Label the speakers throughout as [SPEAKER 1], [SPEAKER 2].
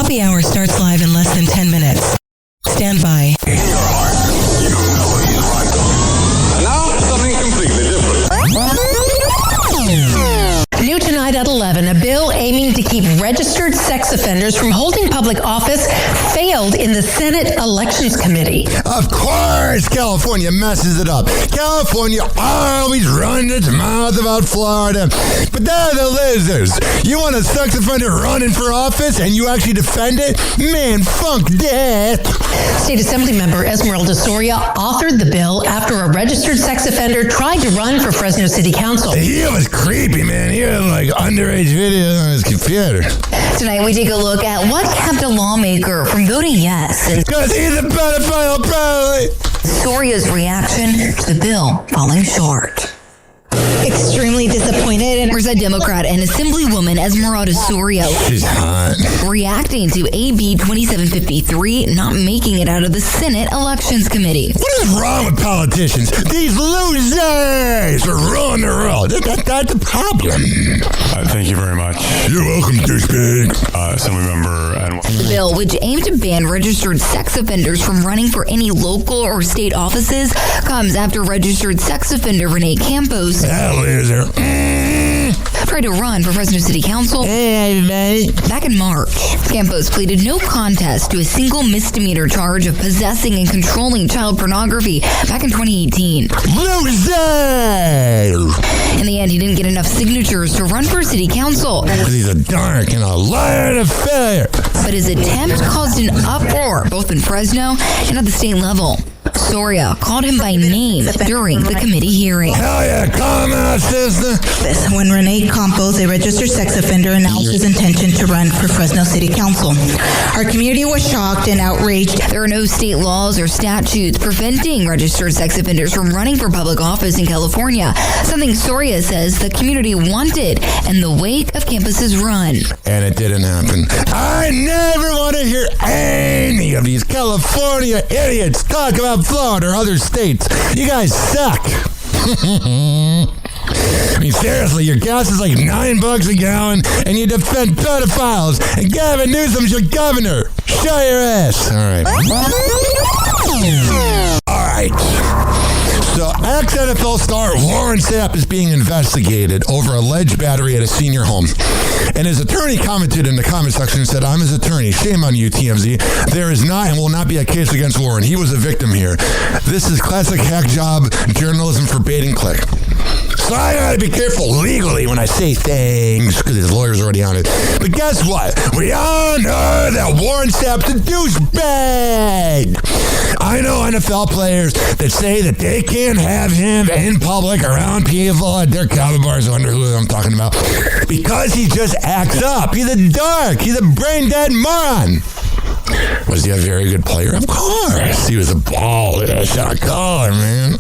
[SPEAKER 1] Hoppe Hour starts live in less than 10 minutes. Stand by.
[SPEAKER 2] In your heart, you know you like them. And now, something completely different.
[SPEAKER 3] New tonight at 11, a bill aiming to keep registered sex offenders from holding public office failed in the Senate Elections Committee.
[SPEAKER 4] Of course, California messes it up. California always runs its mouth about Florida. But they're the losers. You want a sex offender running for office and you actually defend it? Man, funk that.
[SPEAKER 3] State Assembly member Esmeralda Soria authored the bill after a registered sex offender tried to run for Fresno City Council.
[SPEAKER 4] He was creepy, man. He had like underage videos on his computer.
[SPEAKER 5] Tonight we take a look at what kept a lawmaker from voting yes.
[SPEAKER 4] Because he's a pedophile, probably.
[SPEAKER 5] Soria's reaction to the bill falling short.
[SPEAKER 6] Extremely disappointed.
[SPEAKER 5] There's a Democrat and Assemblywoman Esmeralda Soria
[SPEAKER 4] She's hot.
[SPEAKER 5] reacting to AB 2753 not making it out of the Senate Elections Committee.
[SPEAKER 4] What is wrong with politicians? These losers are ruining the world. That's a problem.
[SPEAKER 7] Thank you very much.
[SPEAKER 4] You're welcome, douchebag.
[SPEAKER 7] Assemblymember and
[SPEAKER 5] The bill, which aimed to ban registered sex offenders from running for any local or state offices, comes after registered sex offender Renee Campos
[SPEAKER 4] That loser.
[SPEAKER 5] tried to run for Fresno City Council back in March. Campos pleaded no contest to a single misdemeanor charge of possessing and controlling child pornography back in 2018.
[SPEAKER 4] Loser!
[SPEAKER 5] In the end, he didn't get enough signatures to run for City Council,
[SPEAKER 4] Because he's a dark and a liar and a failure.
[SPEAKER 5] but his attempt caused an uproar both in Fresno and at the state level. Soria called him by name during the committee hearing.
[SPEAKER 4] Hell yeah, come out, sister.
[SPEAKER 6] When Renee Campos, a registered sex offender, announced his intention to run for Fresno City Council. Our community was shocked and outraged.
[SPEAKER 5] There are no state laws or statutes preventing registered sex offenders from running for public office in California, something Soria says the community wanted in the wake of Campus's run.
[SPEAKER 4] And it didn't happen. I never want to hear any of these California idiots talk about Florida or other states. You guys suck. I mean, seriously, your gas is like $9 a gallon, and you defend pedophiles, and Gavin Newsom's your governor. Show your ass. All right. All right. So, ex-NFL star Warren Sapp is being investigated over alleged battery at a senior home. And his attorney commented in the comment section and said, I'm his attorney. Shame on you, TMZ. There is not and will not be a case against Warren. He was a victim here. This is classic hack job journalism for bait and click. So I gotta be careful legally when I say things, because his lawyer's already on it. But guess what? We all know that Warren Sapp's a douchebag. I know NFL players that say that they can't have him in public around people at their cover bars. I wonder who I'm talking about. Because he just acts up. He's a dark. He's a brain-dead moron. Was he a very good player? Of course. He was a baller. I shot a caller, man.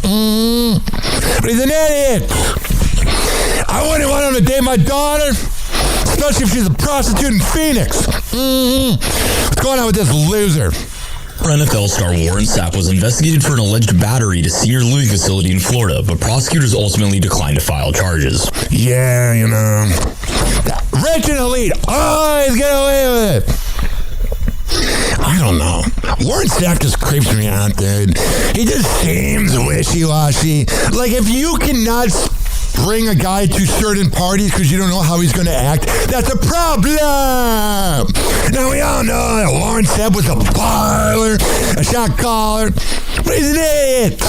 [SPEAKER 4] But he's an idiot. I wouldn't want him to date my daughter, especially if she's a prostitute in Phoenix. What's going on with this loser?
[SPEAKER 8] NFL star Warren Sapp was investigated for an alleged battery to senior living facility in Florida, but prosecutors ultimately declined to file charges.
[SPEAKER 4] Yeah, you know. Rich and elite always get away with it. I don't know. Warren Sapp just creeps me out, dude. He just seems wishy-washy. Like, if you cannot bring a guy to certain parties because you don't know how he's going to act, that's a problem. Now, we all know that Warren Sapp was a baller, a shot caller, but he's an idiot.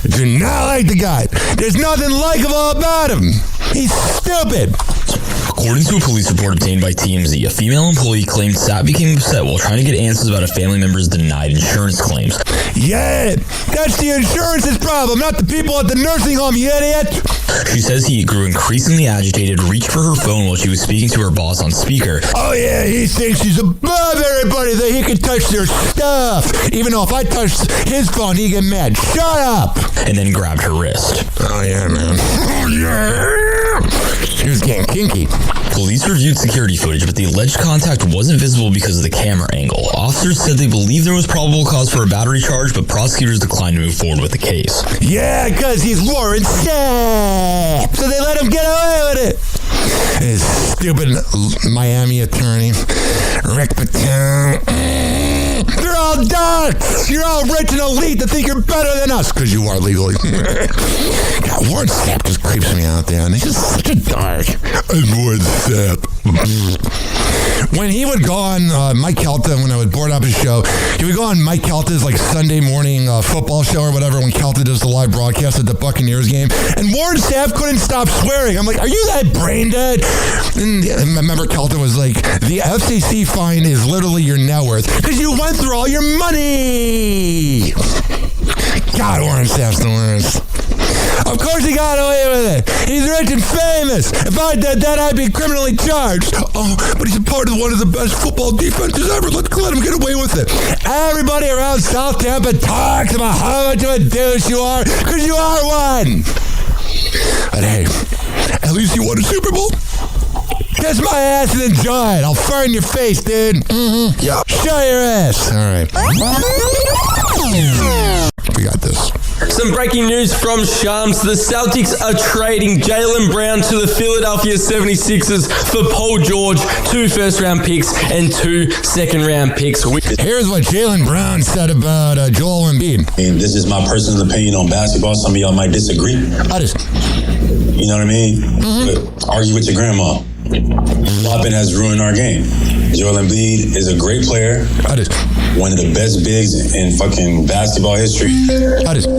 [SPEAKER 4] I do not like the guy. There's nothing likable about him. He's stupid.
[SPEAKER 8] According to a police report obtained by TMZ, a female employee claimed Sapp became upset while trying to get answers about a family member's denied insurance claims.
[SPEAKER 4] Yeah, that's the insurance's problem, not the people at the nursing home, you idiot.
[SPEAKER 8] She says he grew increasingly agitated, reached for her phone while she was speaking to her boss on speaker.
[SPEAKER 4] Oh yeah, he thinks he's above everybody, that he can touch their stuff. Even though if I touch his phone, he'd get mad. Shut up!
[SPEAKER 8] And then grabbed her wrist.
[SPEAKER 4] Oh yeah, man. Oh yeah! He was getting kinky.
[SPEAKER 8] Police reviewed security footage, but the alleged contact wasn't visible because of the camera angle. Officers said they believe there was probable cause for a battery charge, but prosecutors declined to move forward with the case.
[SPEAKER 4] Yeah, because he's Warren Sapp, so they let him get away with it. His stupid Miami attorney, Rick Patton. They're all darks. You're all rich and elite that think you're better than us because you are legally. God, Warren Sapp just creeps me out there, and he's just such a dark. I'm Warren Sapp. When he would go on Mike Kelta, when I would board up his show, he would go on Mike Kelta's like Sunday morning football show or whatever when Kelta does the live broadcast at the Buccaneers game, and Warren Sapp couldn't stop swearing. I'm like, are you that brain dead? And I remember Kelta was like, the FCC fine is literally your net worth because you went through all your money. God, Warren Sapp's the worst. Of course he got away with it. He's rich and famous. If I did that, I'd be criminally charged. Oh, but he's a part of one of the best football defenses ever. Let's let him get away with it. Everybody around South Tampa talks about how much of a douche you are, because you are one. But hey, at least you won a Super Bowl. Kiss my ass and enjoy it. I'll fire in your face, dude. Mm-hmm. Yeah. Show your ass. All right. We got this.
[SPEAKER 9] Some breaking news from Shams. The Celtics are trading Jaylen Brown to the Philadelphia 76ers for Paul George, 2 first-round picks and 2 second-round picks.
[SPEAKER 4] Here's what Jaylen Brown said about Joel Embiid.
[SPEAKER 10] And this is my personal opinion on basketball. Some of y'all might disagree. You know what I mean? Mm-hmm. But argue with your grandma. Flopping has ruined our game. Joel Embiid is a great player. One of the best bigs in fucking basketball history.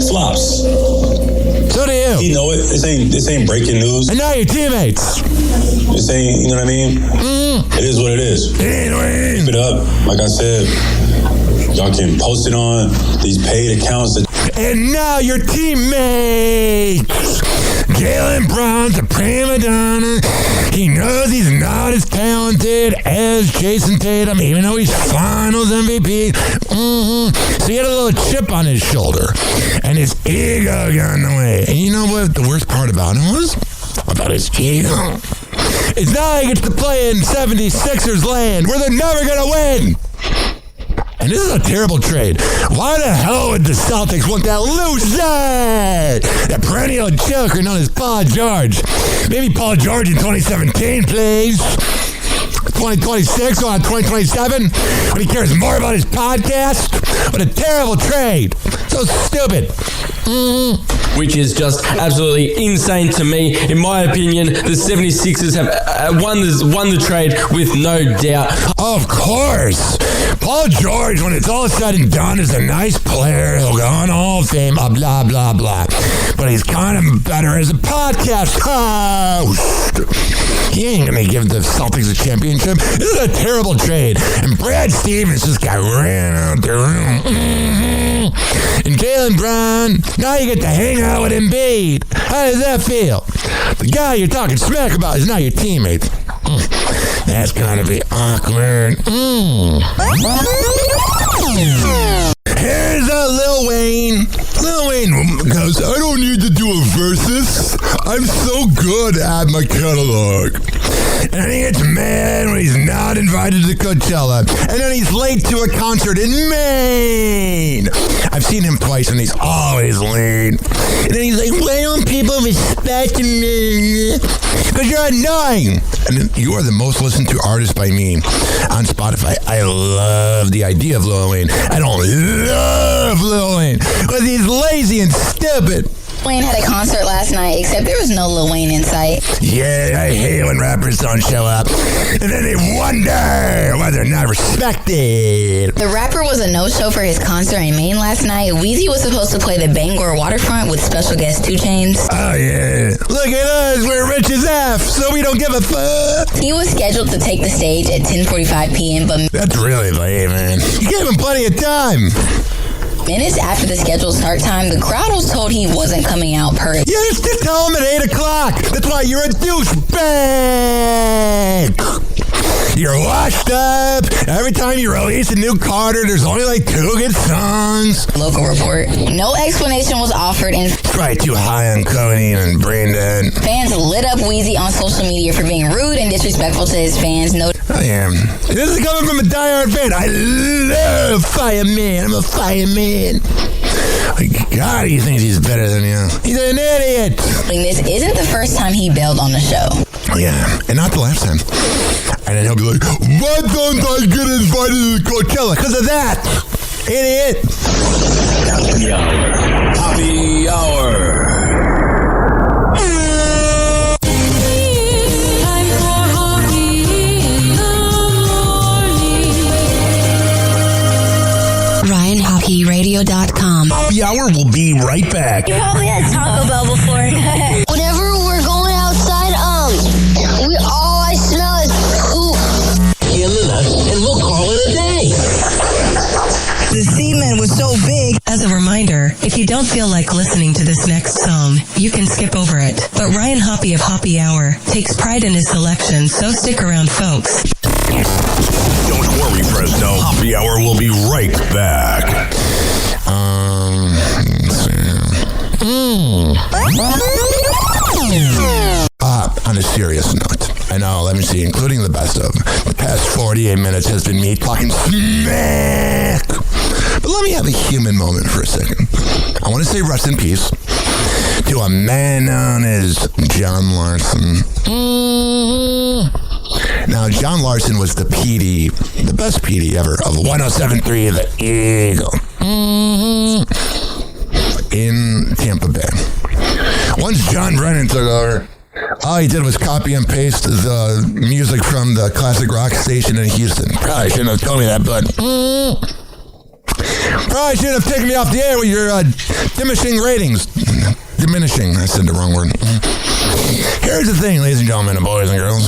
[SPEAKER 10] Flops.
[SPEAKER 4] So do you.
[SPEAKER 10] You know it. This ain't breaking news.
[SPEAKER 4] And now your teammates.
[SPEAKER 10] This ain't, you know what I mean? It is what it is. Keep it up. Like I said, y'all can post it on these paid accounts.
[SPEAKER 4] And now your teammates. Jaylen Brown's a prima donna. He knows he's not as talented as Jason Tatum, even though he's finals MVP. So he had a little chip on his shoulder, and his ego got in the way. And you know what the worst part about him was? About his ego? It's now he gets to play in 76ers land, where they're never going to win. And this is a terrible trade. Why the hell would the Celtics want that loser? That perennial joker known as Paul George. Maybe Paul George in 2017, please. 2026 or 2027 when he cares more about his podcast. What a terrible trade. So stupid.
[SPEAKER 9] Which is just absolutely insane to me. In my opinion, the 76ers have won the trade with no doubt.
[SPEAKER 4] Of course. Paul George, when it's all said and done, is a nice player. He'll go on Hall of Fame, blah, blah, blah. But he's kind of better as a podcast host. He ain't going to give the Celtics a championship. This is a terrible trade. And Brad Stevens just got ran out there. And Jaylen Brown, now you get to hang out with Embiid. How does that feel? The guy you're talking smack about is now your teammate. That's gotta be awkward. Here's Lil Wayne. Lil Wayne goes, I don't need to do a versus. I'm so good at my catalog. And then he gets mad when he's not invited to Coachella. And then he's late to a concert in Maine. I've seen him twice and he's always late. And then he's like, why don't people respect me? Because you're annoying. And then you are the most listened to artist by me on Spotify. I love the idea of Lil Wayne. I don't love Lil Wayne because he's lazy and stupid.
[SPEAKER 11] Wayne had a concert last night, except there was no Lil Wayne in sight.
[SPEAKER 4] Yeah, I hate when rappers don't show up. And then they wonder why they're not respected.
[SPEAKER 11] The rapper was a no-show for his concert in Maine last night. Weezy was supposed to play the Bangor waterfront with special guest 2 Chainz.
[SPEAKER 4] Oh, yeah. Look at us, we're rich as F, so we don't give a fuck.
[SPEAKER 11] He was scheduled to take the stage at 10:45 p.m., but...
[SPEAKER 4] That's really lame, man. You gave him plenty of time.
[SPEAKER 11] Minutes after the scheduled start time, the crowd was told he wasn't coming out per...
[SPEAKER 4] Yeah, just tell him at 8 o'clock. That's why you're a douchebag. You're washed up. Every time you release a new Carter, there's only like 2 good songs.
[SPEAKER 11] Local report. No explanation was offered, and
[SPEAKER 4] probably too high on codeine and brain dead.
[SPEAKER 11] Fans lit up Wheezy on social media for being rude and disrespectful to his fans.
[SPEAKER 4] I am. This is coming from a diehard fan. I love Fireman. I'm a fireman. God, he thinks he's better than you. He's an idiot.
[SPEAKER 11] This isn't the first time he bailed on the show.
[SPEAKER 4] Yeah, and not the last time. And then he'll be like, why don't I get invited to Coachella? Because of that. Idiot.
[SPEAKER 2] Happy hour. Happy hour.
[SPEAKER 1] RyanHockeyRadio.com.
[SPEAKER 12] Happy hour will be right back.
[SPEAKER 13] You probably had Taco Bell before.
[SPEAKER 14] Whenever we're going outside, all I smell is poop.
[SPEAKER 12] In the nuts, and we'll call it a day.
[SPEAKER 6] The semen was so big.
[SPEAKER 1] As a reminder, if you don't feel like listening to this next song, you can skip over it. But Ryan Hoppe of Hoppe Hour takes pride in his selection, so stick around, folks.
[SPEAKER 12] Don't worry, Fresno. Happy hour will be right back.
[SPEAKER 4] On a serious note, I know, let me see, including the best of the past 48 minutes has been me talking smack. But let me have a human moment for a second. I want to say rest in peace to a man known as John Larson. Now, John Larson was the PD, the best PD ever of 107.3 The Eagle in Tampa Bay. Once John Brennan took over, all he did was copy and paste the music from the classic rock station in Houston. Probably shouldn't have told me that, but probably shouldn't have taken me off the air with your diminishing ratings. Diminishing, I said the wrong word. Here's the thing, ladies and gentlemen, and boys and girls.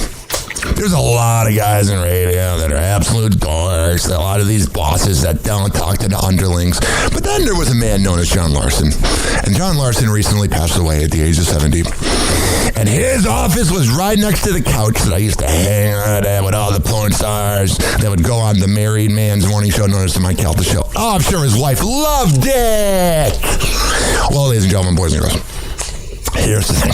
[SPEAKER 4] There's a lot of guys in radio that are absolute dorks, a lot of these bosses that don't talk to the underlings. But then there was a man known as John Larson. And John Larson recently passed away at the age of 70. And his office was right next to the couch that I used to hang out at with all the porn stars that would go on the married man's morning show known as the Mike Calta Show. Oh, I'm sure his wife loved it. Well, ladies and gentlemen, boys and girls, here's the thing.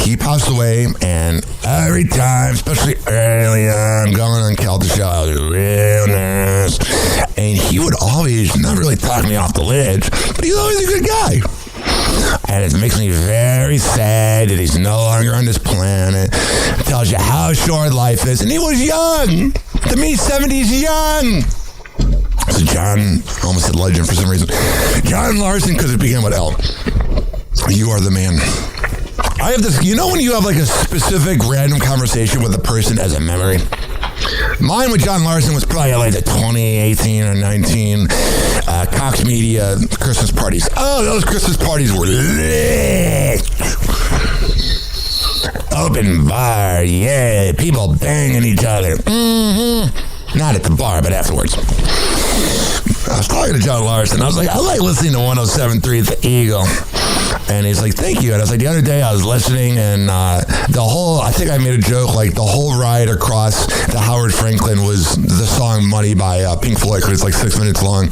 [SPEAKER 4] He passed away, and every time, especially early on, going on Calta Show, I was real nervous. And he would always, not really talk me off the ledge, but he's always a good guy. And it makes me very sad that he's no longer on this planet. It tells you how short life is. And he was young. To me, 70's young. So John, almost said legend for some reason. John Larson, because it began with L. You are the man. I have this, you know when you have like a specific random conversation with a person as a memory? Mine with John Larson was probably like the 2018 or 19 Cox Media Christmas parties. Oh, those Christmas parties were lit. Open bar, yeah, people banging each other. Not at the bar, but afterwards. I was talking to John Larson. I was like, I like listening to 107.3 The Eagle. And he's like, thank you. And I was like, the other day I was listening, and I think I made a joke, like the whole ride across the Howard Franklin was the song Money by Pink Floyd, because it's like 6 minutes long.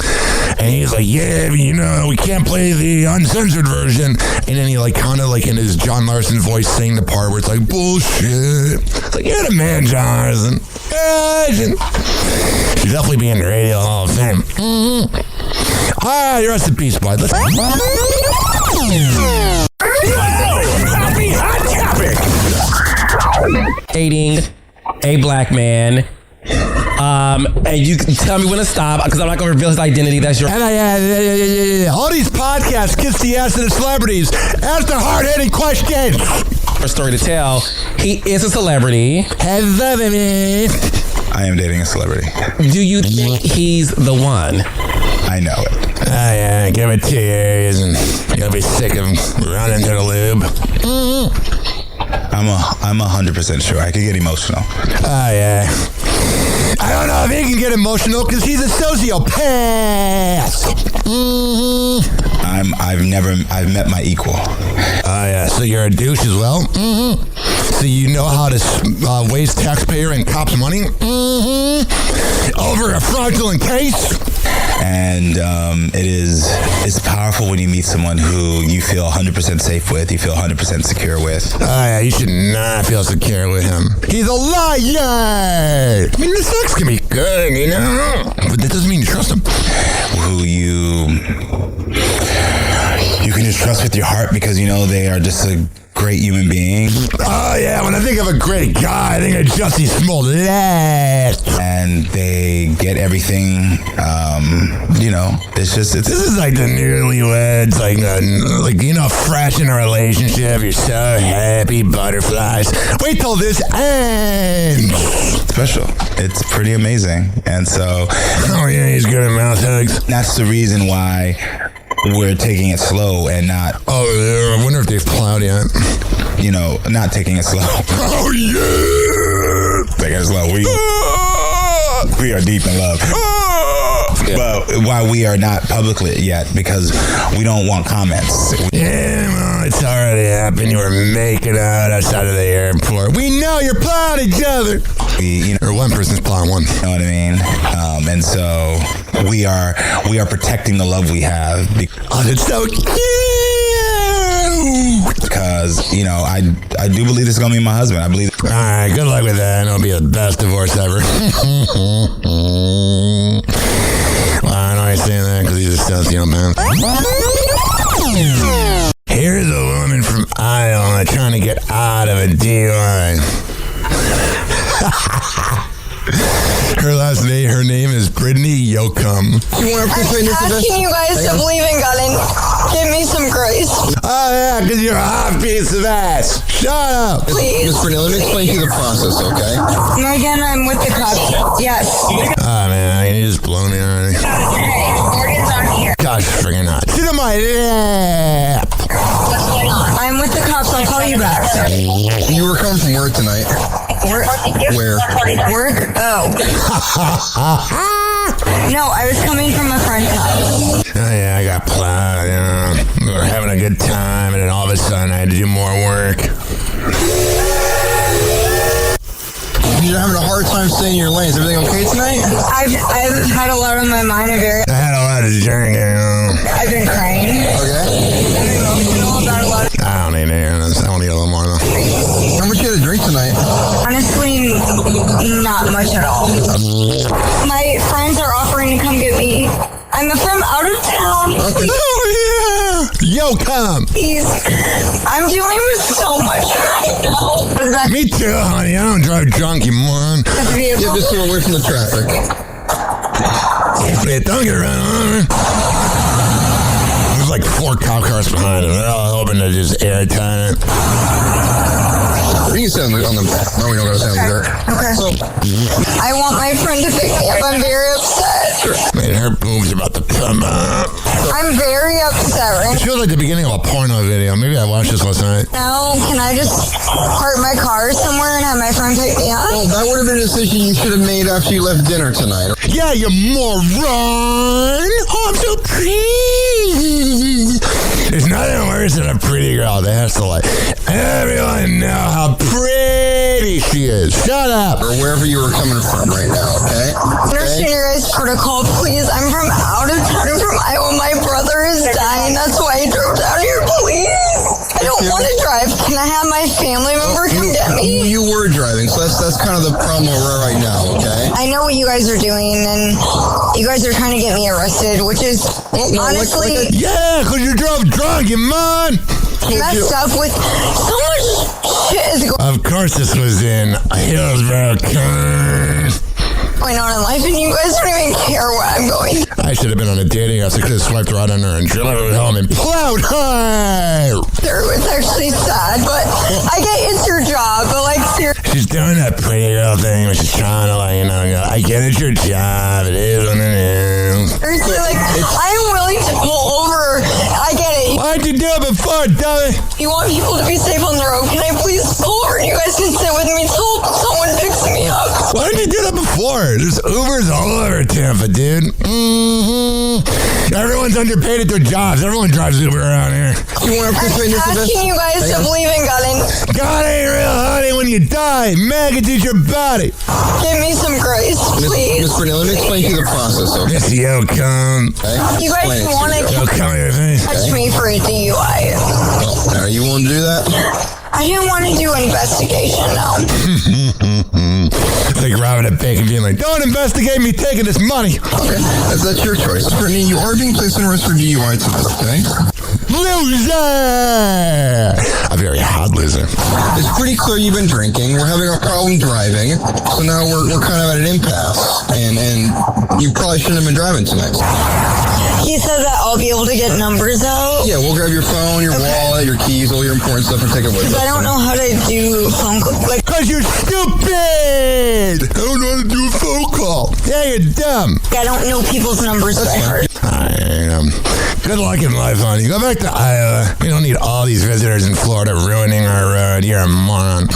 [SPEAKER 4] And he's like, yeah, we can't play the uncensored version. And then he like kind of like in his John Larson voice sang the part where it's like, bullshit. It's like, you're the man, John Larson. Should definitely be in the Radio Hall of Fame. All right, rest in peace, bud. Let's
[SPEAKER 12] Happy hot topic.
[SPEAKER 9] Dating a black man. And you can tell me when to stop, because I'm not going to reveal his identity. That's your...
[SPEAKER 4] All these podcasts kiss the ass of the celebrities. Ask the hard-hitting questions.
[SPEAKER 9] A story to tell. He is a celebrity.
[SPEAKER 15] I am dating a celebrity.
[SPEAKER 9] Do you think he's the one?
[SPEAKER 15] I know it.
[SPEAKER 4] Yeah, give it 2 years and you'll be sick of running to the lube.
[SPEAKER 15] I'm 100% sure. I could get emotional.
[SPEAKER 4] Oh, yeah. I don't know if he can get emotional because he's a sociopath. I've
[SPEAKER 15] met my equal.
[SPEAKER 4] Oh, yeah. So you're a douche as well? So you know how to waste taxpayer and cops' money? Mm-hmm. Over a fraudulent case?
[SPEAKER 15] And it's powerful when you meet someone who you feel 100% safe with, you feel 100% secure with.
[SPEAKER 4] Oh yeah, you should not feel secure with him. He's a liar! I mean, the sex can be good, you know? But that doesn't mean you trust him.
[SPEAKER 15] Who you can just trust with your heart because you know they are just a great human being.
[SPEAKER 4] Oh yeah, when I think of a great guy, I think of Jussie Smollett.
[SPEAKER 15] And they get everything, you know, this is
[SPEAKER 4] like the newlyweds, like you know, fresh in a relationship, you're so happy, butterflies. Wait till this ends.
[SPEAKER 15] Special. It's pretty amazing. And so...
[SPEAKER 4] Oh yeah, he's good at mouth hugs.
[SPEAKER 15] That's the reason why we're taking it slow and not...
[SPEAKER 4] Oh, yeah, I wonder if they've plowed yet.
[SPEAKER 15] You know, not taking it slow.
[SPEAKER 4] Oh, yeah!
[SPEAKER 15] Taking it slow. We are deep in love. Yeah. But why we are not publicly yet, because we don't want comments.
[SPEAKER 4] Yeah, well, it's already happened. You were making out outside of the airport. We know you're plowing each other. Or one person's plowing one.
[SPEAKER 15] You know what I mean? And so we are protecting the love we have.
[SPEAKER 4] Oh, it's so cute.
[SPEAKER 15] Because, you know, I do believe this is going to be my husband. I believe...
[SPEAKER 4] All right, good luck with that. It'll be the best divorce ever. Well, I know he's saying that because he's a sociopath. Here's a woman from Iowa trying to get out of a DUI. Her name is Brittany Yoakum.
[SPEAKER 16] I'm asking you guys to believe in God and give me some grace.
[SPEAKER 4] Oh yeah, because you're a hot piece of ass. Shut up.
[SPEAKER 16] Please.
[SPEAKER 17] Miss Brittany, let me explain to you the process, okay?
[SPEAKER 16] Again, I'm with the cops. Yes.
[SPEAKER 4] Oh man, you just blow me already.
[SPEAKER 16] Hey, Morgan's on here.
[SPEAKER 4] Gosh, friggin' hot. Sit on my lap.
[SPEAKER 16] What's going on? I'm with the cops. I'll call you back.
[SPEAKER 17] You were coming from work tonight.
[SPEAKER 16] Where? Work? Oh. No, I was coming from a friend's house.
[SPEAKER 4] Oh yeah, I got plowed, you know. We were having a good time, and then all of a sudden I had to do more work.
[SPEAKER 17] You're having a hard time staying in your lane. Is everything okay tonight?
[SPEAKER 16] I've had a lot on my mind.
[SPEAKER 4] I had a lot of drinking, you know.
[SPEAKER 16] I've been crying.
[SPEAKER 17] Okay.
[SPEAKER 4] I don't need it. I want to get a little more, though.
[SPEAKER 17] How much you had to drink tonight?
[SPEAKER 16] Honestly, not much at all. My friends are offering to come get me. I'm from out of town.
[SPEAKER 4] Okay. Oh, yeah. Yo, come.
[SPEAKER 16] Please. I'm dealing with so much right now.
[SPEAKER 4] Me too, honey. I don't drive drunk, you moron.
[SPEAKER 17] Yeah, just get away from the traffic.
[SPEAKER 4] Yeah, don't get around on. There's like 4 cop cars behind him. They're all hoping to just airtime it.
[SPEAKER 17] You can sit on the... No, we don't got to sit on the dirt.
[SPEAKER 16] Okay.
[SPEAKER 17] So,
[SPEAKER 16] I want my friend to pick me up. I'm very upset.
[SPEAKER 4] Man, her boobs are about to come up.
[SPEAKER 16] I'm very upset right
[SPEAKER 4] It feels like the beginning of a porno video. Maybe I watched this last night.
[SPEAKER 16] now. Can I just park my car somewhere and have my friend pick me up?
[SPEAKER 17] well, that would have been a decision you should have made after you left dinner tonight.
[SPEAKER 4] Yeah, you moron! Oh, I'm so pretty! There's nothing worse than a pretty girl that has to let everyone know how pretty she is. Shut up!
[SPEAKER 17] Or wherever you were coming from right now, okay?
[SPEAKER 16] Understand your guys' protocol, please. I'm from out of town. I'm from Iowa. My brother is dying. That's why I drove down here. Please. I don't want to drive. Can I have my family member come get me?
[SPEAKER 17] You were driving, so that's kind of the problem we're right now, okay?
[SPEAKER 16] I know what you guys are doing, and you guys are trying to get me arrested, which is honestly
[SPEAKER 4] Yeah, because you drove drunk, you man!
[SPEAKER 16] messed up with so much shit is
[SPEAKER 4] Of course this was in Hillsborough County.
[SPEAKER 16] going on in life, and you guys don't even care what I'm going through.
[SPEAKER 4] I should have been on a dating app. I could have swiped right on her and driven her home and plowed her.
[SPEAKER 16] It's actually sad, but I get it's your job, but like seriously.
[SPEAKER 4] She's doing that pretty girl thing where she's trying to, like, you know, go, I get it's your job. It is what it is.
[SPEAKER 16] Seriously, like, I'm willing to pull over. I get it.
[SPEAKER 4] Why'd you do it before, dummy?
[SPEAKER 16] You want people to be safe on the road. Can I please pull over? You guys can sit with me till someone picks me up.
[SPEAKER 4] Why didn't you do that before? There's Ubers all over Tampa, dude. Everyone's underpaid at their jobs. Everyone drives Uber around here.
[SPEAKER 16] You want to participate in this event? Asking you guys to believe in God and
[SPEAKER 4] God ain't real, honey. When you die, maggots eat your body.
[SPEAKER 16] give me some grace, please.
[SPEAKER 17] Miss Brittany, let me explain to you the process, okay?
[SPEAKER 4] Yes, yo, come.
[SPEAKER 16] You guys want to
[SPEAKER 4] come here,
[SPEAKER 16] touch me for a DUI.
[SPEAKER 17] Are you willing to do that?
[SPEAKER 16] I didn't want to do an investigation, no.
[SPEAKER 4] It's like robbing a bank and being like, don't investigate me taking this money.
[SPEAKER 17] Okay, that's your choice. Brittany, you are being placed on arrest for DUI tonight, okay?
[SPEAKER 4] Loser! A very hot loser.
[SPEAKER 17] It's pretty clear you've been drinking. We're having a problem driving, so now we're kind of at an impasse. And you probably shouldn't have been driving tonight.
[SPEAKER 16] He said that I'll be able to get numbers out.
[SPEAKER 17] Yeah, we'll grab your phone, your wallet, your keys, all your important stuff, and take it with us.
[SPEAKER 16] I don't know how to do phone calls.
[SPEAKER 4] Because you're stupid! I don't know how to do a phone call. Yeah, you're dumb.
[SPEAKER 16] I don't know people's numbers by heart.
[SPEAKER 4] Good luck in life, honey. Go back to Iowa. We don't need all these visitors in Florida ruining our road. You're a moron.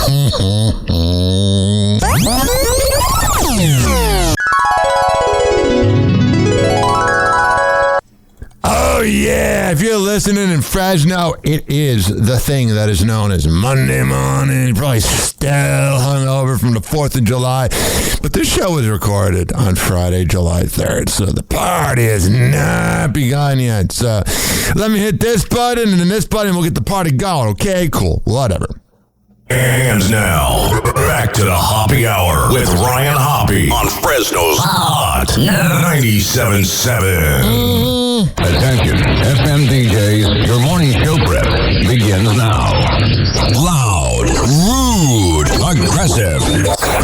[SPEAKER 4] Oh, yeah. If you're listening in Fresno, it is the thing that is known as Monday morning. You're probably still hungover from the 4th of July. But this show was recorded on Friday, July 3rd. So the party has not begun yet. So let me hit this button and then this button. We'll get the party going. Okay, cool. Whatever.
[SPEAKER 12] And now, back to the Hoppe Hour with Ryan Hoppe on Fresno's Hot 97.7.
[SPEAKER 2] Attention, FM DJs, your morning show prep begins now. Loud, rude, aggressive,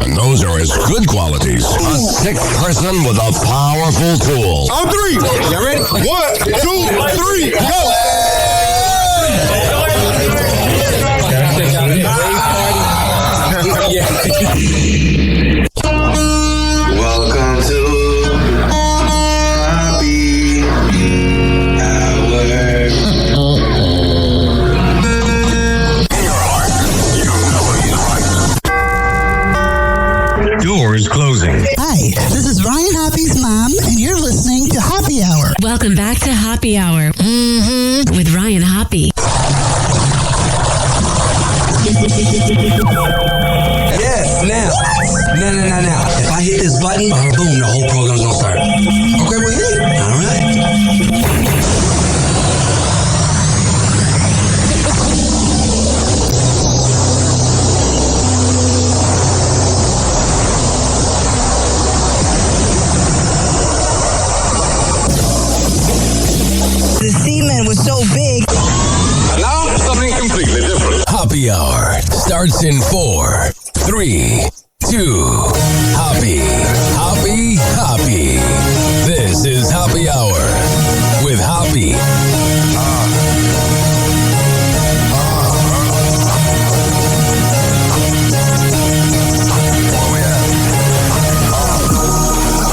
[SPEAKER 2] and those are his good qualities. A sick person with a powerful tool.
[SPEAKER 12] On three. You ready? 1, 2, 3, go!
[SPEAKER 10] Welcome to Hoppe
[SPEAKER 12] Hour. Doors closing.
[SPEAKER 18] Hi, this is Ryan Hoppe's mom, and you're listening to Hoppe Hour.
[SPEAKER 1] Welcome back to Hoppe Hour with Ryan Hoppe.
[SPEAKER 19] Yes, now. Now. If I hit this button, boom, the whole program's gonna start. Okay, well, hit it. All right.
[SPEAKER 18] The semen was so big.
[SPEAKER 2] And now, something completely different.
[SPEAKER 20] Hoppe Hour starts in 4, 3, 2. Hoppe. This is Hoppe Hour with Hoppe.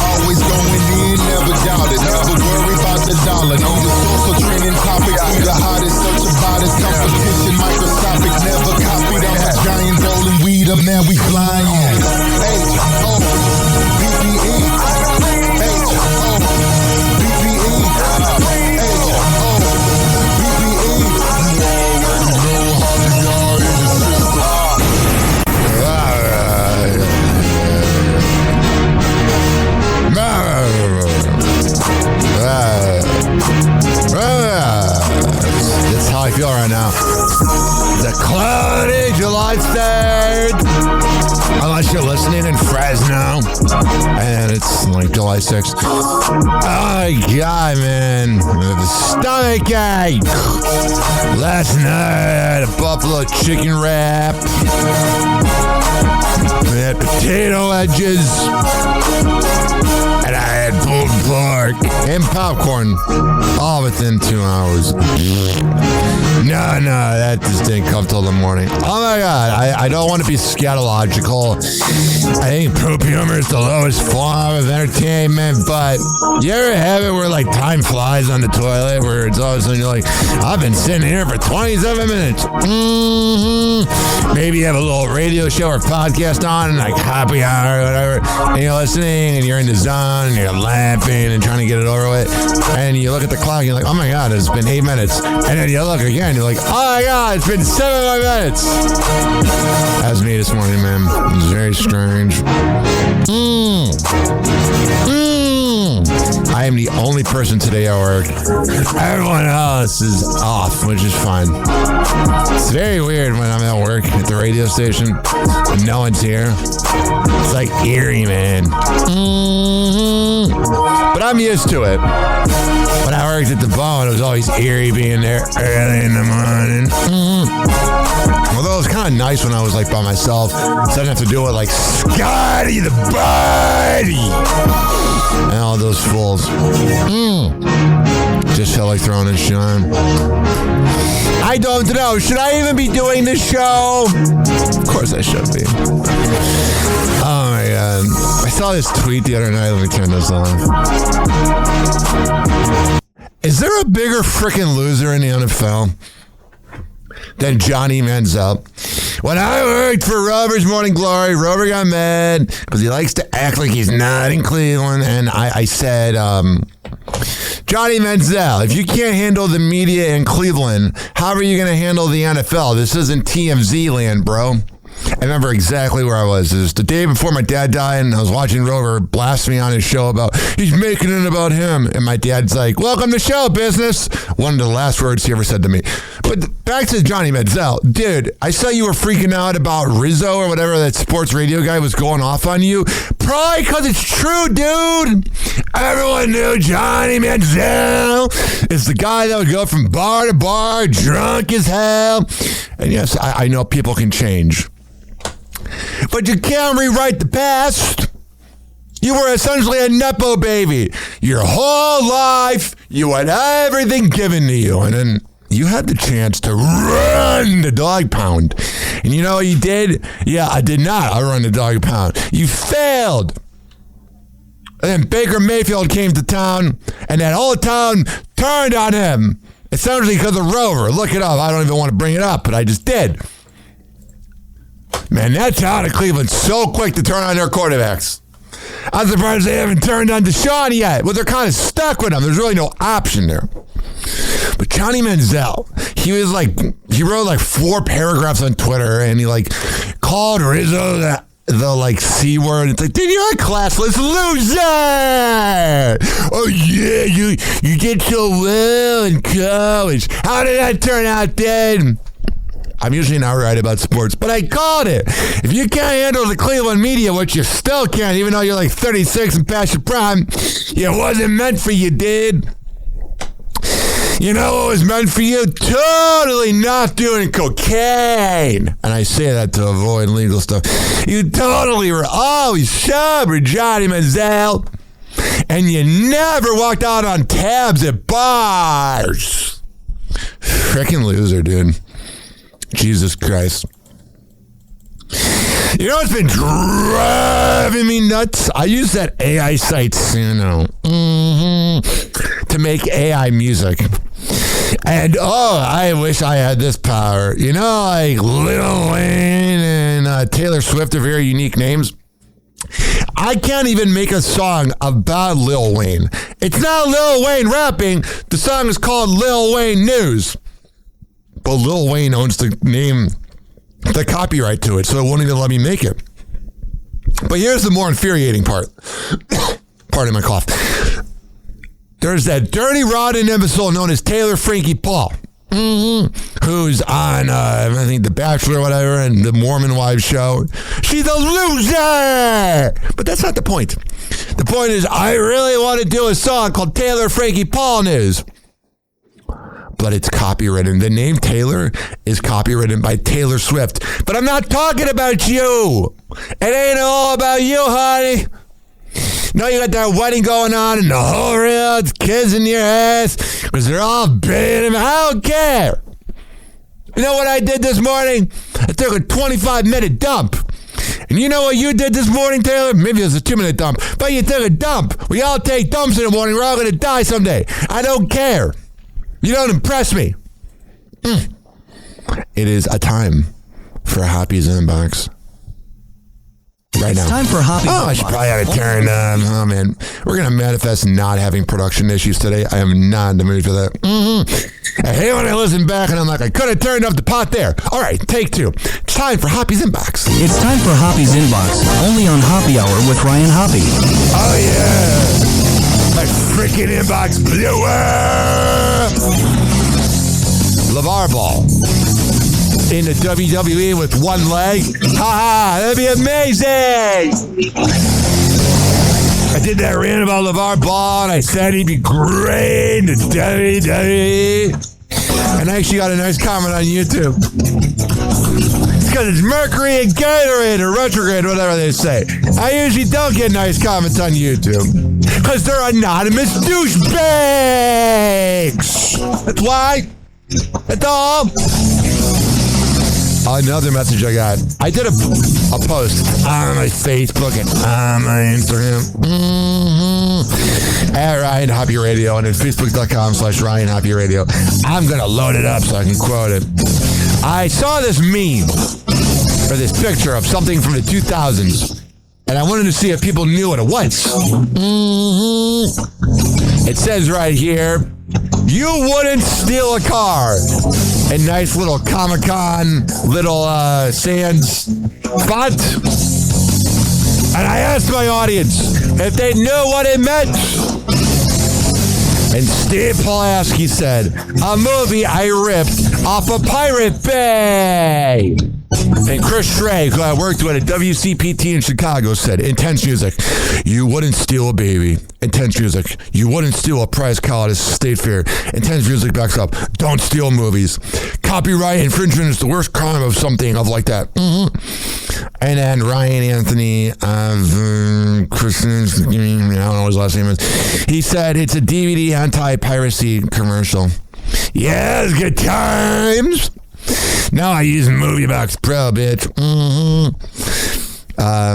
[SPEAKER 21] Always going in, never doubted. Never worry about the dollar. No, the social trending topic. We the hottest, such about it. Competition microscopic. Never copied. I'm a giant rolling weed up. Now we flying.
[SPEAKER 4] That's how I feel right now. The cloudy July 3rd. Unless you're listening in Fresno and it's like July 6th. Oh my God, man. The stomach ache. Last night I had a buffalo chicken wrap. We had potato wedges. And I had pulled pork. York, and popcorn all within 2 hours. No, that just didn't come till the morning. Oh my God, I don't want to be scatological. I think poop humor is the lowest form of entertainment, but you ever have it where like time flies on the toilet, where it's all of a sudden you're like, I've been sitting here for 27 minutes. Maybe you have a little radio show or podcast on, like happy hour or whatever, and you're listening and you're in the zone and you're laughing and trying to get it over with, and you look at the clock and you're like, oh my God, it's been 8 minutes, and then you look again, you're like, oh my God, it's been 7 more minutes. That was me this morning, man. It was very strange. I am the only person today at work. Everyone else is off, which is fine. It's very weird when I'm at work at the radio station and no one's here. It's like eerie, man. But I'm used to it. When I worked at the Bone, it was always eerie being there early in the morning. Although it was kind of nice when I was like by myself, so I didn't have to do it like Scotty the Buddy and all those fools. Just felt like throwing a shine. I don't know. Should I even be doing this show? Of course I should be. Oh my God. I saw this tweet the other night. Let me turn this on. Is there a bigger freaking loser in the NFL than Johnny Manziel? When I worked for Rover's Morning Glory, Rover got mad because he likes to act like he's not in Cleveland. And I said, Johnny Manziel, if you can't handle the media in Cleveland, how are you going to handle the NFL? This isn't TMZ land, bro. I remember exactly where I was. It was the day before my dad died, and I was watching Rover blast me on his show about, he's making it about him. And my dad's like, welcome to show business. One of the last words he ever said to me. But back to Johnny Manziel. Dude, I saw you were freaking out about Rizzo or whatever, that sports radio guy was going off on you. Probably because it's true, dude. Everyone knew Johnny Manziel is the guy that would go from bar to bar, drunk as hell. And yes, I know people can change. But you can't rewrite the past. You were essentially a Nepo baby. Your whole life, you had everything given to you. And then you had the chance to run the dog pound. And you know what you did? Yeah, I did not. I run the dog pound. You failed. And then Baker Mayfield came to town, and that whole town turned on him. Essentially because of Rover. Look it up. I don't even want to bring it up, but I just did. Man, that town of Cleveland's so quick to turn on their quarterbacks. I'm surprised they haven't turned on Deshaun yet. Well, they're kind of stuck with him. There's really no option there. But Johnny Manziel, he wrote like 4 paragraphs on Twitter, and he like called Rizzo the like C word. It's like, dude, you're a classless loser. Oh yeah, you did so well in college. How did that turn out, dude? I'm usually not right about sports, but I called it. If you can't handle the Cleveland media, which you still can't, even though you're like 36 and past your prime, it wasn't meant for you, dude. You know what was meant for you? Totally not doing cocaine. And I say that to avoid legal stuff. You totally were always sober, Johnny Manziel. And you never walked out on tabs at bars. Freaking loser, dude. Jesus Christ. You know what's been driving me nuts? I use that AI site, to make AI music. And, I wish I had this power. You know, like Lil Wayne and Taylor Swift are very unique names. I can't even make a song about Lil Wayne. It's not Lil Wayne rapping. The song is called Lil Wayne News. But Lil Wayne owns the name, the copyright to it, so it won't even let me make it. But here's the more infuriating part. Pardon my cough. There's that dirty, rotten imbecile known as Taylor Frankie Paul, who's on, I think, The Bachelor or whatever, and the Mormon Wives show. She's a loser! But that's not the point. The point is, I really want to do a song called Taylor Frankie Paul News. But it's copywritten. The name Taylor is copywritten by Taylor Swift. But I'm not talking about you. It ain't all about you, honey. No, you got that wedding going on and the whole real 5-year-olds kissing your ass because they're all big. I don't care. You know what I did this morning? I took a 25-minute dump. And you know what you did this morning, Taylor? Maybe it was a 2-minute dump, but you took a dump. We all take dumps in the morning. We're all going to die someday. I don't care. You don't impress me. It is a time for Hoppy's Inbox. Right now.
[SPEAKER 3] It's time for Hoppy's
[SPEAKER 4] I should probably have it turned on. Oh, man. We're going to manifest not having production issues today. I am not in the mood for that. I hate when I listen back and I'm like, I could have turned up the pot there. All right, take 2. It's time for Hoppy's Inbox.
[SPEAKER 3] It's time for Hoppy's Inbox, only on Hoppy Hour with Ryan Hoppe.
[SPEAKER 4] Oh, yeah. My freaking inbox blew up. LeVar Ball in the WWE with one leg. Ha ha, that'd be amazing. I did that rant about LeVar Ball, and I said he'd be great in the WWE. And I actually got a nice comment on YouTube. It's because it's Mercury and Gatorade or retrograde, whatever they say. I usually don't get nice comments on YouTube because they're anonymous douchebags. That's why. That's all. Another message I got. I did a post on my Facebook and on my Instagram. At Ryan Hoppe Radio and at Facebook.com/Ryan Hoppe Radio. I'm going to load it up so I can quote it. I saw this meme or this picture of something from the 2000s and I wanted to see if people knew what it was. It says right here, you wouldn't steal a car. A nice little Comic-Con, little sands spot. And I asked my audience if they knew what it meant. And Steve Pulaski said, a movie I ripped off of Pirate Bay. And Chris Schrey, who I worked with at WCPT in Chicago, said, Intense Music, you wouldn't steal a baby. Intense Music, you wouldn't steal a prize call at a state fair. Intense Music backs up, don't steal movies. Copyright infringement is the worst crime of something of like that. And then Ryan Anthony, Christian, I don't know what his last name is. He said it's a DVD anti-piracy commercial. Yes, good times. Now I use MovieBox Pro, bitch.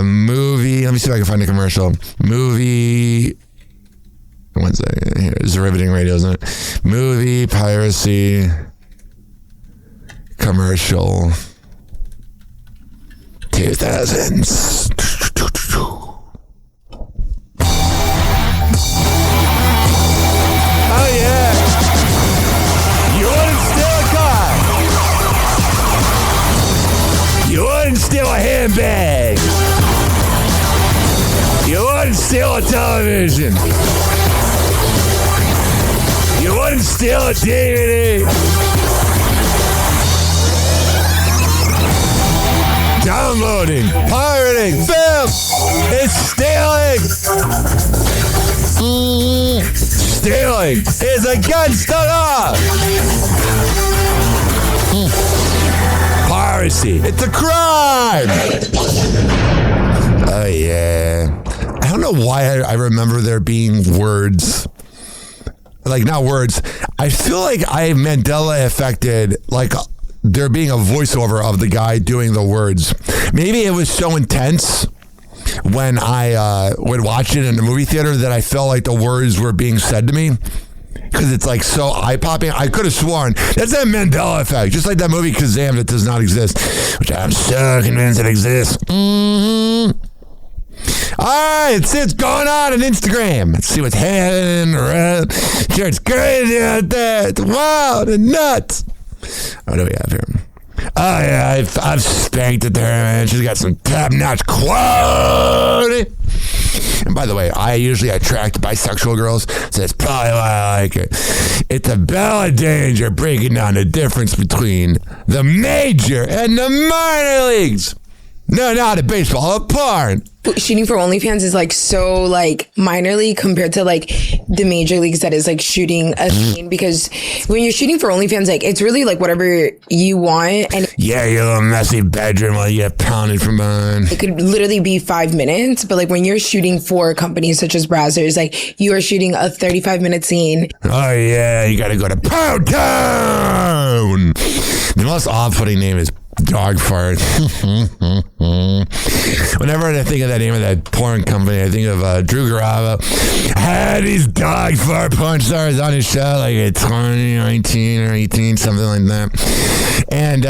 [SPEAKER 4] Movie. Let me see if I can find a commercial. Movie. One second. Here, it's a riveting radio, isn't it? Movie piracy commercial 2000s. Oh yeah. You wouldn't steal a car. You wouldn't steal a handbag. You wouldn't steal a television. You wouldn't steal a DVD. Downloading, pirating, film. It's stealing. Stealing is against the law. Piracy, it's a crime. Oh, yeah. I don't know why I remember there being words. Like, not words. I feel like I Mandela affected, like, there being a voiceover of the guy doing the words. Maybe it was so intense when I would watch it in the movie theater that I felt like the words were being said to me. Because it's like so eye-popping. I could have sworn that's that Mandela effect. Just like that movie Kazam that does not exist. Which I'm so convinced it exists. All right, it's going on Instagram. Let's see what's happening around. Sure, it's crazy out there. It's wild and nuts. What do we have here? Oh, yeah, I've spanked it there, man. She's got some top-notch quality. And by the way, I usually attract bisexual girls, so that's probably why I like it. It's a bell of danger breaking down the difference between the major and the minor leagues. No, not a baseball, a porn.
[SPEAKER 7] Shooting for OnlyFans is like so like minor league compared to like the major leagues that is like shooting a scene, because when you're shooting for OnlyFans, like it's really like whatever you want. And
[SPEAKER 4] yeah, your little messy bedroom while you get pounded from behind.
[SPEAKER 7] It could literally be 5 minutes, but like when you're shooting for companies such as Brazzers, like you are shooting a 35-minute scene.
[SPEAKER 4] Oh yeah, you gotta go to Pound Town. The most off-putting name is Dog Fart. Whenever I think of that name of that porn company, I think of Drew Garabo. Had these Dog Fart porn stars on his show like at 2019 or 18, something like that. And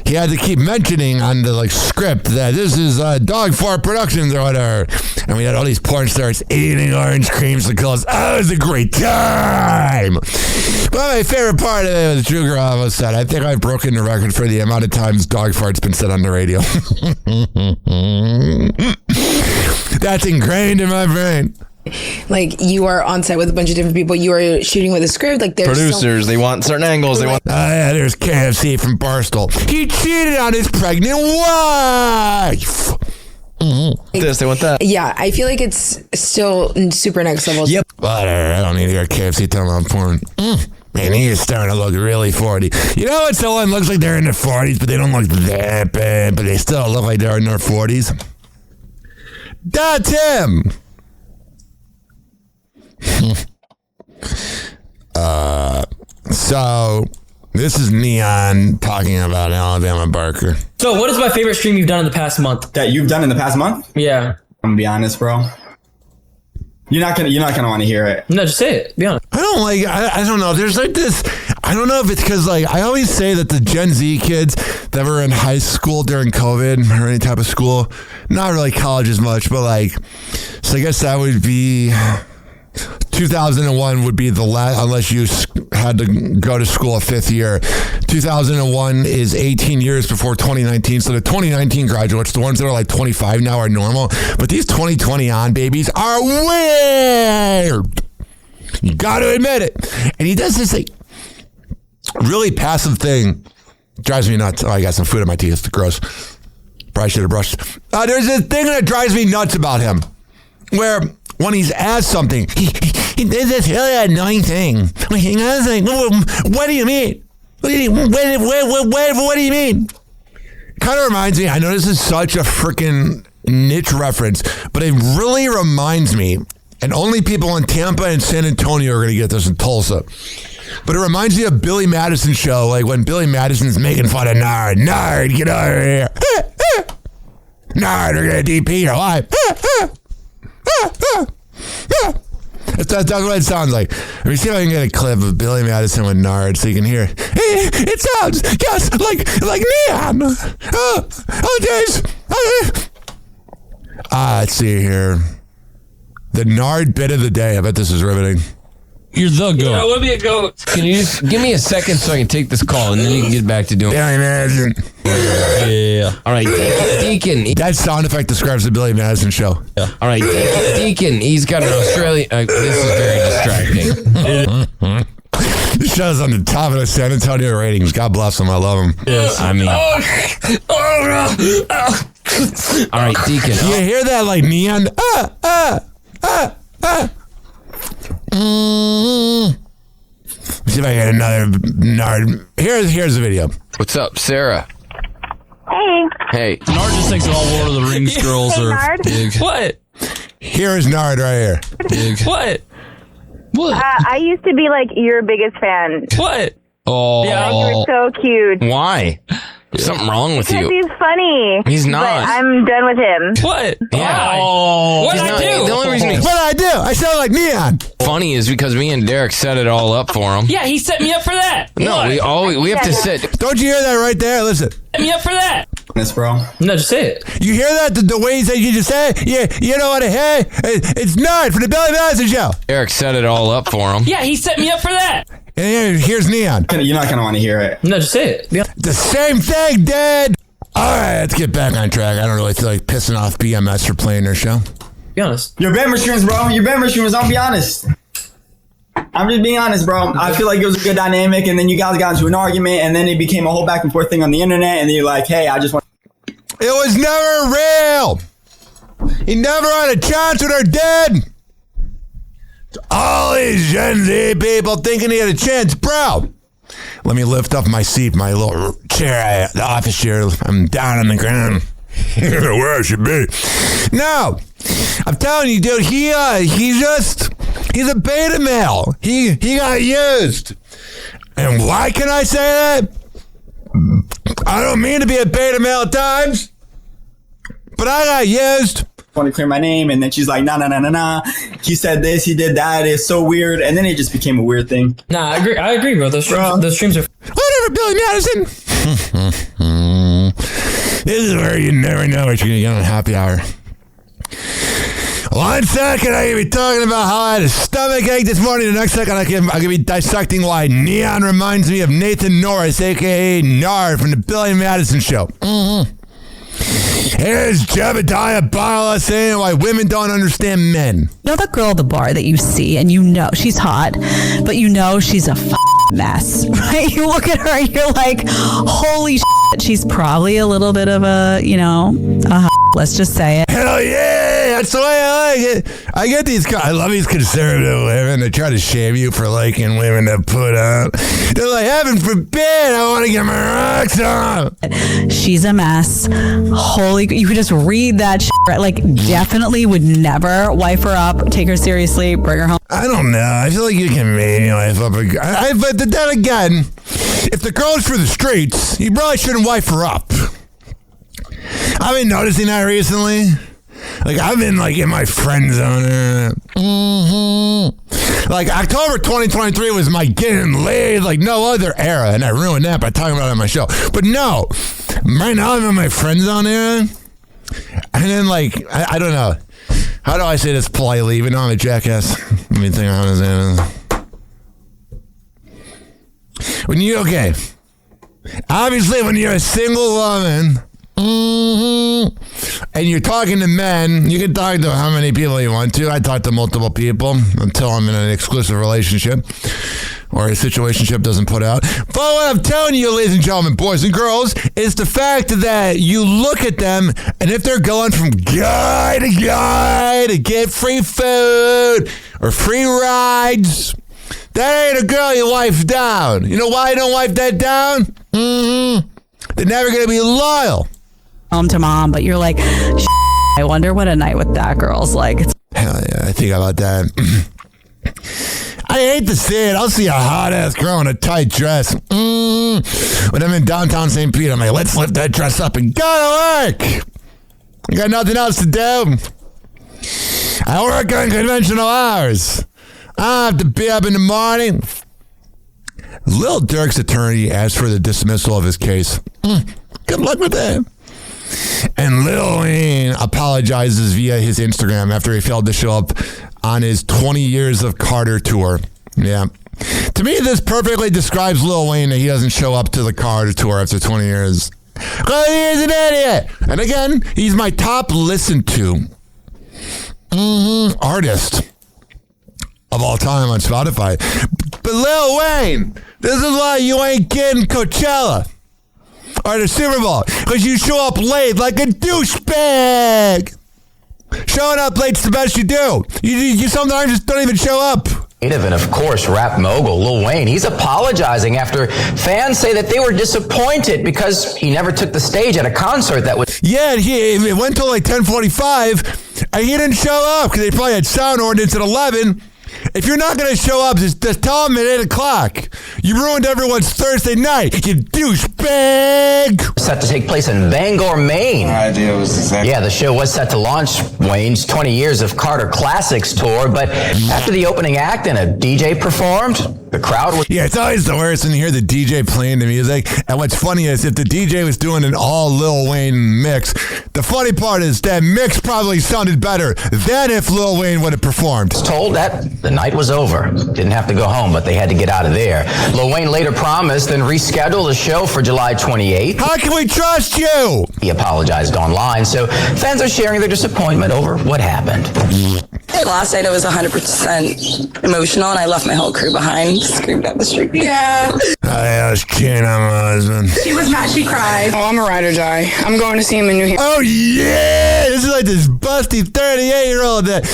[SPEAKER 4] he had to keep mentioning on the like script that this is Dog Fart Productions or whatever. And we had all these porn stars eating orange creamsicles. Oh, it was a great time. Well, my favorite part of it was Drew Garabo said, I think I've broken the record for the amount of times dog fart's been said on the radio. That's ingrained in my brain.
[SPEAKER 7] Like you are on set with a bunch of different people. You are shooting with a script. Like there's
[SPEAKER 22] producers, they want certain angles. They want.
[SPEAKER 4] Oh yeah, there's KFC from Barstool. He cheated on his pregnant wife.
[SPEAKER 22] This, they want that.
[SPEAKER 7] Yeah, I feel like it's still super next level.
[SPEAKER 22] Yep.
[SPEAKER 4] But I don't need to hear KFC telling on porn. Man, he is starting to look really 40. You know when someone looks like they're in their 40s, but they don't look that bad, but they still look like they're in their 40s? That's him. So this is Neon talking about Alabama Barker.
[SPEAKER 23] So what is my favorite stream you've done in the past month?
[SPEAKER 24] That you've done in the past month?
[SPEAKER 23] Yeah.
[SPEAKER 24] I'm gonna be honest, bro. You're not gonna want to hear it.
[SPEAKER 23] No, just say it. Be honest.
[SPEAKER 4] I don't know. There's like this. I don't know if it's because like I always say that the Gen Z kids that were in high school during COVID or any type of school, not really college as much, but like, so I guess that would be 2001 would be the last, unless you had to go to school a fifth year. 2001 is 18 years before 2019. So the 2019 graduates, the ones that are like 25 now, are normal. But these 2020 on babies are weird. You got to admit it. And he does this like really passive thing. Drives me nuts. Oh, I got some food in my teeth. It's gross. Probably should have brushed. There's this thing that drives me nuts about him, where when he's asked something, he did this really annoying thing. He goes like, what do you mean? What do you mean? Kind of reminds me, I know this is such a freaking niche reference, but it really reminds me, and only people in Tampa and San Antonio are going to get this in Tulsa, but it reminds me of Billy Madison's show, like when Billy Madison's making fun of Nard, get over here. Nard, we're going to DP your life. That's what it sounds like. Let me see if I can get a clip of Billy Madison with Nard so you can hear. It sounds just like Neon. Jeez. Let's see here. The Nard bit of the day. I bet this is riveting.
[SPEAKER 25] You're the goat.
[SPEAKER 23] Yeah, I want to be a goat.
[SPEAKER 25] Can you just give me a second so I can take this call, and then you can get back to doing
[SPEAKER 4] Billy Madison.
[SPEAKER 25] Yeah. All right, Deacon.
[SPEAKER 4] That sound effect describes the Billy Madison show.
[SPEAKER 25] Yeah. All right, Deacon. He's got an Australian. This is very distracting.
[SPEAKER 4] This show's on the top of the San Antonio ratings. God bless him. I love him.
[SPEAKER 25] Yes. I mean. All right, Deacon.
[SPEAKER 4] You hear that like Neon? Let's see if I get another Nard. Here's the video.
[SPEAKER 25] What's up, Sarah?
[SPEAKER 26] Hey.
[SPEAKER 25] Hey. Nard just thinks all Lord of the Rings girls
[SPEAKER 26] Hey,
[SPEAKER 25] are
[SPEAKER 26] Nard.
[SPEAKER 25] big.
[SPEAKER 23] What?
[SPEAKER 4] Here's Nard right here.
[SPEAKER 25] Big.
[SPEAKER 23] What?
[SPEAKER 25] What?
[SPEAKER 26] I used to be like your biggest fan.
[SPEAKER 23] What?
[SPEAKER 25] Oh.
[SPEAKER 26] Yeah, you were so cute.
[SPEAKER 25] Why? There's something wrong with
[SPEAKER 26] Because
[SPEAKER 25] you.
[SPEAKER 26] he's funny.
[SPEAKER 25] He's not.
[SPEAKER 26] But I'm done with him.
[SPEAKER 23] What?
[SPEAKER 25] Yeah.
[SPEAKER 23] Oh. What
[SPEAKER 25] He's
[SPEAKER 23] did I
[SPEAKER 25] not-
[SPEAKER 23] do?
[SPEAKER 25] The only reason he's
[SPEAKER 4] What I do? I sound like Neon.
[SPEAKER 25] funny is because me and Derek set it all up for him.
[SPEAKER 23] Yeah, he set me up for that.
[SPEAKER 25] No,
[SPEAKER 23] What?
[SPEAKER 25] we have to sit.
[SPEAKER 4] Don't you hear that right there? Listen.
[SPEAKER 23] Set me up for that.
[SPEAKER 24] This, bro.
[SPEAKER 23] No, just say it.
[SPEAKER 4] You hear that? The way that you just say? Yeah, you know what? Hey, it's Nard from the Billy Madison show.
[SPEAKER 25] Derek set it all up for him.
[SPEAKER 23] Yeah, he set me up for that.
[SPEAKER 4] And here's Neon.
[SPEAKER 24] You're not gonna want to hear it.
[SPEAKER 23] No, just say it.
[SPEAKER 4] The same thing, Dad. All right, let's get back on track. I don't really feel like pissing off BMS for playing their show.
[SPEAKER 23] Be honest.
[SPEAKER 24] You're bad mushrooms, bro. You're bad mushrooms. I'll be honest. I'm just being honest, bro. I feel like it was a good dynamic, and then you guys got into an argument, and then it became a whole back and forth thing on the internet, and then you're like, hey, I just want.
[SPEAKER 4] It was never real. He never had a chance with her dad. All these Gen Z people thinking he had a chance, bro. Let me lift up my seat, my little chair, the office chair. I'm down on the ground. Where I should be. No, I'm telling you, dude. He's a beta male. He got used. And why can I say that? I don't mean to be a beta male at times, but I got used.
[SPEAKER 24] Want to clear my name, and then she's like, nah. He said this, he did that. It's so weird, and then it just became a weird thing.
[SPEAKER 23] Nah, I agree, bro. Those streams are.
[SPEAKER 4] Whatever, Billy Madison. This is where you never know what you're gonna get on happy hour. 1 second, I can be talking about how I had a stomach ache this morning. The next second, I can be dissecting why neon reminds me of Nathan Norris, a.k.a. Nard from the Billy Madison Show. Here's Jebediah Barla saying why women don't understand men.
[SPEAKER 5] You know the girl at the bar that you see and you know she's hot, but you know she's a mess, right? You look at her and you're like, holy shit, she's probably a little bit of a, let's just say it.
[SPEAKER 4] Hell yeah, that's the way I like it. I get I love these conservative women that try to shame you for liking women that put on. They're like, heaven forbid, I want to get my rocks on.
[SPEAKER 5] She's a mess. Holy, you could just read that shit, right? Like, definitely would never wife her up, take her seriously, bring her home.
[SPEAKER 4] I don't know. I feel like you can make your life up. But then again, if the girl's for the streets, you probably shouldn't wife her up. I've been noticing that recently. Like, I've been, in my friend zone. Like, October 2023 was my getting laid like no other era, and I ruined that by talking about it on my show. But no, right now I'm in my friend zone era, and then, I don't know. How do I say this politely, even though I'm a jackass? Let me think of how to say this. Obviously, when you're a single woman, and you're talking to men, you can talk to how many people you want to. I talk to multiple people until I'm in an exclusive relationship or a situationship doesn't put out. But what I'm telling you, ladies and gentlemen, boys and girls, is the fact that you look at them, and if they're going from guy to get free food or free rides, that ain't a girl you wife down. You know why you don't wife that down? They're never going to be loyal.
[SPEAKER 5] Home to mom, but you're like, I wonder what a night with that girl's like.
[SPEAKER 4] Hell yeah, I think about that. I hate to say it. I'll see a hot ass girl in a tight dress. When I'm in downtown St. Pete, I'm like, let's lift that dress up and go to work. I got nothing else to do. I work on conventional hours. I have to be up in the morning. Lil Durk's attorney asked for the dismissal of his case. Good luck with that. And Lil Wayne apologizes via his Instagram after he failed to show up on his 20 Years of Carter tour. Yeah. To me, this perfectly describes Lil Wayne that he doesn't show up to the Carter tour after 20 years. Because he is an idiot. And again, he's my top listened to artist of all time on Spotify. But Lil Wayne, this is why you ain't getting Coachella or the Super Bowl, because you show up late like a douchebag. Showing up late's the best you do. You sometimes just don't even show up.
[SPEAKER 6] And of course, rap mogul Lil Wayne, he's apologizing after fans say that they were disappointed because he never took the stage at a concert that was...
[SPEAKER 4] Yeah, it went till 10:45, and he didn't show up because they probably had sound ordinance at 11. If you're not going to show up, just tell them at 8 o'clock. You ruined everyone's Thursday night, you douchebag.
[SPEAKER 6] Set to take place in Bangor, Maine.
[SPEAKER 8] My idea was exactly...
[SPEAKER 6] Yeah, the show was set to launch Wayne's 20 Years of Carter Classics tour, but after the opening act and a DJ performed, the crowd was...
[SPEAKER 4] Yeah, it's always the worst when you hear the DJ playing the music. And what's funny is if the DJ was doing an all Lil Wayne mix, the funny part is that mix probably sounded better than if Lil Wayne would have performed.
[SPEAKER 6] Told that the night was over. Didn't have to go home, but they had to get out of there. Lil Wayne later promised and rescheduled the show for July 28th.
[SPEAKER 4] How can we trust you?
[SPEAKER 6] He apologized online, so fans are sharing their disappointment over what happened.
[SPEAKER 16] Last night I was 100% emotional, and I left my whole crew behind, screamed up the street.
[SPEAKER 7] Yeah.
[SPEAKER 4] I was cheating on my husband.
[SPEAKER 7] She was mad. She cried. Oh, I'm a ride or die. I'm going to see him in New Hampshire.
[SPEAKER 4] Oh, yeah. This is like this busty 38-year-old that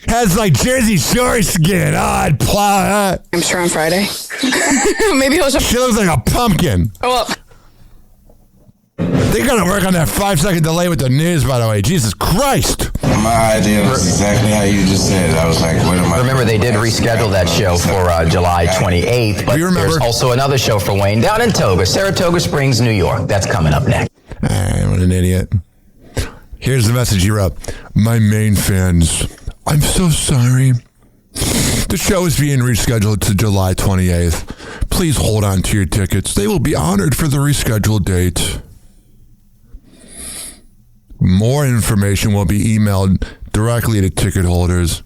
[SPEAKER 4] has like Jersey Shore skin. Oh, I'd plow that.
[SPEAKER 7] I'm sure on Friday. Maybe he'll show.
[SPEAKER 4] She looks like a pumpkin.
[SPEAKER 7] Oh, well.
[SPEAKER 4] They gotta work on that 5-second delay with the news, by the way. Jesus Christ.
[SPEAKER 8] My idea was exactly how you just said it. I was like, what am I?
[SPEAKER 6] Remember, they did reschedule that show for July 28th, but there's also another show for Wayne down in Saratoga Springs, New York. That's coming up next.
[SPEAKER 4] What an idiot. Here's the message he wrote. My main fans, I'm so sorry. The show is being rescheduled to July 28th. Please hold on to your tickets. They will be honored for the rescheduled date. More information will be emailed directly to ticket holders.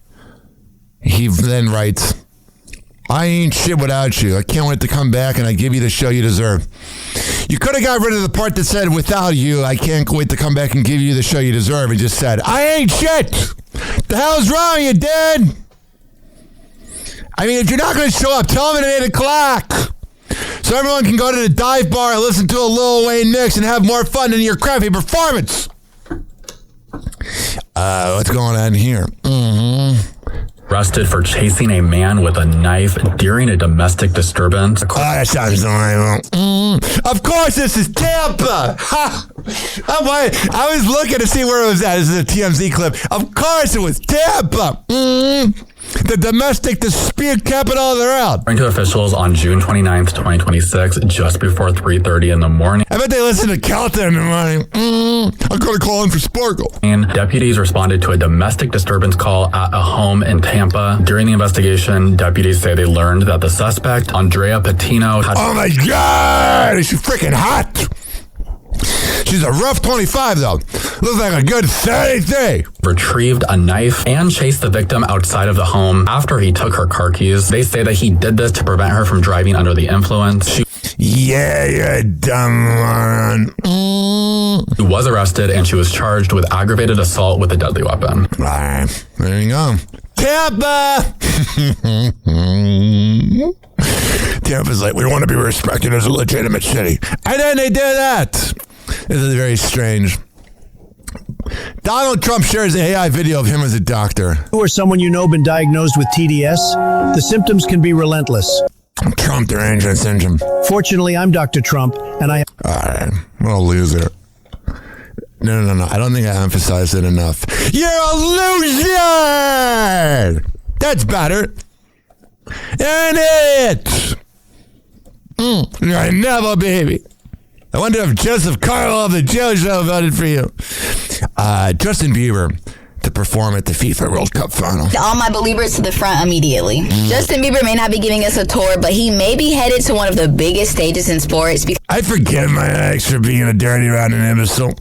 [SPEAKER 4] He then writes, I ain't shit without you. I can't wait to come back and I give you the show you deserve. You could have got rid of the part that said, without you, I can't wait to come back and give you the show you deserve. And just said, I ain't shit. The hell's wrong with you, Dad? I mean, if you're not going to show up, tell them at 8 o'clock. So everyone can go to the dive bar and listen to a Lil Wayne mix and have more fun than your crappy performance. What's going on here?
[SPEAKER 9] Arrested for chasing a man with a knife during a domestic disturbance.
[SPEAKER 4] Oh, that sounds delightful. Of course, this is Tampa. Ha! I was looking to see where it was at. This is a TMZ clip. Of course, it was Tampa. The domestic dispute capital of the world.
[SPEAKER 9] According to officials, on June 29th, 2026, just before 3:30 in the morning.
[SPEAKER 4] I bet they listen to Calta in the morning. I'm going to call in for Sparkle.
[SPEAKER 9] And deputies responded to a domestic disturbance call at a home in Tampa. During the investigation, deputies say they learned that the suspect, Andrea Patino, had...
[SPEAKER 4] Oh my God! She's freaking hot! She's a rough 25, though. Looks like a good 33.
[SPEAKER 9] Retrieved a knife and chased the victim outside of the home after he took her car keys. They say that he did this to prevent her from driving under the influence.
[SPEAKER 4] Yeah, you're a dumb one.
[SPEAKER 9] She was arrested and she was charged with aggravated assault with a deadly weapon.
[SPEAKER 4] All right, there you go. Tampa! Tampa's like, we want to be respected as a legitimate city. And then they did that. This is very strange. Donald Trump shares an AI video of him as a doctor.
[SPEAKER 11] Or someone you know been diagnosed with TDS, the symptoms can be relentless.
[SPEAKER 4] Trump derangement syndrome.
[SPEAKER 11] Fortunately, I'm Dr. Trump, and I...
[SPEAKER 4] All right, what a loser. No. I don't think I emphasized it enough. You're a loser! That's better. You're an idiot. You're a never baby. I wonder if Joseph Carlo of the Joe Show voted for you. Justin Bieber to perform at the FIFA World Cup final.
[SPEAKER 13] All my believers to the front immediately. Justin Bieber may not be giving us a tour, but he may be headed to one of the biggest stages in sports.
[SPEAKER 4] I forgive my ex for being a dirty, rotten imbecile.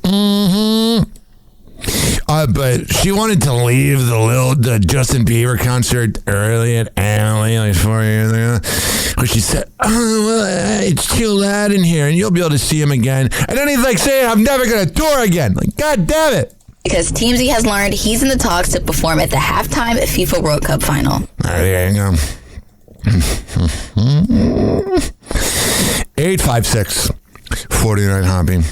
[SPEAKER 4] But she wanted to leave the Justin Bieber concert early at Alley like 4 years ago. But she said, oh, well, it's too loud in here and you'll be able to see him again. And then he's like saying, I'm never going to tour again. Like, God damn it.
[SPEAKER 13] Because TMZ has learned he's in the talks to perform at the halftime FIFA World Cup final.
[SPEAKER 4] There you go. 856-49 Hoppy.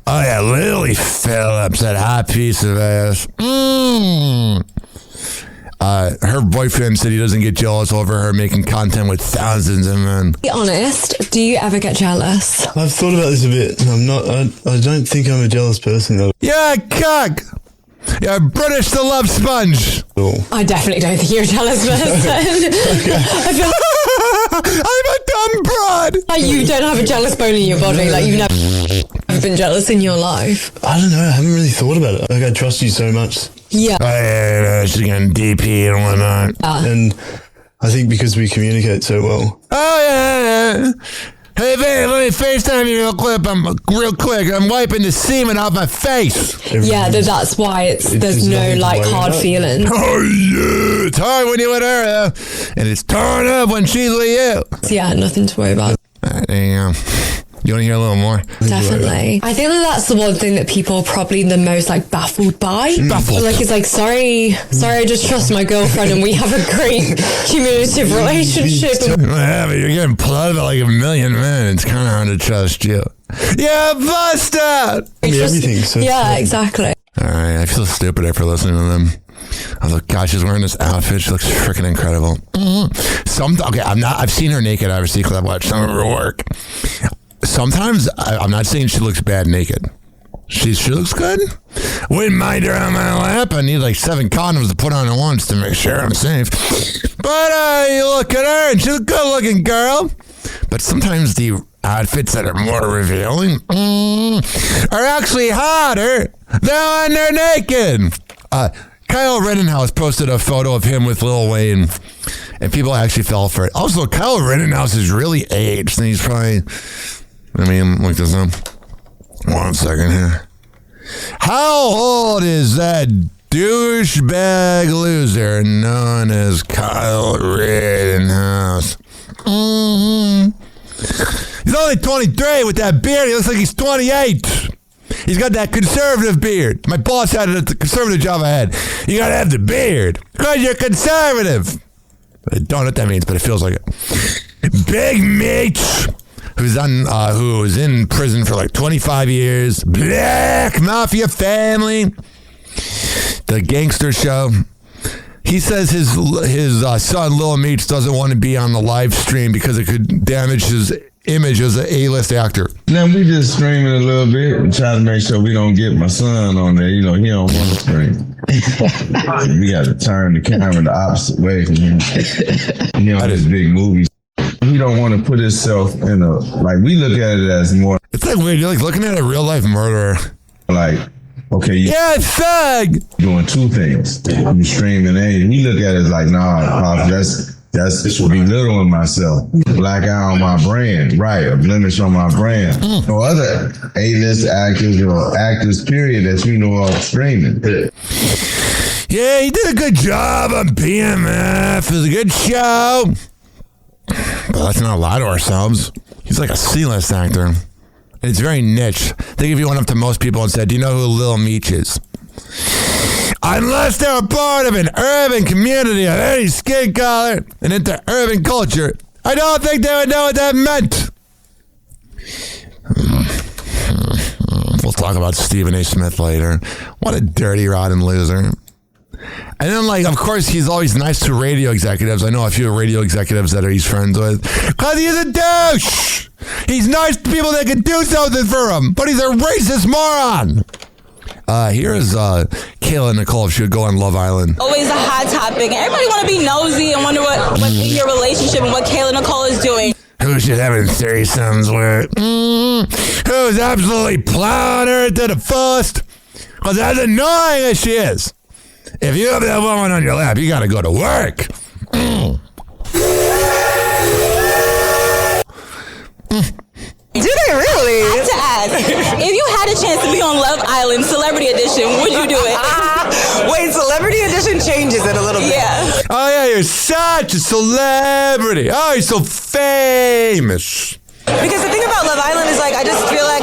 [SPEAKER 4] Oh yeah, Lily Phillips, that hot piece of ass. Her boyfriend said he doesn't get jealous over her making content with thousands of men.
[SPEAKER 14] Be honest, do you ever get jealous?
[SPEAKER 15] I've thought about this a bit. I'm not. I don't think I'm a jealous person though.
[SPEAKER 4] Yeah, cuck. You're British the love sponge.
[SPEAKER 15] Oh.
[SPEAKER 14] I definitely don't think you're a jealous person. I feel
[SPEAKER 4] I'm a dumb broad.
[SPEAKER 14] like you don't have a jealous bone in your body. Like you've never been jealous in your life.
[SPEAKER 15] I don't know. I haven't really thought about it. Like I trust you so much.
[SPEAKER 14] Yeah.
[SPEAKER 4] She's getting DP and whatnot.
[SPEAKER 15] And I think because we communicate so well.
[SPEAKER 4] Oh yeah. Hey, babe, let me FaceTime you real quick. I'm wiping the semen off my face.
[SPEAKER 14] Yeah, that's why there's no like hard feeling.
[SPEAKER 4] Oh, yeah. It's hard when you're with her, and it's torn up when she's with you.
[SPEAKER 14] Yeah, nothing to worry about.
[SPEAKER 4] There you go. You want to hear a little more?
[SPEAKER 14] Definitely. I think that's the one thing that people are probably the most like baffled by.
[SPEAKER 4] Baffled.
[SPEAKER 14] Like, it's like, sorry, I just trust my girlfriend and we have a great cumulative relationship.
[SPEAKER 4] Yeah, but you're getting plugged by like a million men. It's kind of hard to trust you. Yeah, bust out.
[SPEAKER 15] Everything. So
[SPEAKER 14] yeah, exactly.
[SPEAKER 4] All right, I feel stupid after listening to them. I was like, gosh, she's wearing this outfit. She looks freaking incredible. I've seen her naked, obviously, because I've watched some of her work. Sometimes I'm not saying she looks bad naked. She looks good. Wouldn't mind her on my lap. I need like 7 condoms to put on at once to make sure I'm safe. But you look at her and she's a good looking girl. But sometimes the outfits that are more revealing are actually hotter than when they're naked. Kyle Rittenhouse posted a photo of him with Lil Wayne, and people actually fell for it. Also, Kyle Rittenhouse is really aged, and he's probably... Let me look this up. 1 second here. How old is that douchebag loser known as Kyle Rittenhouse? He's only 23 with that beard. He looks like he's 28. He's got that conservative beard. My boss had it at the conservative job I had. You gotta have the beard because you're conservative. I don't know what that means, but it feels like it. Big Meech, who was in prison for like 25 years. Black Mafia Family. The Gangster Show. He says his son, Lil Meech, doesn't want to be on the live stream because it could damage his image as an A-list actor.
[SPEAKER 8] Now we just streaming a little bit and try to make sure we don't get my son on there. You know, he don't want to stream. We got to turn the camera the opposite way from him. You know, this big movies. He don't want to put himself in a, like, we look at it as more.
[SPEAKER 4] It's like weird. You're like looking at a real life murderer.
[SPEAKER 8] Like, okay,
[SPEAKER 4] yeah, thug.
[SPEAKER 8] Doing 2 things. You streaming and he look at it as like, nah, that's belittling myself. Black eye on my brand, right? A blemish on my brand. Or other A-list actors or actors, period, that you know of streaming.
[SPEAKER 4] Yeah, he did a good job on BMF. It was a good show. But let's not lie to ourselves. He's like a C-list actor. And it's very niche. Think if you went up to most people and said, do you know who Lil Meech is? Unless they're a part of an urban community of any skin color and into urban culture, I don't think they would know what that meant. We'll talk about Stephen A. Smith later. What a dirty, rotten loser. And then, like, of course, he's always nice to radio executives. I know a few radio executives that he's friends with. Because he's a douche. He's nice to people that can do something for him. But he's a racist moron. Here's Kayla Nicole if she would go on Love Island.
[SPEAKER 1] Always a hot topic. Everybody want to be nosy and wonder what's in your relationship and what Kayla Nicole is doing.
[SPEAKER 4] Who she's having threesomes with. Who's absolutely plowing her to the fullest. Because as annoying as she is, if you have that woman on your lap, you got to go to work.
[SPEAKER 1] Do they really? I have to ask. If you had a chance to be on Love Island Celebrity Edition, would you do it?
[SPEAKER 10] Wait, Celebrity Edition changes it a little bit.
[SPEAKER 1] Yeah.
[SPEAKER 4] Oh, yeah, you're such a celebrity. Oh, you're so famous.
[SPEAKER 10] Because the thing about Love Island is, like, I just feel like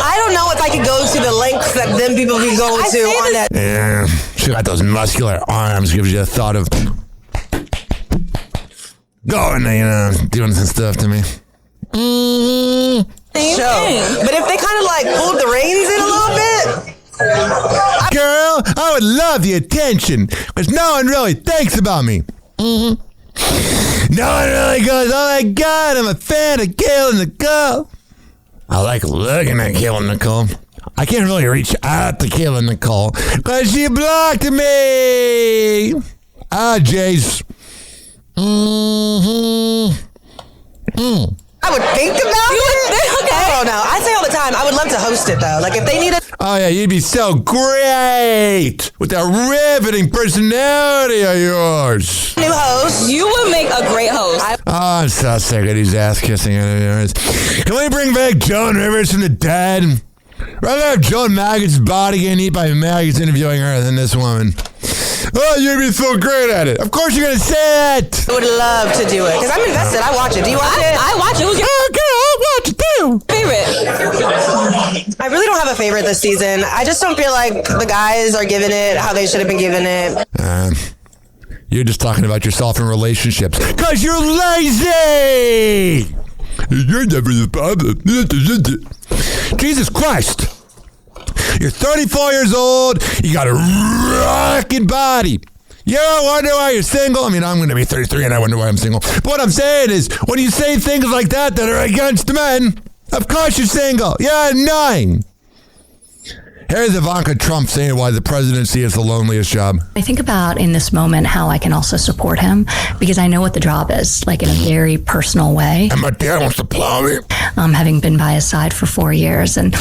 [SPEAKER 10] I don't know if I could go to the lengths that them people can go to on that.
[SPEAKER 4] Yeah, she got those muscular arms. Gives you a thought of going, doing some stuff to me.
[SPEAKER 10] Show. But if they kind of like pulled the reins in a little bit.
[SPEAKER 4] Girl, I would love the attention because no one really thinks about me. No one really goes, oh my God, I'm a fan of Kayla Nicole. I like looking at Kayla Nicole. I can't really reach out to Kayla Nicole because she blocked me. Jace.
[SPEAKER 10] I would think about it.
[SPEAKER 1] Okay.
[SPEAKER 10] I don't know. I say all the time, I would love to host it though. Like if they need a
[SPEAKER 4] Oh yeah, you'd be so great with that riveting personality of yours.
[SPEAKER 10] new host,
[SPEAKER 1] You would make a great host.
[SPEAKER 4] Oh, I'm so sick of these ass kissing interviewers. Can we bring back Joan Rivers from the dead? Rather have Joan Maggot's body getting eaten by maggots interviewing her than this woman. Oh, you'd be so great at it. Of course you're going to say it.
[SPEAKER 10] I would love to do it because I'm invested. I watch it. Do you watch it?
[SPEAKER 1] I watch it. Who's your
[SPEAKER 4] I'll watch it too.
[SPEAKER 1] favorite?
[SPEAKER 10] I really don't have a favorite this season. I just don't feel like the guys are giving it how they should have been giving it.
[SPEAKER 4] You're just talking about yourself in relationships. Because you're lazy. You're never the problem. Jesus Christ. You're 34 years old. You got a rocking body. You don't wonder why you're single. I mean, I'm going to be 33 and I wonder why I'm single. But what I'm saying is, when you say things like that are against men, of course you're single. You're annoying. Here's Ivanka Trump saying why the presidency is the loneliest job.
[SPEAKER 2] I think about in this moment how I can also support him because I know what the job is, like in a very personal way.
[SPEAKER 4] And my dad wants to plow me.
[SPEAKER 2] Having been by his side for 4 years, and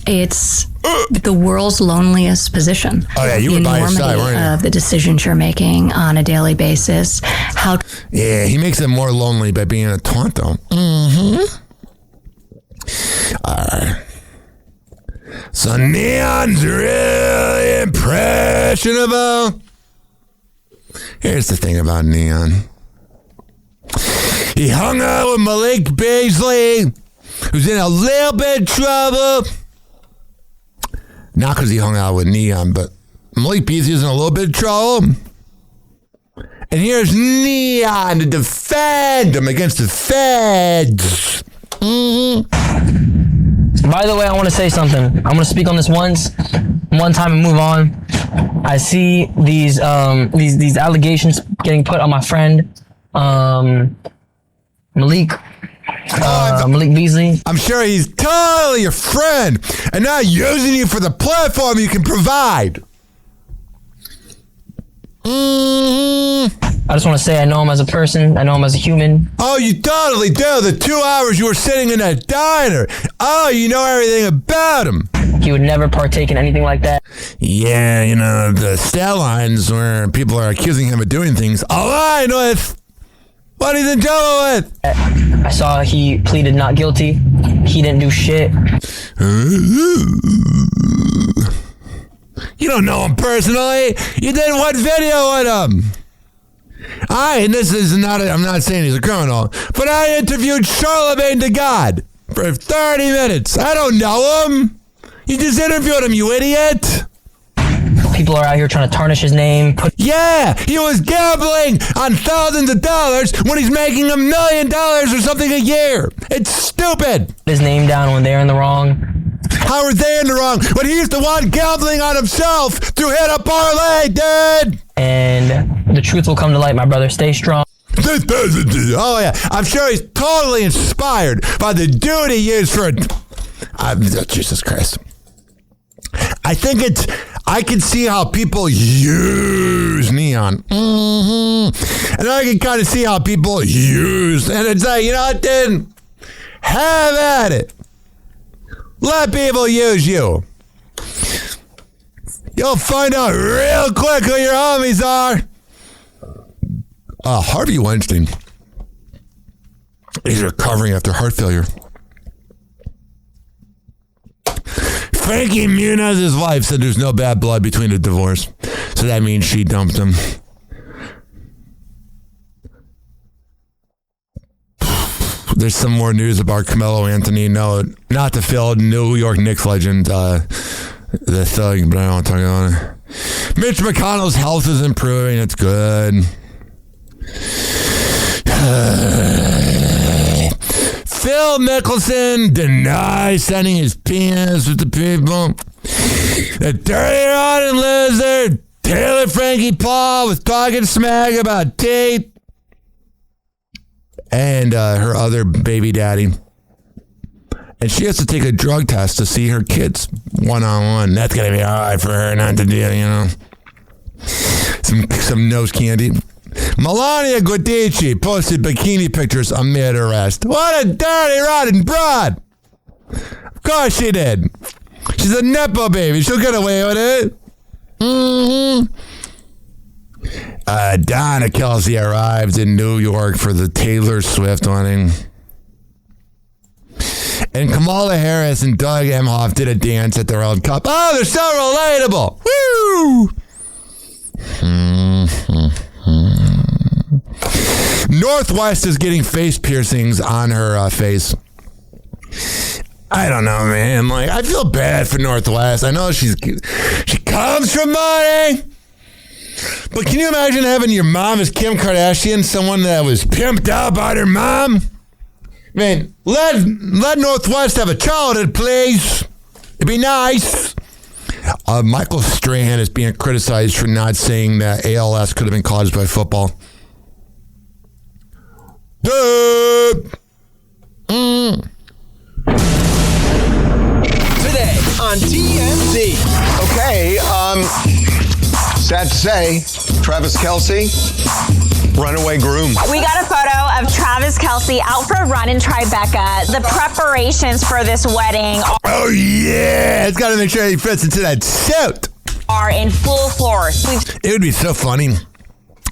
[SPEAKER 2] it's the world's loneliest position.
[SPEAKER 4] Oh yeah, you were by his side, weren't you?
[SPEAKER 2] Of the decisions you're making on a daily basis.
[SPEAKER 4] Yeah, he makes it more lonely by being a Tonto. Mm-hmm. So Neon's really impressionable. Here's the thing about Neon. He hung out with Malik Beasley, who's in a little bit of trouble. Not because he hung out with Neon, but Malik Beasley's in a little bit of trouble. And here's Neon to defend him against the feds. Mm-hmm.
[SPEAKER 12] By the way, I want to say something. I'm going to speak on this one time and move on. I see these allegations getting put on my friend Malik Beasley.
[SPEAKER 4] I'm sure he's totally your friend and not using you for the platform you can provide.
[SPEAKER 12] I just want to say I know him as a person. I know him as a human.
[SPEAKER 4] Oh, you totally do. The 2 hours you were sitting in that diner. Oh, you know everything about him.
[SPEAKER 12] He would never partake in anything like that.
[SPEAKER 4] Yeah, you know, the stat lines where people are accusing him of doing things aligned with what he's in trouble with.
[SPEAKER 12] I saw he pleaded not guilty. He didn't do shit.
[SPEAKER 4] You don't know him personally. You did one video with him. And this is not, I'm not saying he's a criminal, but I interviewed Charlemagne the God for 30 minutes. I don't know him. You just interviewed him, you idiot.
[SPEAKER 12] People are out here trying to tarnish his name.
[SPEAKER 4] Yeah, he was gambling on thousands of dollars when he's making $1 million or something a year. It's stupid.
[SPEAKER 12] His name down when they're in the wrong.
[SPEAKER 4] How are they in the wrong? When he's the one gambling on himself to hit a parlay, dude.
[SPEAKER 12] And the truth will come to light, my brother. Stay strong.
[SPEAKER 4] Oh, yeah. I'm sure he's totally inspired by the dude he used for Jesus Christ. I think I can see how people use Neon. Mm-hmm. And I can kind of see how people use. And it's like, you know what, dude? Have at it. Let people use you. You'll find out real quick who your homies are. Harvey Weinstein. He's recovering after heart failure. Frankie Muniz's wife said there's no bad blood between the divorce. So that means she dumped him. There's some more news about Carmelo Anthony. No, not the field. New York Knicks legend, the thug, but I don't want to talk about it. Mitch McConnell's health is improving. It's good. Phil Mickelson denies sending his penis with the people. The dirty rotten lizard, Taylor Frankie Paul, was talking smack about Tate and her other baby daddy. And she has to take a drug test to see her kids one-on-one. That's going to be hard for her not to do, you know. Some nose candy. Melania Guidici posted bikini pictures amid arrest. What a dirty, rotten broad. Of course she did. She's a Nepo baby. She'll get away with it. Donna Kelsey arrived in New York for the Taylor Swift wedding. And Kamala Harris and Doug Emhoff did a dance at the World Cup. Oh, they're so relatable. Woo! Northwest is getting face piercings on her face. I don't know, man. Like, I feel bad for Northwest. I know she comes from money. But can you imagine having your mom as Kim Kardashian, someone that was pimped out by her mom? Man, let Northwest have a childhood, please. It'd be nice. Michael Strahan is being criticized for not saying that ALS could have been caused by football.
[SPEAKER 3] Today on TMZ.
[SPEAKER 17] Okay, sad to say, Travis Kelce, runaway groom.
[SPEAKER 18] We got a photo of Travis Kelce out for a run in Tribeca. The preparations for this wedding
[SPEAKER 4] Oh, yeah. It's got to make sure he fits into that suit.
[SPEAKER 18] are in full force.
[SPEAKER 4] It would be so funny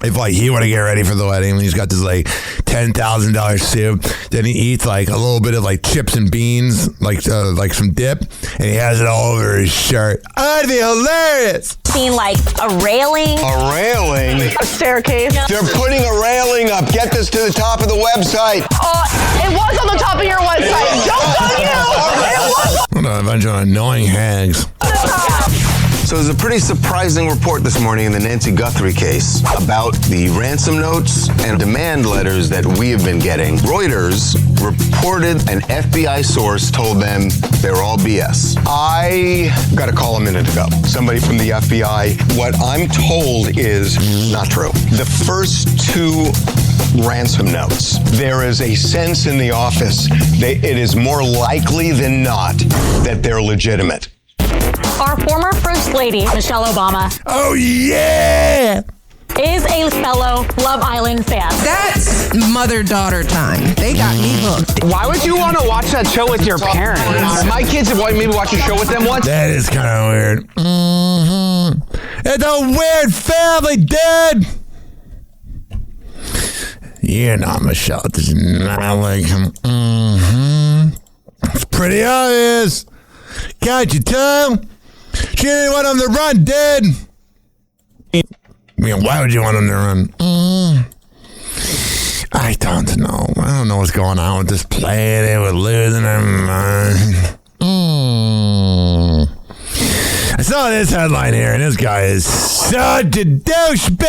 [SPEAKER 4] if, like, he want to get ready for the wedding and he's got this, like, $10,000 suit. Then he eats, like, a little bit of, like, chips and beans, like some dip, and he has it all over his shirt. Oh, that'd be hilarious.
[SPEAKER 18] Seen like a railing.
[SPEAKER 17] A railing?
[SPEAKER 18] A staircase.
[SPEAKER 17] They're putting a railing up. Get this to the top of the website.
[SPEAKER 18] It was on the top of your website. Jokes on you. It was.
[SPEAKER 4] What a bunch of annoying hags.
[SPEAKER 17] So there's a pretty surprising report this morning in the Nancy Guthrie case about the ransom notes and demand letters that we have been getting. Reuters reported an FBI source told them they were all BS. I got a call a minute ago. Somebody from the FBI. What I'm told is not true. The first two ransom notes, there is a sense in the office that it is more likely than not that they're legitimate.
[SPEAKER 18] Our former First Lady, Michelle Obama.
[SPEAKER 4] Oh, yeah!
[SPEAKER 18] Is a fellow Love Island fan.
[SPEAKER 19] That's mother-daughter time. They got me hooked.
[SPEAKER 6] Why would you want to watch that show with your parents? My kids have maybe watched a show with them once.
[SPEAKER 4] That is kind of weird. It's a weird family, dude. You're not Michelle. Does not like him. It's pretty obvious. Can't you tell? She didn't want him to run, dude. I mean, why would you want him to run? I don't know. I don't know what's going on with this play. They were losing their mind. I saw this headline here, and this guy is such a douchebag.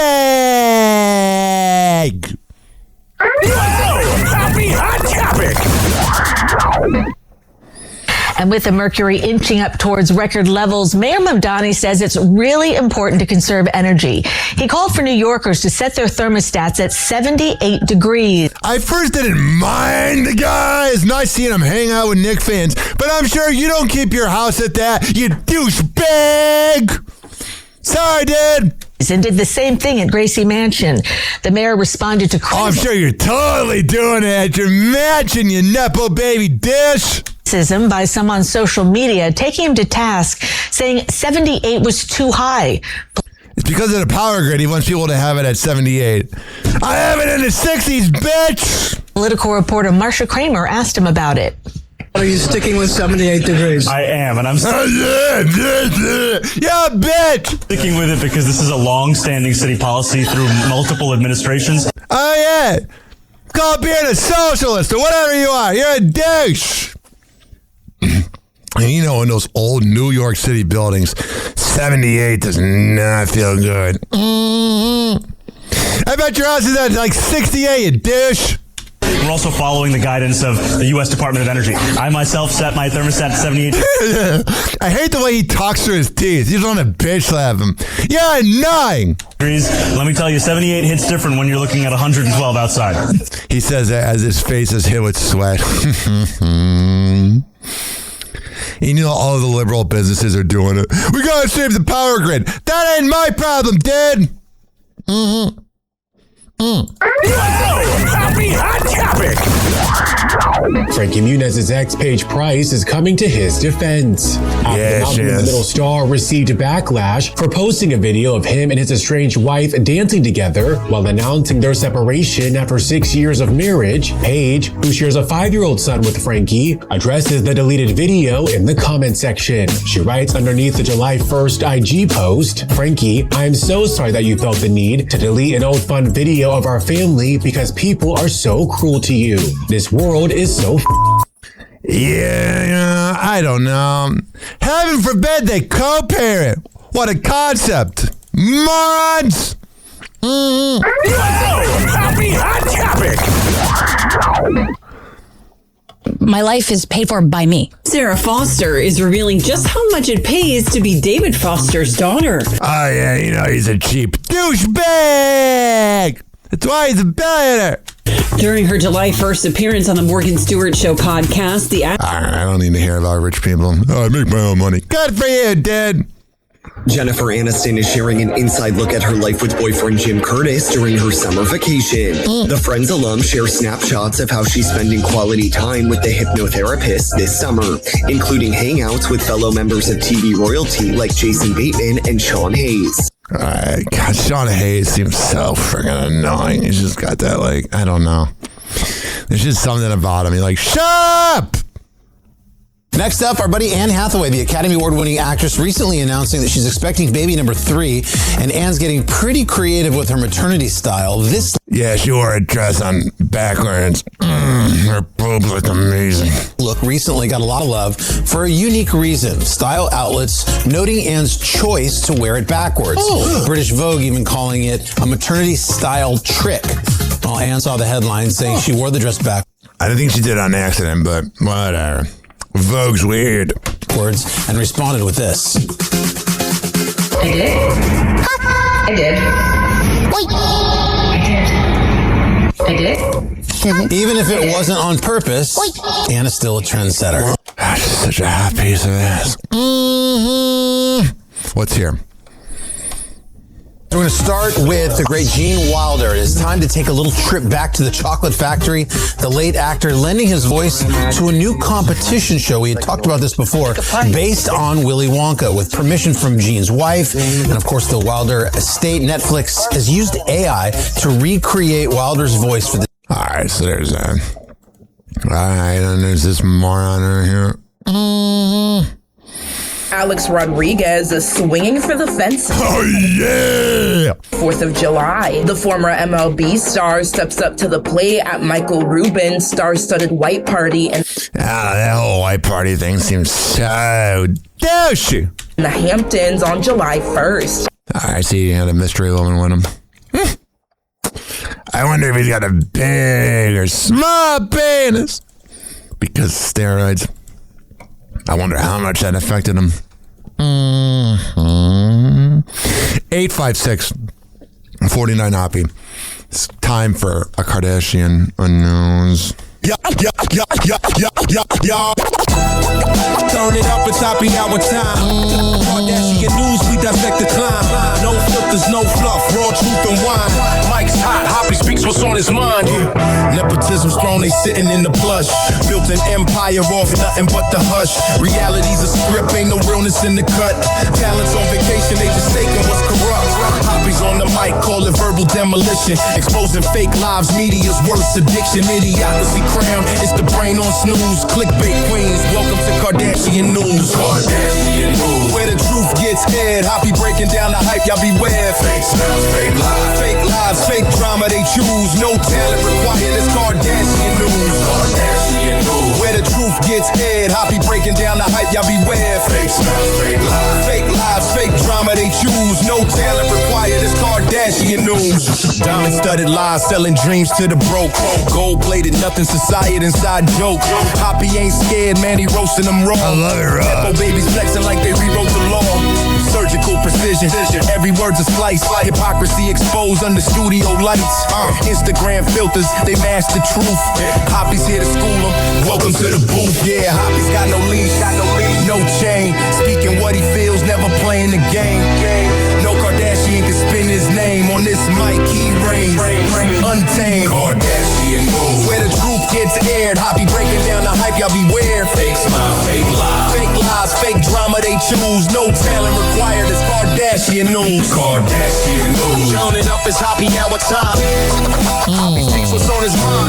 [SPEAKER 3] Happy hot topic.
[SPEAKER 20] And with the mercury inching up towards record levels, Mayor Mamdani says it's really important to conserve energy. He called for New Yorkers to set their thermostats at 78 degrees.
[SPEAKER 4] I first didn't mind the guys, not seeing him hang out with Knicks fans, but I'm sure you don't keep your house at that, you douchebag. Sorry, dude.
[SPEAKER 20] And did the same thing at Gracie Mansion. The mayor responded to criticism.
[SPEAKER 4] Oh, I'm sure you're totally doing it. You're matching, you Nepo baby dish.
[SPEAKER 20] By some on social media, taking him to task, saying 78 was too high.
[SPEAKER 4] It's because of the power grid. He wants people to have it at 78. I have it in the 60s, bitch.
[SPEAKER 20] Political reporter Marsha Kramer asked him about it.
[SPEAKER 19] Are you sticking with 78 degrees?
[SPEAKER 24] I am, and I'm
[SPEAKER 4] yeah, bitch.
[SPEAKER 24] sticking with it because this is a long-standing city policy through multiple administrations.
[SPEAKER 4] Oh, yeah. Call it being a socialist or whatever you are. You're a douche. And you know, in those old New York City buildings, 78 does not feel good. I bet your house is at like 68, you douche.
[SPEAKER 24] We're also following the guidance of the U.S. Department of Energy. I myself set my thermostat to 78.
[SPEAKER 4] I hate the way he talks through his teeth. You just want to bitch slap him. You're annoying.
[SPEAKER 24] Let me tell you, 78 hits different when you're looking at 112 outside.
[SPEAKER 4] He says that as his face is hit with sweat. You know, all the liberal businesses are doing it. We gotta save the power grid. That ain't my problem, dude.
[SPEAKER 3] Happy Hot Topic.
[SPEAKER 5] Frankie Muniz's ex, Paige Price, is coming to his defense. After the Malcolm in the Middle star received backlash for posting a video of him and his estranged wife dancing together while announcing their separation after 6 years of marriage, Paige, who shares a 5-year-old son with Frankie, addresses the deleted video in the comment section. She writes underneath the July 1st IG post, "Frankie, I'm so sorry that you felt the need to delete an old fun video of our family because people are so cruel to you. This world is so
[SPEAKER 4] Yeah, I don't know. Heaven forbid they co-parent. What a concept. Morons!
[SPEAKER 3] Happy Hot Topic.
[SPEAKER 2] My life is paid for by me.
[SPEAKER 21] Sarah Foster is revealing just how much it pays to be David Foster's daughter.
[SPEAKER 4] Oh, yeah, you know he's a cheap douchebag. That's why he's a billionaire.
[SPEAKER 21] During her July 1st appearance on the Morgan Stewart Show podcast, the
[SPEAKER 4] I don't need to hear about rich people. Oh, I make my own money. Good for you, dude.
[SPEAKER 22] Jennifer Aniston is sharing an inside look at her life with boyfriend Jim Curtis during her summer vacation. The Friends alum shares snapshots of how she's spending quality time with the hypnotherapist this summer, including hangouts with fellow members of TV royalty like Jason Bateman and Sean Hayes.
[SPEAKER 4] God, Sean Hayes seems so friggin' annoying. He's just got that, like, I don't know. There's just something about him. He's like, shut up!
[SPEAKER 23] Next up, our buddy Anne Hathaway, the Academy Award-winning actress, recently announcing that she's expecting baby number 3, and Anne's getting pretty creative with her maternity style.
[SPEAKER 4] Yeah, she wore a dress on backwards. Her boobs look amazing.
[SPEAKER 23] Look recently got a lot of love for a unique reason. Style outlets noting Anne's choice to wear it backwards. British Vogue even calling it a maternity-style trick. Well, Anne saw the headline saying she wore the dress back.
[SPEAKER 4] I don't think she did it on accident, but whatever. Vogue's weird.
[SPEAKER 23] Words and responded with this.
[SPEAKER 25] I did. I did.
[SPEAKER 23] Even if it wasn't on purpose, Anna's still a trendsetter.
[SPEAKER 4] She's such a hot piece of ass. What's here?
[SPEAKER 23] We're going to start with the great Gene Wilder. It is time to take a little trip back to the chocolate factory. The late actor lending his voice to a new competition show. We had talked about this before, based on Willy Wonka, with permission from Gene's wife and, of course, the Wilder estate. Netflix has used AI to recreate Wilder's voice for the.
[SPEAKER 4] All right, so there's that. All right, and there's this moron right here.
[SPEAKER 26] Alex Rodriguez is swinging for the fences.
[SPEAKER 4] Oh, yeah!
[SPEAKER 26] 4th of July. The former MLB star steps up to the plate at Michael Rubin's star-studded white party. And
[SPEAKER 4] that whole white party thing seems so douchey.
[SPEAKER 26] In the Hamptons on July 1st.
[SPEAKER 4] I see you had a mystery woman with him. I wonder if he's got a big or small penis. Because steroids. I wonder how much that affected him. 856-49 Hoppe. It's time for a Kardashian news.
[SPEAKER 3] Turn it up, it's happy hour time. Kardashian news, we dissect the climb. No filters, no fluff, raw truth and wine. Mike's hot, Hoppe speaks what's on his mind. Nepotism's thrown, they sitting in the plush. Built an empire off nothing but the hush. Reality's a script, ain't no realness in the cut. Talents on vacation, they just taking what's corrupt. Hoppe's on the mic, call it verbal demolition. Exposing fake lives, media's worst addiction. Idiocracy crown, it's the brain on snooze. Clickbait queens, welcome to Kardashian news. Kardashian news, where the truth gets aired. Hoppe breaking down the hype, y'all beware. Fake smells, fake lies. Fake lives, fake drama they choose. No talent required, it's Kardashian news. Kardashian news, where the truth gets aired. Hoppe breaking down the hype, y'all beware. Fake smells, fake lies. Fake lives, fake drama they choose. No talent required, it's Kardashian news. Diamond-studded lies, selling dreams to the broke. Gold-plated, nothing society inside joke. Hoppe ain't scared, man, he roasting them raw.
[SPEAKER 4] I love it, Rob.
[SPEAKER 3] Nepo babies flexing like they rewrote the law. Surgical precision, every word's a slice. Hypocrisy exposed under studio lights. Instagram filters, they mask the truth. Hoppe's here to school them. Welcome to the booth. Yeah, Hoppe's got no leash, no chain. Speaking what he feels, never playing the game. No Kardashian can spin his name on this mic. He reigns. untamed. Kardashian news. Where the truth gets aired. Hoppy breaking down the hype, y'all beware. Fake smile, fake lies. Fake lies, fake drama they choose. No talent required, it's Kardashian news. Kardashian news. Turning up is Hoppy hour time. Hoppy speaks what's on his mind.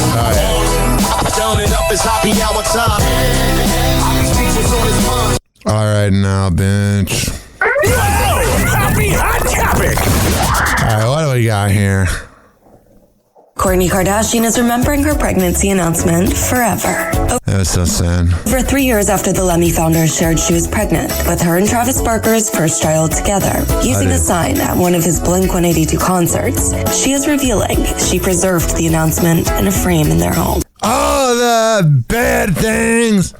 [SPEAKER 3] Turning up is Hoppy hour time. Hoppy speaks what's on his mind.
[SPEAKER 4] All right, now, bitch.
[SPEAKER 3] Happy hot topic.
[SPEAKER 4] All right, what do we got here?
[SPEAKER 7] Kourtney Kardashian is remembering her pregnancy announcement forever.
[SPEAKER 4] That was so sad.
[SPEAKER 7] Over 3 years after the Lemmy founders shared she was pregnant with her and Travis Barker's first child together, using a sign at one of his Blink-182 concerts, she is revealing she preserved the announcement in a frame in their home.
[SPEAKER 4] Oh, the bad things.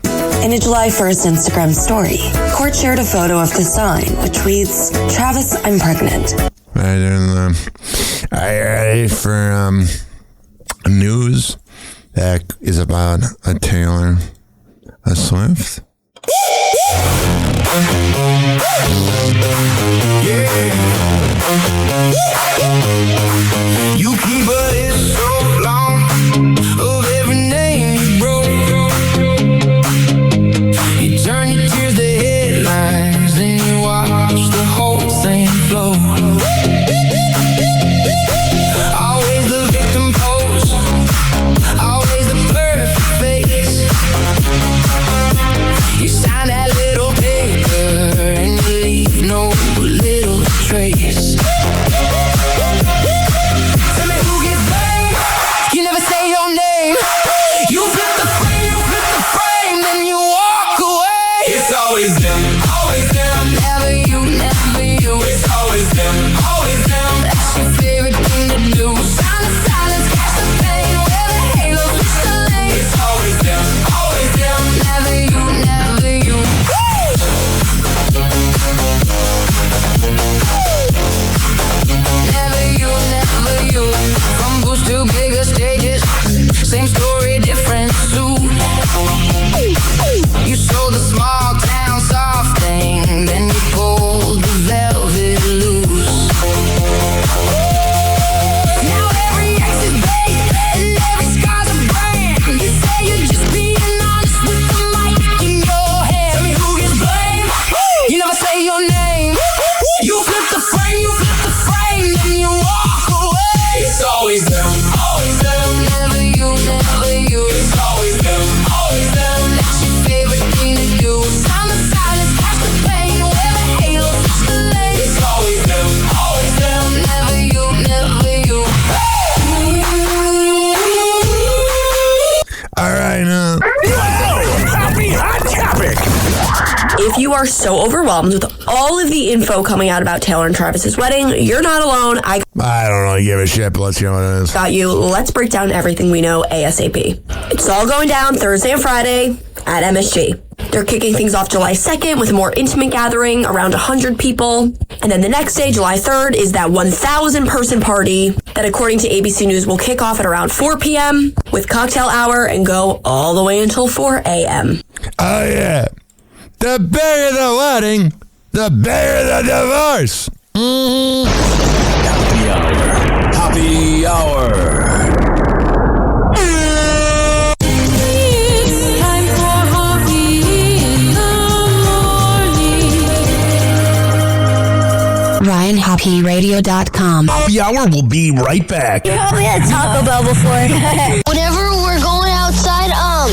[SPEAKER 7] In a July 1st Instagram story, Kourt shared a photo of the sign, which reads, "Travis, I'm pregnant."
[SPEAKER 4] Are you ready for news that is about a Taylor Swift?
[SPEAKER 3] You keep a list so long of every name you broke. You turn your tears to headlines, then you watch the whole thing flow. Always the victim pose, always the perfect face. You sign that little paper and you leave no little trace. Tell me who gets blamed. You never say your name. You flip the frame, then you walk away. It's always them, always them. Never you, never you. It's always them, always them. That's your favorite thing to do. Sound of silence, catch the pain. Wear the halo, switch the lane. It's always them, always them. Never you, never you. Never you, never you. From booths to bigger stages, same story, different suit. You sold the small town soft thing, then you pulled the velvet loose. Now every ex is bait and every scar's a brand. You say you're just being honest with the mic in your hand. Tell me who gets blamed. You never say your name. You flip the frame, then you walk away. It's always them, always them. Never you, never you. It's always them, always them. That's your favorite thing to do. Sound the silence, catch the pain. Wear the halo, switch the lane. It's always them, always them. Never you, never you.
[SPEAKER 4] All right, now.
[SPEAKER 3] Happy hot topic.
[SPEAKER 7] If you are so overwhelmed with all of the info coming out about Taylor and Travis's wedding, you're not alone. I
[SPEAKER 4] don't really give a shit, but let's hear what it is.
[SPEAKER 7] got you. Let's break down everything we know ASAP. It's all going down Thursday and Friday at MSG. They're kicking things off July 2nd with a more intimate gathering, around 100 people. And then the next day, July 3rd, is that 1,000-person party that, according to ABC News, will kick off at around 4 p.m. with cocktail hour and go all the way until 4 a.m.
[SPEAKER 4] Oh, yeah. The bigger the wedding, the bigger the divorce.
[SPEAKER 3] Happy hour. Happy hour.
[SPEAKER 9] RyanHoppyRadio.com.
[SPEAKER 3] Happy hour will be right back.
[SPEAKER 9] You probably had Taco Bell before.
[SPEAKER 11] Whenever we're going outside, all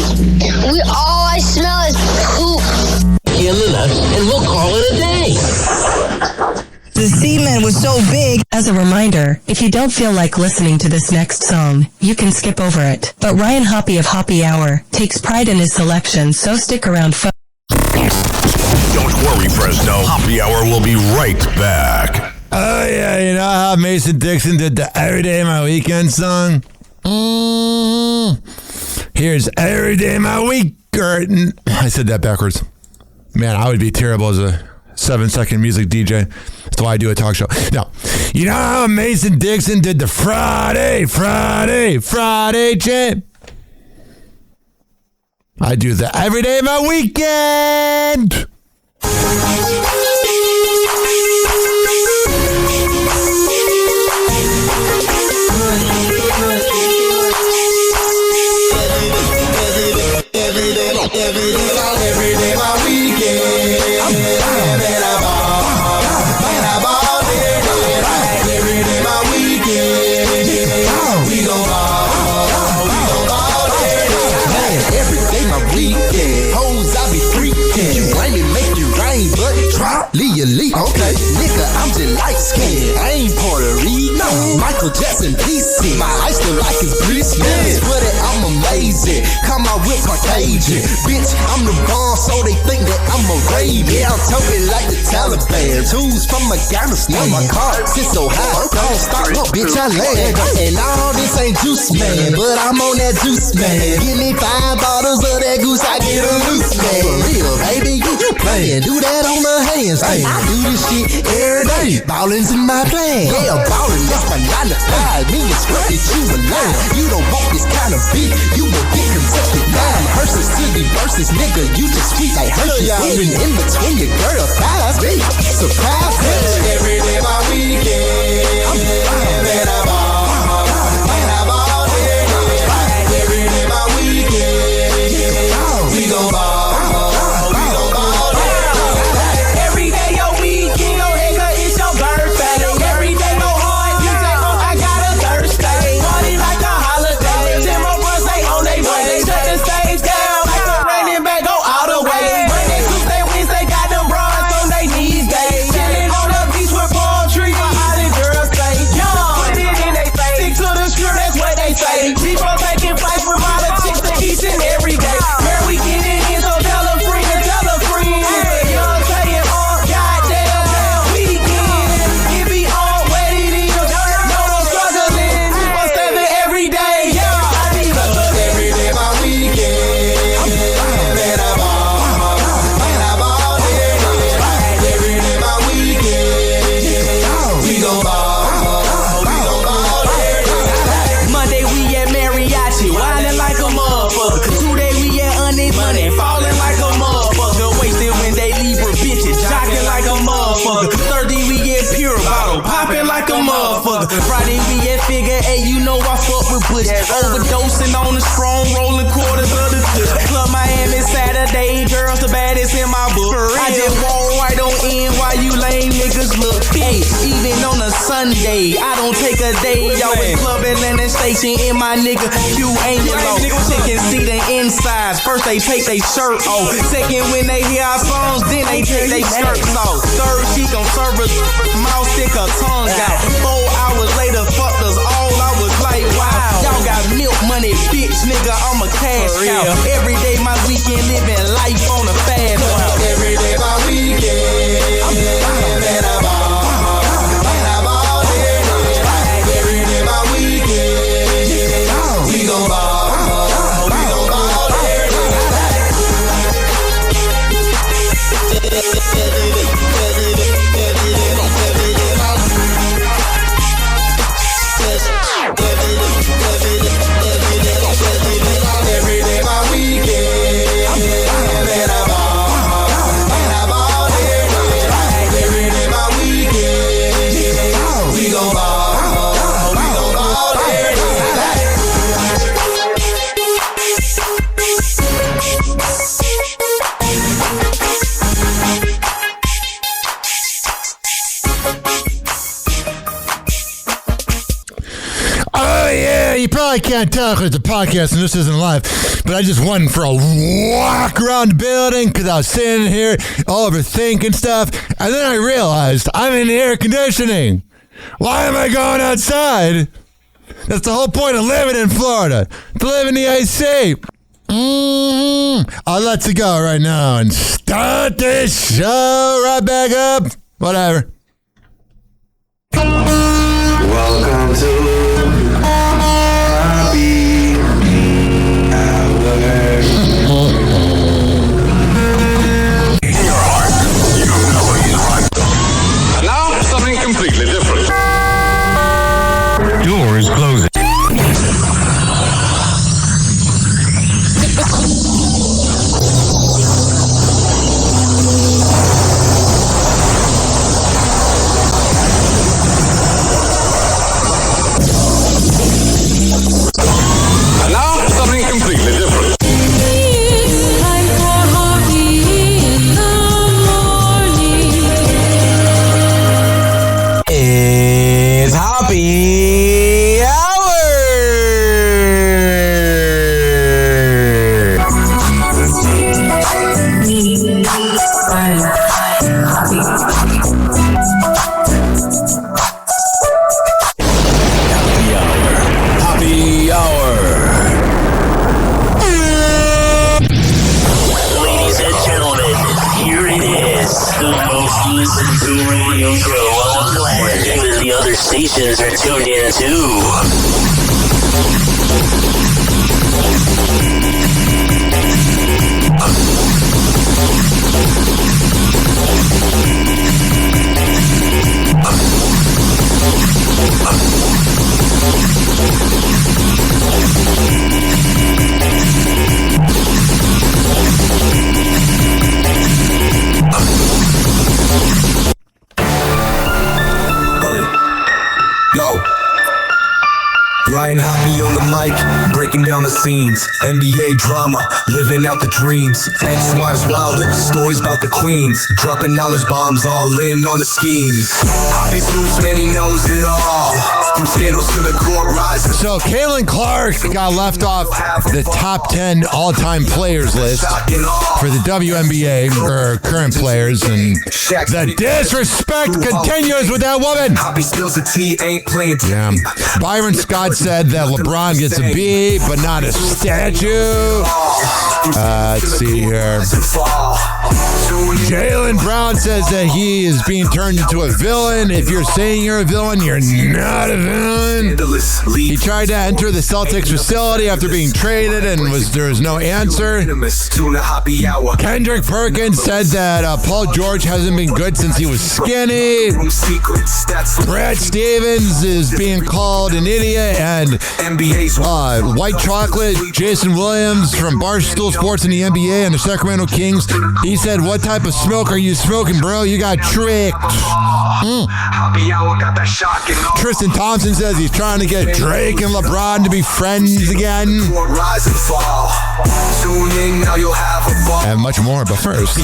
[SPEAKER 11] I smell is poop.
[SPEAKER 13] In the nuts, and we'll call it a day.
[SPEAKER 15] The semen was so big.
[SPEAKER 16] As a reminder, if you don't feel like listening to this next song, you can skip over it. But Ryan Hoppe of Hoppy Hour takes pride in his selection, so stick around.
[SPEAKER 3] Don't worry, Fresno. Happy hour will be right back.
[SPEAKER 4] Oh, yeah, you know how Mason Dixon did the Every Day My Weekend song? Here's Every Day My Week. I said that backwards. Man, I would be terrible as a 7-second music DJ. That's why I do a talk show. No. You know how Mason Dixon did the Friday chant? I do the Every Day My Weekend.
[SPEAKER 3] Every day my weekend. Man, I ball. Every day my weekend. We gon' ball. Man, every day my weekend. Hoes, I be freaking. You blame it, make you rain, but drop, leave. Okay, nigga, I'm just light skinned. I ain't Puerto Rican. Michael Jackson, PC. My ice look like it's Christmas. But I'm amazing. Come out with Caucasian. Bitch, I'm the boss, so they think that I'm a raven. Yeah, I'm talking like the Taliban. Tools from Afghanistan. My car sits so high. Don't start, bitch, I land. And all this ain't juice, man. But I'm on that juice, man. Give me 5 bottles of that goose, I get a loose, man. For real, baby, you playing. Do that on the handstand. I do this shit every day. Ballin's in my plan. Yeah, ballin', that's my 9 to 5. Me and Scruffy, you alone. You don't want this kind of beat. You will get convicted. Now Hearses to the verses, nigga. You just sweet like Hershey's. Even in between your girl thighs. Surprise, every day my weekend. Man, I ball. Every day my weekend. We gon' ball. Friday we at figure 8, you know I fuck with Bush. Overdosing on the strong, rolling quarters of the Kush. Club Miami Saturday, girls the baddest in my book. I just walk right on in while you lame niggas look. Hey, even on a Sunday, I don't take a day. Y'all with Club Atlanta Station in my nigga Q Angel. Chicken see the insides. First they take they shirt off. Second when they hear our songs, then they take they skirts off. Third she gon' serve us, mouth stick her tongue out. 4 hours later, fucked us all. I was like, wow, y'all got milk money, bitch, nigga. I'm a cash cow. Every day my weekend, living life on a fast route. Every day my weekend, man, I ball. Every day my weekend, we gon' ball. Every day my weekend, man, I ball. Every day my weekend, we gon' ball.
[SPEAKER 4] Oh, yeah, you probably can't tell because it's a podcast and this isn't live, but I just went for a walk around the building because I was sitting here all overthinking stuff, and then I realized I'm in the air conditioning. Why am I going outside? That's the whole point of living in Florida, to live in the AC. I'll let you go right now and start this show right back up. Whatever.
[SPEAKER 3] Welcome to Happy Hour. In your heart, you know he's right. And now, something completely different. Doors closing.
[SPEAKER 13] legends are tuned in too.
[SPEAKER 3] Ryan Hoppe on the mic, breaking down the scenes. NBA drama, living out the dreams. Ex-wives wilder, stories about the queens. Dropping knowledge bombs, all in on the schemes. Hoppe's loose, man, he knows it all. From scandals to the court rising.
[SPEAKER 4] So Caitlin Clark got left off the top 10 all-time players list for the WNBA, or current players, and the disrespect continues with that woman.
[SPEAKER 3] Hoppe spills the tea, ain't playing.
[SPEAKER 4] Yeah. Byron Scott said that LeBron gets a B, but not a statue. Let's see here. Jaylen Brown says that he is being turned into a villain. If you're saying you're a villain, you're not a villain. He tried to enter the Celtics facility after being traded, and there was no answer. Kendrick Perkins said that Paul George hasn't been good since he was skinny. Brad Stevens is being called an idiot, and White Chocolate, Jason Williams from Barstool Sports in the NBA and the Sacramento Kings, he said, "What type of smoke are you smoking, bro? You got tricked." Tristan Thompson says he's trying to get Drake and LeBron to be friends again. And much more, but first.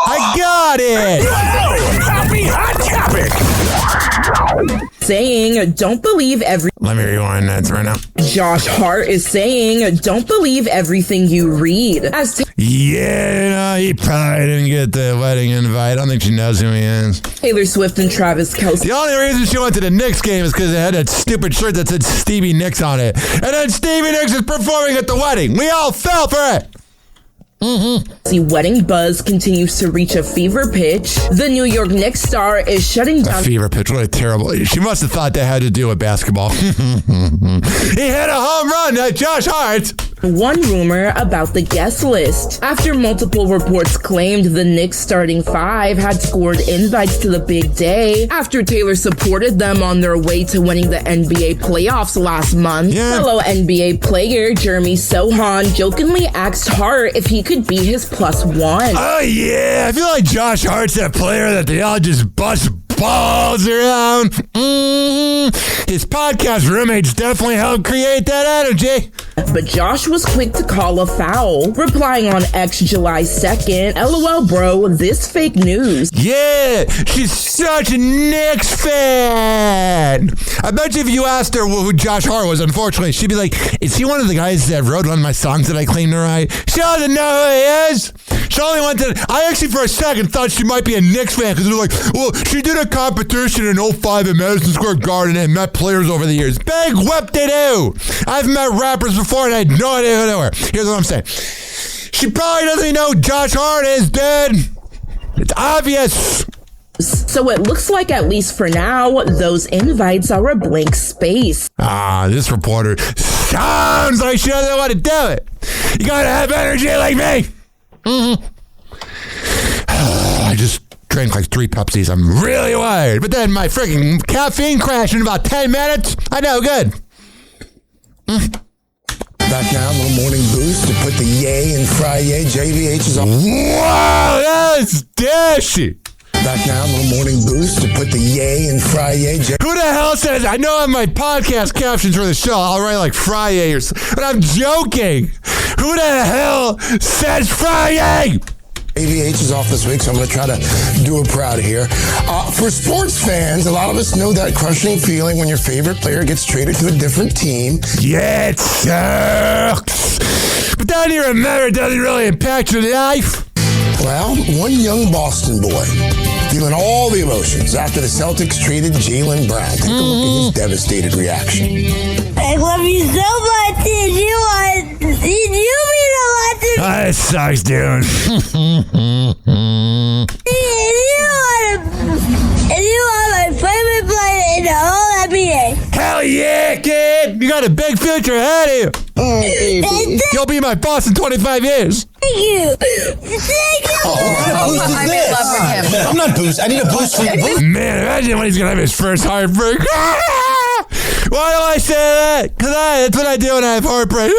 [SPEAKER 4] I got it!
[SPEAKER 3] Happy Hot Topic!
[SPEAKER 26] Saying, don't believe every...
[SPEAKER 4] Let me rewind that right now.
[SPEAKER 26] Josh Hart is saying, don't believe everything you read.
[SPEAKER 4] Yeah, he probably didn't get the wedding invite. I don't think she knows who he is.
[SPEAKER 26] Taylor Swift and Travis Kelce.
[SPEAKER 4] The only reason she went to the Knicks game is because it had that stupid shirt that said Stevie Nicks on it. And then Stevie Nicks is performing at the wedding. We all fell for it.
[SPEAKER 26] The wedding buzz continues to reach a fever pitch. The New York Knicks star is shutting down...
[SPEAKER 4] A fever pitch, what a terrible... She must have thought that had to do with basketball. He hit a home run at Josh Hart.
[SPEAKER 26] One rumor about the guest list. After multiple reports claimed the Knicks starting five had scored invites to the big day after Taylor supported them on their way to winning the NBA playoffs last month. Yeah. Fellow NBA player Jeremy Sohan jokingly asked Hart if he could be his +1.
[SPEAKER 4] Oh yeah, I feel like Josh Hart's that player that they all just bust balls around. His podcast roommates definitely helped create that energy.
[SPEAKER 26] But Josh was quick to call a foul, replying on X July 2nd, "LOL bro, this fake news."
[SPEAKER 4] Yeah, she's such a Knicks fan. I bet you if you asked her who Josh Hart was, unfortunately, she'd be like, "Is he one of the guys that wrote one of my songs that I claim to write?" She doesn't know who he is. She only went to... I actually for a second thought she might be a Knicks fan because they're like, well, she did a competition in 05 at Madison Square Garden and met players over the years. Big whoop-de-doo. I've met rappers before and I had no idea who they were. Here's what I'm saying. She probably doesn't even know who Josh Hart is, dude. It's obvious.
[SPEAKER 26] So it looks like, at least for now, those invites are a blank space.
[SPEAKER 4] This reporter sounds like she doesn't want to do it. You gotta have energy like me. I just drank like 3 Pepsis. I'm really wired. But then my freaking caffeine crashed in about 10 minutes. I know, good.
[SPEAKER 1] Back now, a little morning boost to put the yay in fry yay. JVH is on.
[SPEAKER 4] Wow, that's dashy.
[SPEAKER 1] Back now, a little morning boost to put the yay in fry yay.
[SPEAKER 4] Who the hell says, I know on my podcast captions for the show, I'll write like fry yay or something, but I'm joking. Who the hell says fry yay?
[SPEAKER 1] AVH is off this week, so I'm going to try to do her proud here. For sports fans, a lot of us know that crushing feeling when your favorite player gets traded to a different team.
[SPEAKER 4] Yeah, it sucks. But then you remember, it doesn't really impact your life.
[SPEAKER 1] Well, one young Boston boy feeling all the emotions after the Celtics traded Jaylen Brown. Take a look at his devastated reaction.
[SPEAKER 11] I love you so much, and you mean a lot to me.
[SPEAKER 4] That sucks, dude.
[SPEAKER 11] And you are my favorite player in the whole NBA.
[SPEAKER 4] Hell yeah, kid! You got a big future ahead of you. You'll be my boss in 25 years.
[SPEAKER 11] Thank you. Thank you.
[SPEAKER 19] I'm in love with him.
[SPEAKER 23] I'm not boost. I need a boost from the boost.
[SPEAKER 4] Man, imagine when he's gonna have his first heartbreak. Why do I say that? Because that's what I do when I have heartbreak.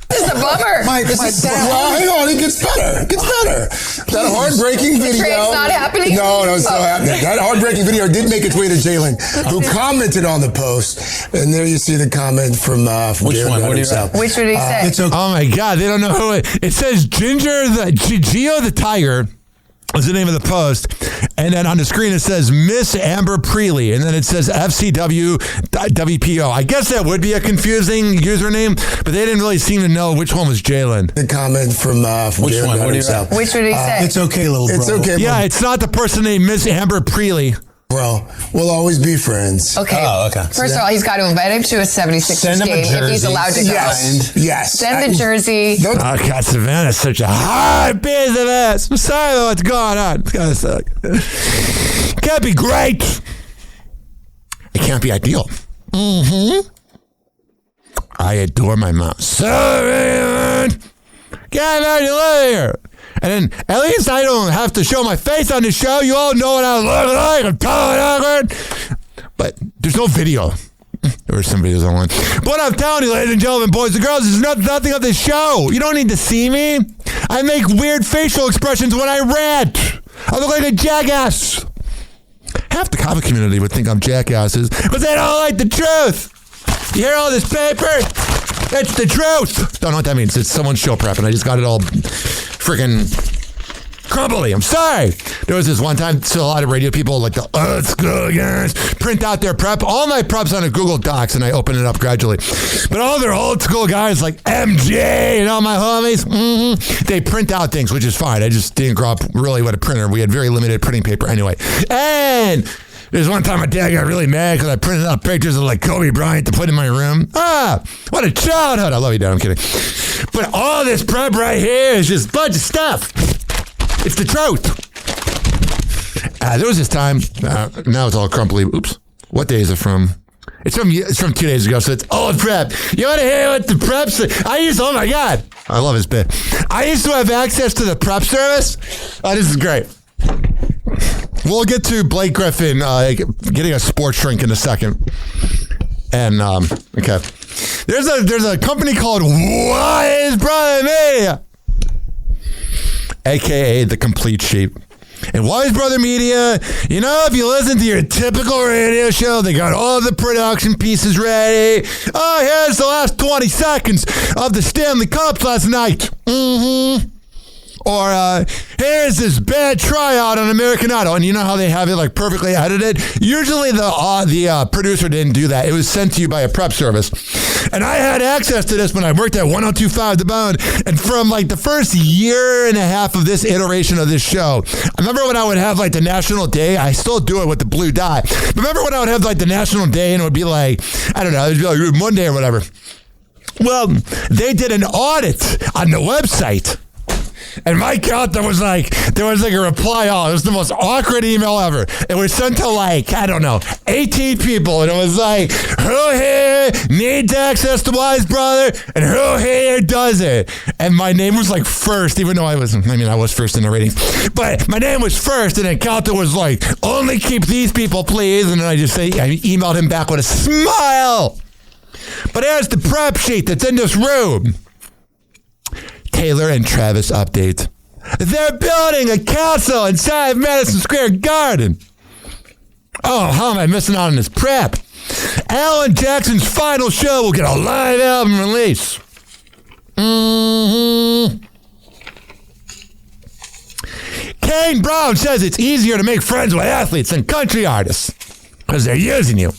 [SPEAKER 19] This is a bummer.
[SPEAKER 23] This is sad.
[SPEAKER 1] Well, hang on, it gets better. It gets better. That heartbreaking video.
[SPEAKER 19] trade's not happening?
[SPEAKER 1] No, it's still happening. That heartbreaking video did make its way to Jaylen, who commented on the post. And there you see the comment from
[SPEAKER 23] Which
[SPEAKER 1] Jaylen
[SPEAKER 23] one?
[SPEAKER 1] Brown
[SPEAKER 23] What do you
[SPEAKER 1] himself.
[SPEAKER 19] Which would he say?
[SPEAKER 23] It's okay.
[SPEAKER 4] Oh my God, they don't know who it says. Gio the Tiger is the name of the post. And then on the screen it says Miss Amber Preeley. And then it says FCW WPO. I guess that would be a confusing username, but they didn't really seem to know which one was Jaylen.
[SPEAKER 1] The comment from
[SPEAKER 23] Which
[SPEAKER 1] Jaylen
[SPEAKER 23] one?
[SPEAKER 1] Brown
[SPEAKER 23] What do you
[SPEAKER 1] himself.
[SPEAKER 19] Which would he say?
[SPEAKER 23] It's okay, little bro.
[SPEAKER 1] It's okay,
[SPEAKER 4] Yeah, it's not the person named Miss Amber Preeley.
[SPEAKER 1] bro. We'll always be friends.
[SPEAKER 19] Okay.
[SPEAKER 23] Oh, okay.
[SPEAKER 19] First of all, he's got to invite him to a 76ers
[SPEAKER 23] Send him a
[SPEAKER 19] game if he's
[SPEAKER 23] jersey.
[SPEAKER 19] allowed to go.
[SPEAKER 1] Yes.
[SPEAKER 19] Send the jersey.
[SPEAKER 4] Oh God, Savannah's such a hard piece of ass. I'm sorry about what's going on. It's gotta suck. Can't be great. It can't be ideal. I adore my mom so very much. Can't imagine living here. And then at least I don't have to show my face on the show. You all know what I look like. I'm totally awkward. But there's no video. There were some videos online. But I'm telling you, ladies and gentlemen, boys and girls, there's nothing of this show. You don't need to see me. I make weird facial expressions when I rant. I look like a jackass. Half the comic community would think I'm jackasses, but they don't like the truth. You hear all this paper? It's the truth. Don't know what that means. It's someone's show prep, and I just got it all freaking crumbly. I'm sorry. There was this one time, so a lot of radio people like the let's go guys print out their prep. All my preps on a Google Docs, and I open it up gradually. But all their old school guys like MJ and all my homies, they print out things, which is fine. I just didn't grow up really with a printer. We had very limited printing paper anyway. And there's one time my dad got really mad because I printed out pictures of like Kobe Bryant to put in my room. What a childhood. I love you, Dad. I'm kidding. But all this prep right here is just a bunch of stuff. It's the truth. There was this time, now it's all crumbly. Oops. What day is it from? It's from 2 days ago, so it's old prep. You want to hear what the preps? Oh my God. I love his bit. I used to have access to the prep service. This is great. We'll get to Blake Griffin getting a sports drink in a second. And, okay. There's a company called Wise Brother Media, a.k.a. The Complete Sheep. And Wise Brother Media, you know, if you listen to your typical radio show, they got all the production pieces ready. Oh, here's the last 20 seconds of the Stanley Cups last night. Or here's this bad tryout on American Idol, and you know how they have it like perfectly edited? Usually the producer didn't do that. It was sent to you by a prep service. And I had access to this when I worked at 102.5 The Bone. And from like the first year and a half of this iteration of this show, I remember when I would have like the National Day. I still do it with the blue dot. But remember when I would have like the National Day and it would be like, I don't know, it would be like Monday or whatever. Well, they did an audit on the website. And my count, there was like a reply all. It was the most awkward email ever. It was sent to like, I don't know, 18 people. And it was like, who here needs access to Wise Brother? And who here does it? And my name was like first, even though I was first in the ratings. But my name was first, and then Calta was like, only keep these people, please. And then I emailed him back with a smile. But here's the prep sheet that's in this room. Taylor and Travis update. They're building a castle inside Madison Square Garden. Oh, how am I missing out on this prep? Alan Jackson's final show will get a live album release. Kane Brown says it's easier to make friends with athletes than country artists because they're using you.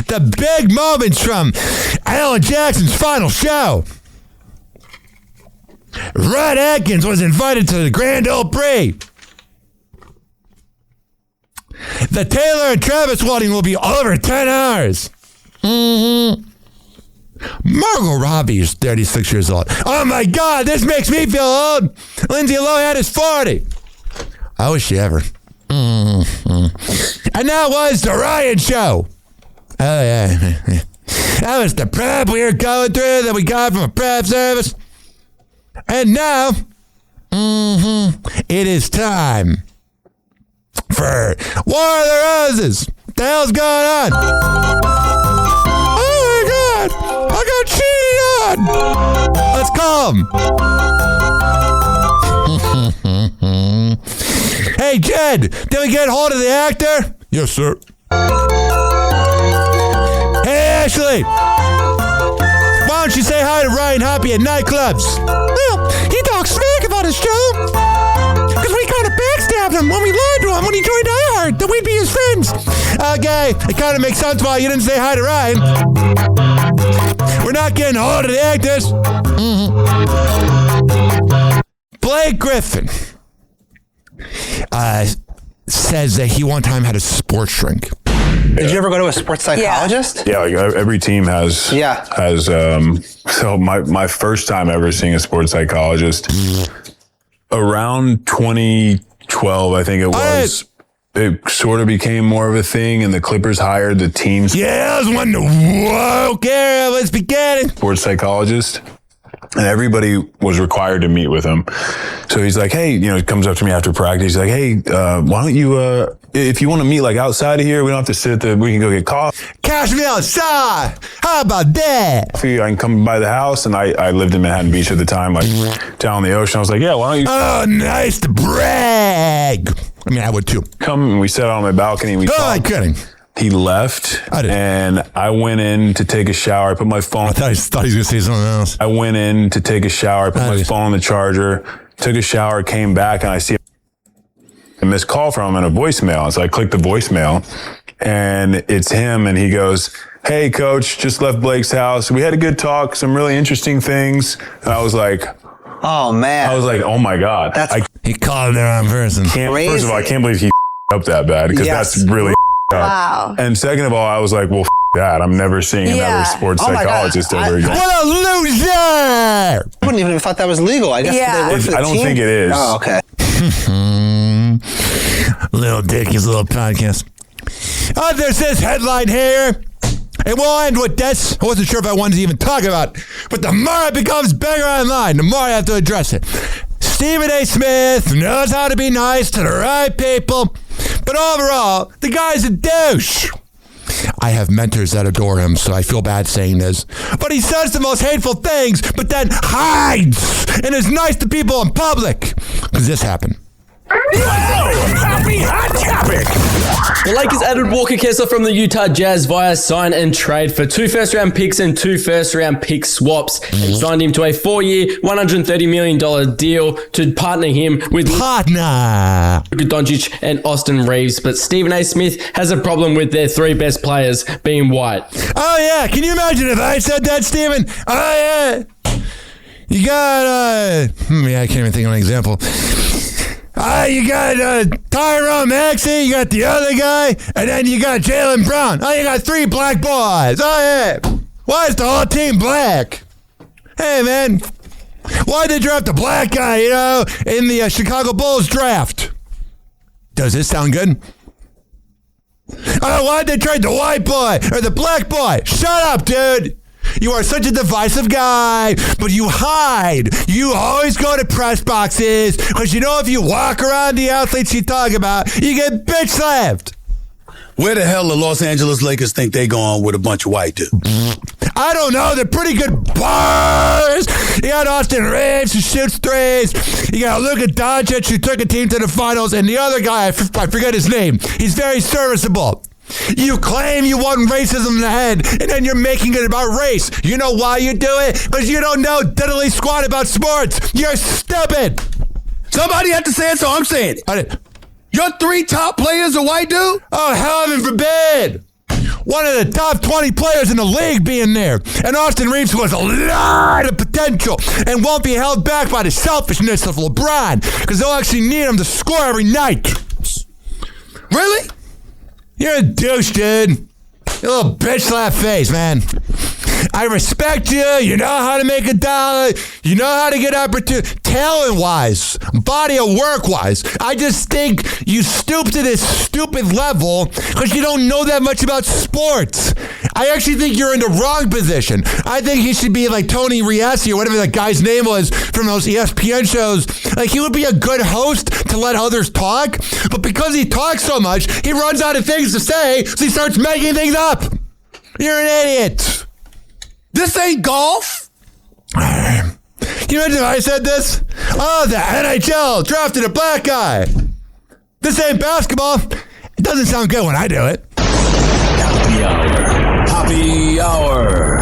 [SPEAKER 4] The big moments from Alan Jackson's final show. Rod Atkins was invited to the Grand Ole Prix. The Taylor and Travis wedding will be over 10 hours. Margot Robbie is 36 years old. Oh my God, this makes me feel old. Lindsay Lohan is 40. I wish she ever. And that was the Ryan Show. Oh yeah. That was the prep we were going through that we got from a prep service. And now, it is time for War of the Roses. What the hell's going on? Oh my God, I got cheated on. Let's call him. Hey, Jed, did we get hold of the actor? Yes, sir. Hey, Ashley. Why don't you say hi to Ryan Hoppe at nightclubs? Well, he talks smack about his show. Because we kind of backstabbed him when we lied to him when he joined iHeart that we'd be his friends. Okay, it kind of makes sense why you didn't say hi to Ryan. We're not getting hold of the actors. Blake Griffin says that he one time had a sports shrink.
[SPEAKER 23] Did you ever go to a sports psychologist?
[SPEAKER 8] Yeah, like every team has. So my first time ever seeing a sports psychologist, around 2012, I think it was. It sort of became more of a thing, and the Clippers hired the team's.
[SPEAKER 4] Yeah, I was wondering. Okay, let's begin.
[SPEAKER 8] Sports psychologist. And everybody was required to meet with him. So he's like, hey, he comes up to me after practice. He's like, hey, why don't you, if you want to meet like outside of here, we don't have to sit we can go get coffee.
[SPEAKER 4] Cash me outside. How about that?
[SPEAKER 8] I can come by the house. And I lived in Manhattan Beach at the time, like down on the ocean. I was like, yeah, why don't you?
[SPEAKER 4] Oh, nice to brag. I mean, I would too.
[SPEAKER 8] Come and we sat on my balcony. We
[SPEAKER 4] I'm kidding.
[SPEAKER 8] He left, and I went in to take a shower. I put my phone.
[SPEAKER 4] I thought he was going to say something else.
[SPEAKER 8] I went in to take a shower. I put my phone on the charger, took a shower, came back, and I see a missed call from him and a voicemail. So I clicked the voicemail, and it's him, and he goes, hey, coach, just left Blake's house. We had a good talk, some really interesting things. And I was like,
[SPEAKER 23] oh, man.
[SPEAKER 8] I was like, oh, my God.
[SPEAKER 4] He called the wrong person.
[SPEAKER 8] First of all, I can't believe he up that bad, because that's really
[SPEAKER 10] Wow.
[SPEAKER 8] And second of all, I was like, well, that. I'm never seeing another sports psychologist ever again.
[SPEAKER 4] What a loser!
[SPEAKER 23] I wouldn't even have thought that was legal. I guess they work for the
[SPEAKER 8] I don't
[SPEAKER 23] team.
[SPEAKER 8] think it is.
[SPEAKER 23] Oh, okay.
[SPEAKER 4] Little Dickie's little podcast. Oh, there's this headline here. And we'll end with this. I wasn't sure if I wanted to even talk about it, but the more it becomes bigger online, the more I have to address it. Stephen A. Smith knows how to be nice to the right people, but overall, the guy's a douche. I have mentors that adore him, so I feel bad saying this. But he says the most hateful things, but then hides and is nice to people in public. Because this happened.
[SPEAKER 12] Happy hot topic. The Lakers added Walker Kessler from the Utah Jazz via sign and trade for 2 first-round picks and 2 first-round pick swaps. And signed him to a 4-year, $130 million deal to partner him with Luka Doncic and Austin Reeves. But Stephen A. Smith has a problem with their 3 best players being white.
[SPEAKER 4] Oh, yeah. Can you imagine if I said that, Stephen? Oh, yeah. You got, I can't even think of an example. You got Tyrone Maxey, you got the other guy, and then you got Jaylen Brown. Oh, you got 3 black boys. Oh, yeah. Why is the whole team black? Hey, man. Why'd they draft a black guy, in the Chicago Bulls draft? Does this sound good? Why'd they trade the white boy or the black boy? Shut up, dude. You are such a divisive guy, but you hide. You always go to press boxes because if you walk around the athletes you talk about, you get bitch slapped.
[SPEAKER 14] Where the hell the Los Angeles Lakers think they going with a bunch of white dudes?
[SPEAKER 4] I don't know. They're pretty good bars. You got Austin Reeves who shoots threes. You got Luka Doncic who took a team to the finals, and the other guy, I forget his name. He's very serviceable. You claim you want racism in the head, and then you're making it about race. You know why you do it? Because you don't know diddly squat about sports. You're stupid.
[SPEAKER 14] Somebody had to say it, so I'm saying it. Your 3 top players are white dude?
[SPEAKER 4] Oh, heaven forbid. one of the top 20 players in the league being there. And Austin Reeves, who has a lot of potential and won't be held back by the selfishness of LeBron, because they'll actually need him to score every night.
[SPEAKER 14] Really?
[SPEAKER 4] You're a douche, dude. You little bitch slap face, man. I respect you. You know how to make $1. You know how to get opportunity. Talent-wise, body of work-wise, I just think you stoop to this stupid level because you don't know that much about sports. I actually think you're in the wrong position. I think he should be like Tony Riassi or whatever that guy's name was from those ESPN shows. Like, he would be a good host to let others talk, but because he talks so much, he runs out of things to say, so he starts making things up. You're an idiot.
[SPEAKER 14] This ain't golf.
[SPEAKER 4] Can you imagine if I said this? Oh, the NHL drafted a black guy. This ain't basketball. It doesn't sound good when I do it.
[SPEAKER 13] Happy Hour. Happy Hour.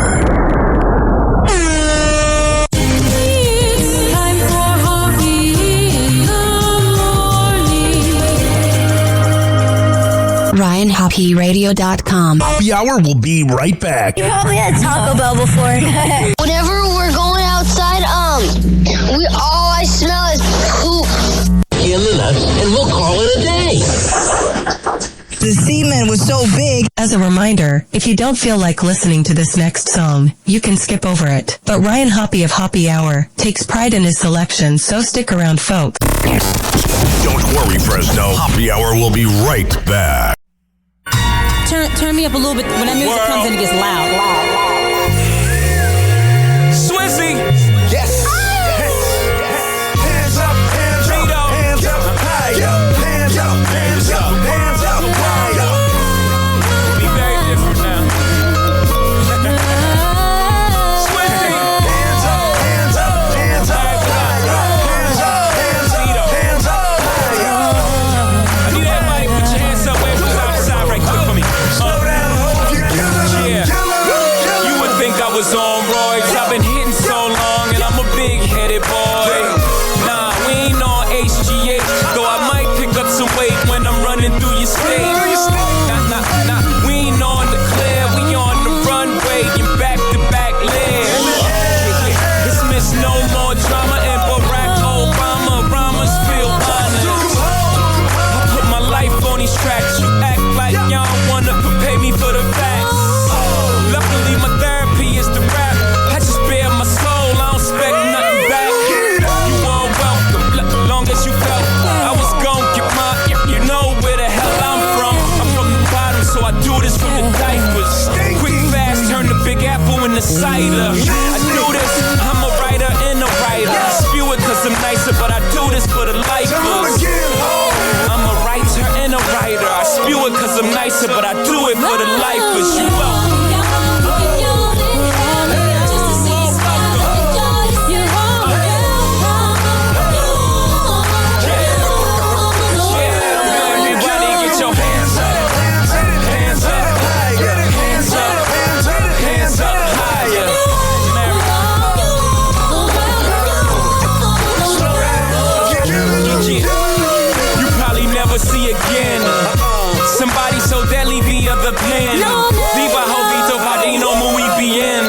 [SPEAKER 9] RyanHoppyRadio.com.
[SPEAKER 13] Happy Hour will be right back.
[SPEAKER 9] You probably had Taco Bell before.
[SPEAKER 11] Whenever we're going outside, all I smell is poop.
[SPEAKER 13] In the nuts, and we'll call it a day.
[SPEAKER 15] The semen was so big.
[SPEAKER 16] As a reminder, if you don't feel like listening to this next song, you can skip over it. But Ryan Hoppe of Hoppe Hour takes pride in his selection, so stick around, folks.
[SPEAKER 3] Don't worry, Fresno. Happy Hour will be right back.
[SPEAKER 6] Turn me up a little bit. When that music comes in, it gets loud.
[SPEAKER 3] Swizzy. Yes. Hands up, hands up, hands up, high up, hands up, hands up, hands up, high up. Be very different now. Swizzy. Hands up, hands up, hands up, high up, hands up, hands up, hands up, high up. I need everybody put your hands up where it's outside right quick for me. Slow down, hope you yeah. You would think I was on roids. I've been hitting so long and I'm a big-headed boy. Nah, we ain't on HGH, though I might pick up some weight when I'm running through your state. Nah, we ain't on the clear, we on the runway in back-to-back lives. Dismiss no more drama and Barack Obama rhymes feel honest. I put my life on these tracks, you act like y'all wanna prepare me for the facts. Luckily my therapy is the rap. I just bare my soul, I don't expect nothing back. You all welcome, long as you felt I was gon' get mine. You know where the hell I'm from. I'm from the bottom, so I do this from the diapers. Quick, fast, turn the Big Apple into cider. I do this, I'm a writer and a writer. I spew it cause I'm nicer, but I do this for the lifers. I'm a writer and a writer. I spew it cause I'm nicer, but I do it for the lifers. You welcome. See again. Somebody so deadly via the pen. Viva Jovito Padino muy bien.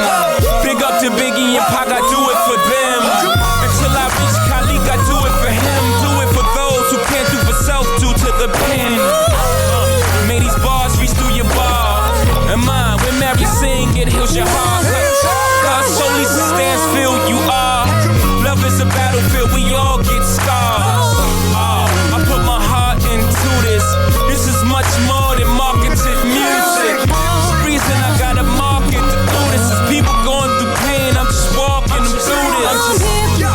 [SPEAKER 3] Big up to Biggie and Pac, I do it for them. Until I reach Khalik, I do it for him. Do it for those who can't do for self, due to the pen. May these bars reach through your bar. And mine, when Mary sing, it heals your heart. God solely stands filled, you are. Love is a battlefield, we all get scars. I put my heart into this. This is much more than marketed music. The reason I gotta market to do this is people going through pain. I'm just walking them through this.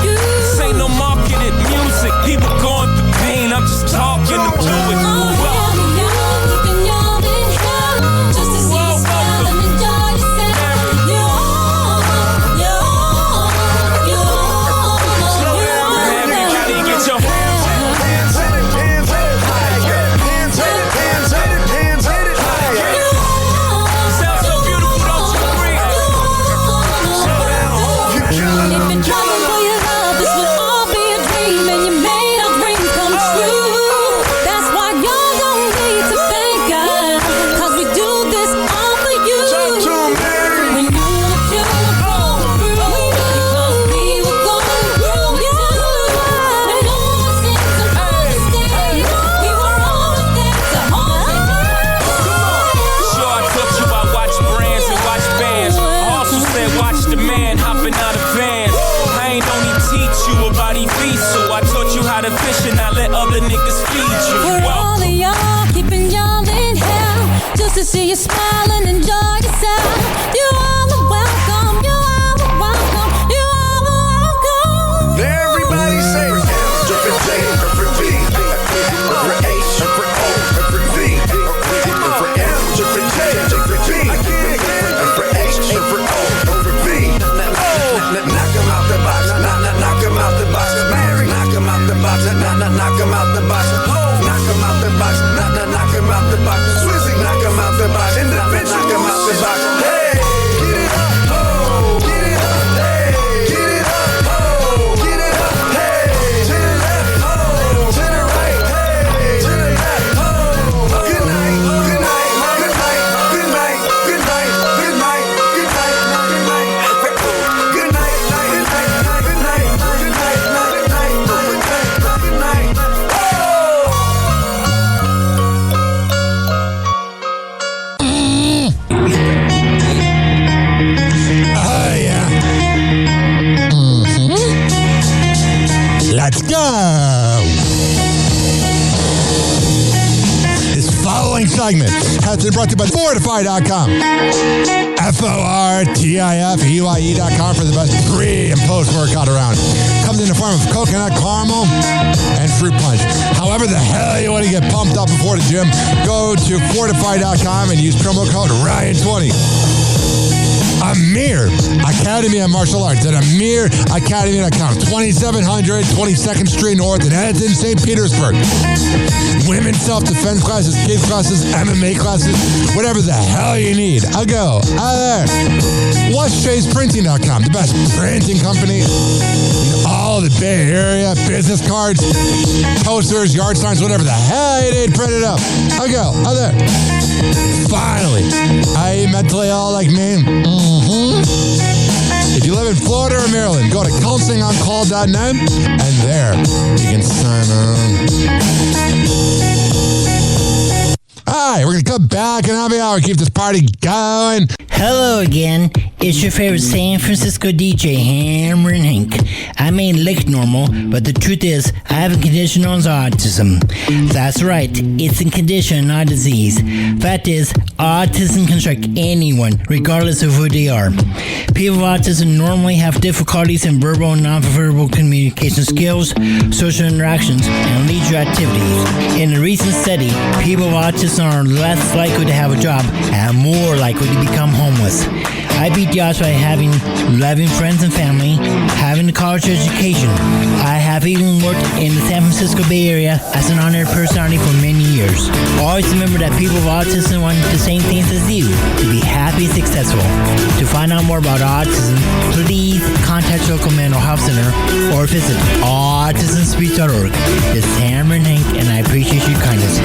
[SPEAKER 3] This ain't no marketed music. People going through pain. I'm just talking them through it.
[SPEAKER 6] you smile and enjoy yourself. You are the welcome. You are the welcome. You are the welcome.
[SPEAKER 3] Everybody say for J, for B, for H, for O, for V, for M, for J, for B, for H, for O, for V. Knock 'em out the box, knock 'em out the box. Mary, knock 'em out the box, knock 'em out the box. Knock 'em out the box, knock 'em out the box. Swizzy, knock 'em out the box. Individual, knock 'em out the box. Hey, get it up, oh, get it up, hey, get it up, oh, get it up, hey, to the left, oh, to the right, hey, to the left, oh. Good night, good night, good night, good night, good night, good night, good night, good night, good night, good night, good night, good night, good night, good night, good night.
[SPEAKER 4] Oh, yeah. Let's go. This following segment has been brought to you by Fortify.com. FORTIFUIE.com for the best pre and post workout around. Comes in the form of coconut caramel and fruit punch. However the hell you want to get pumped up before the gym, go to Fortify.com and use promo code Ryan20. Amir Academy of Martial Arts at AmirAcademy.com. 2700 22nd Street North in Edmonton, St. Petersburg. Women's self-defense classes, kids classes, MMA classes, whatever the hell you need. I'll go. There. WhatShay'sPrinting.com, the best printing company in all the Bay Area. Business cards, posters, yard signs, whatever the hell you need, print it up. I'll go. There. Finally, are you mentally all like me? If you live in Florida or Maryland, go to counselingoncall.net and there you can sign on. All right, we're going to come back in happy hour, keep this party going.
[SPEAKER 5] Hello again. It's your favorite San Francisco DJ, Hammer and Hank. I may look normal, but the truth is, I have a condition known as autism. That's right, it's a condition, not a disease. Fact is, autism can strike anyone, regardless of who they are. People with autism normally have difficulties in verbal and non-verbal communication skills, social interactions, and leisure activities. In a recent study, people with autism are less likely to have a job and more likely to become homeless. I beat the odds by having loving friends and family, having a college education. I have even worked in the San Francisco Bay Area as an honored personality for many years. Always remember that people with autism want the same things as you, to be happy and successful. To find out more about autism, please contact your local mental health center or visit autismspeech.org. This is Hammer and Hank, and I appreciate your kindness.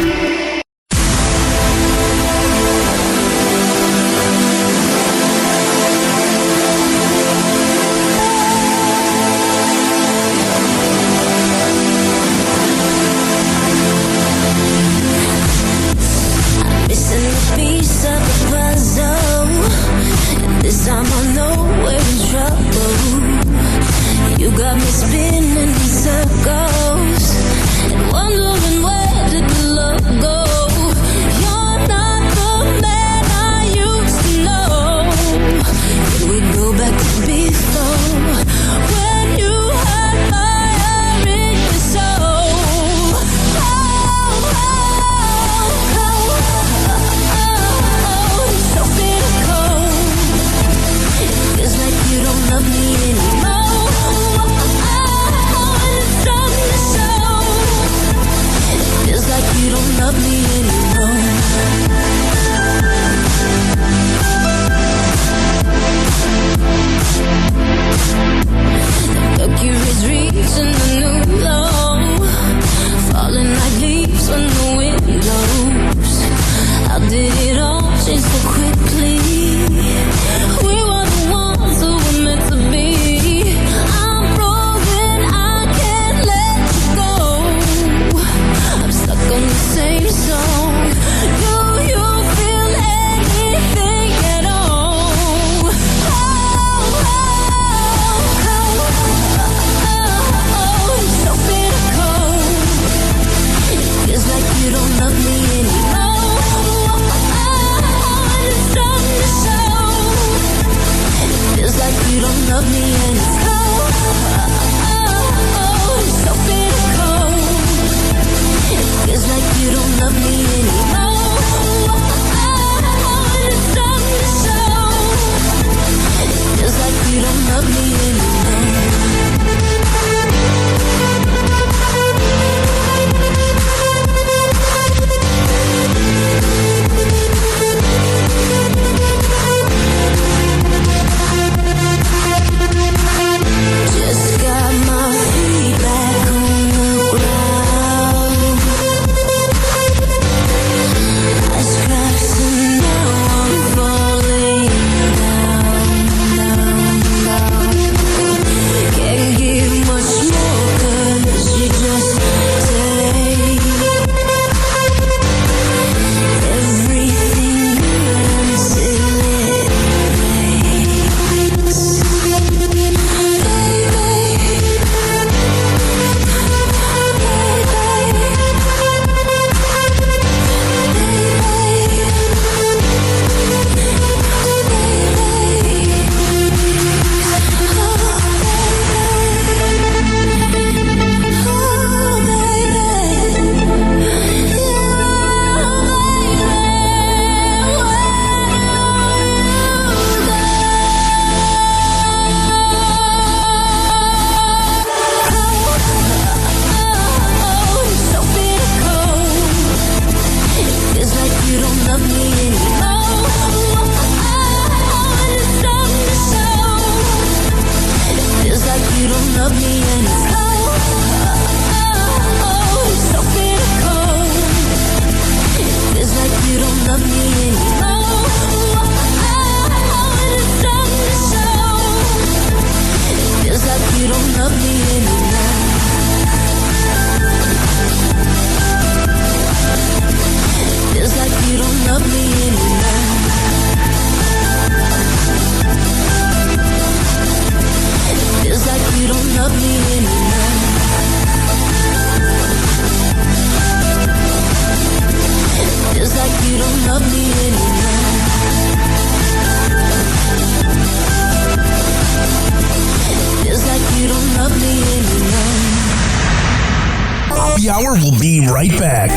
[SPEAKER 23] back.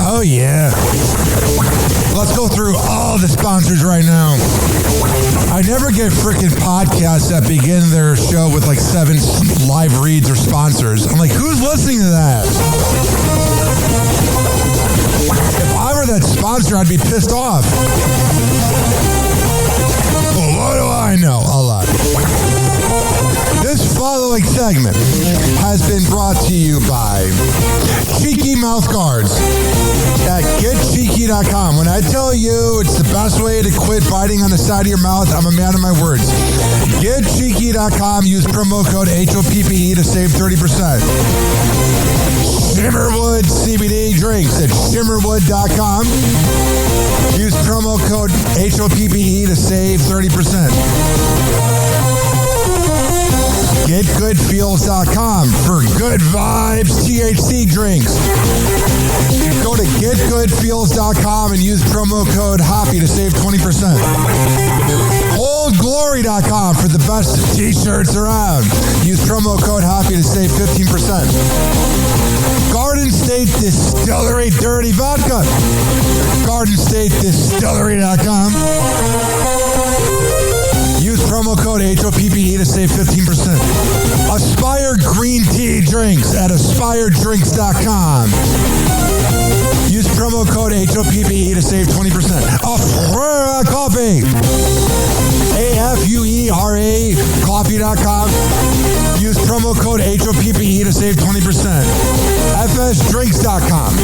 [SPEAKER 4] Oh, yeah. Let's go through all the sponsors right now. I never get freaking podcasts that begin their show with like 7 live reads or sponsors. I'm like, who's listening to that? If I were that sponsor, I'd be pissed off. Well, what do I know? A lot. This following segment has been brought to you by Cheeky Mouth Guards at getcheeky.com. When I tell you it's the best way to quit biting on the side of your mouth, I'm a man of my words. Getcheeky.com. Use promo code HOPPE to save 30%. Shimmerwood CBD drinks at shimmerwood.com. Use promo code HOPPE to save 30%. GetGoodFeels.com for good vibes THC drinks. Go to GetGoodFeels.com and use promo code HOPPY to save 20%. OldGlory.com for the best t-shirts around. Use promo code HOPPY to save 15%. Garden State Distillery Dirty Vodka. GardenStateDistillery.com. Use promo code HOPPE to save 15%. Aspire Green Tea Drinks at AspireDrinks.com. Use promo code HOPPE to save 20%. Afura Coffee. AFUERA Coffee.com. Use promo code HOPPE to save 20%. FSDrinks.com.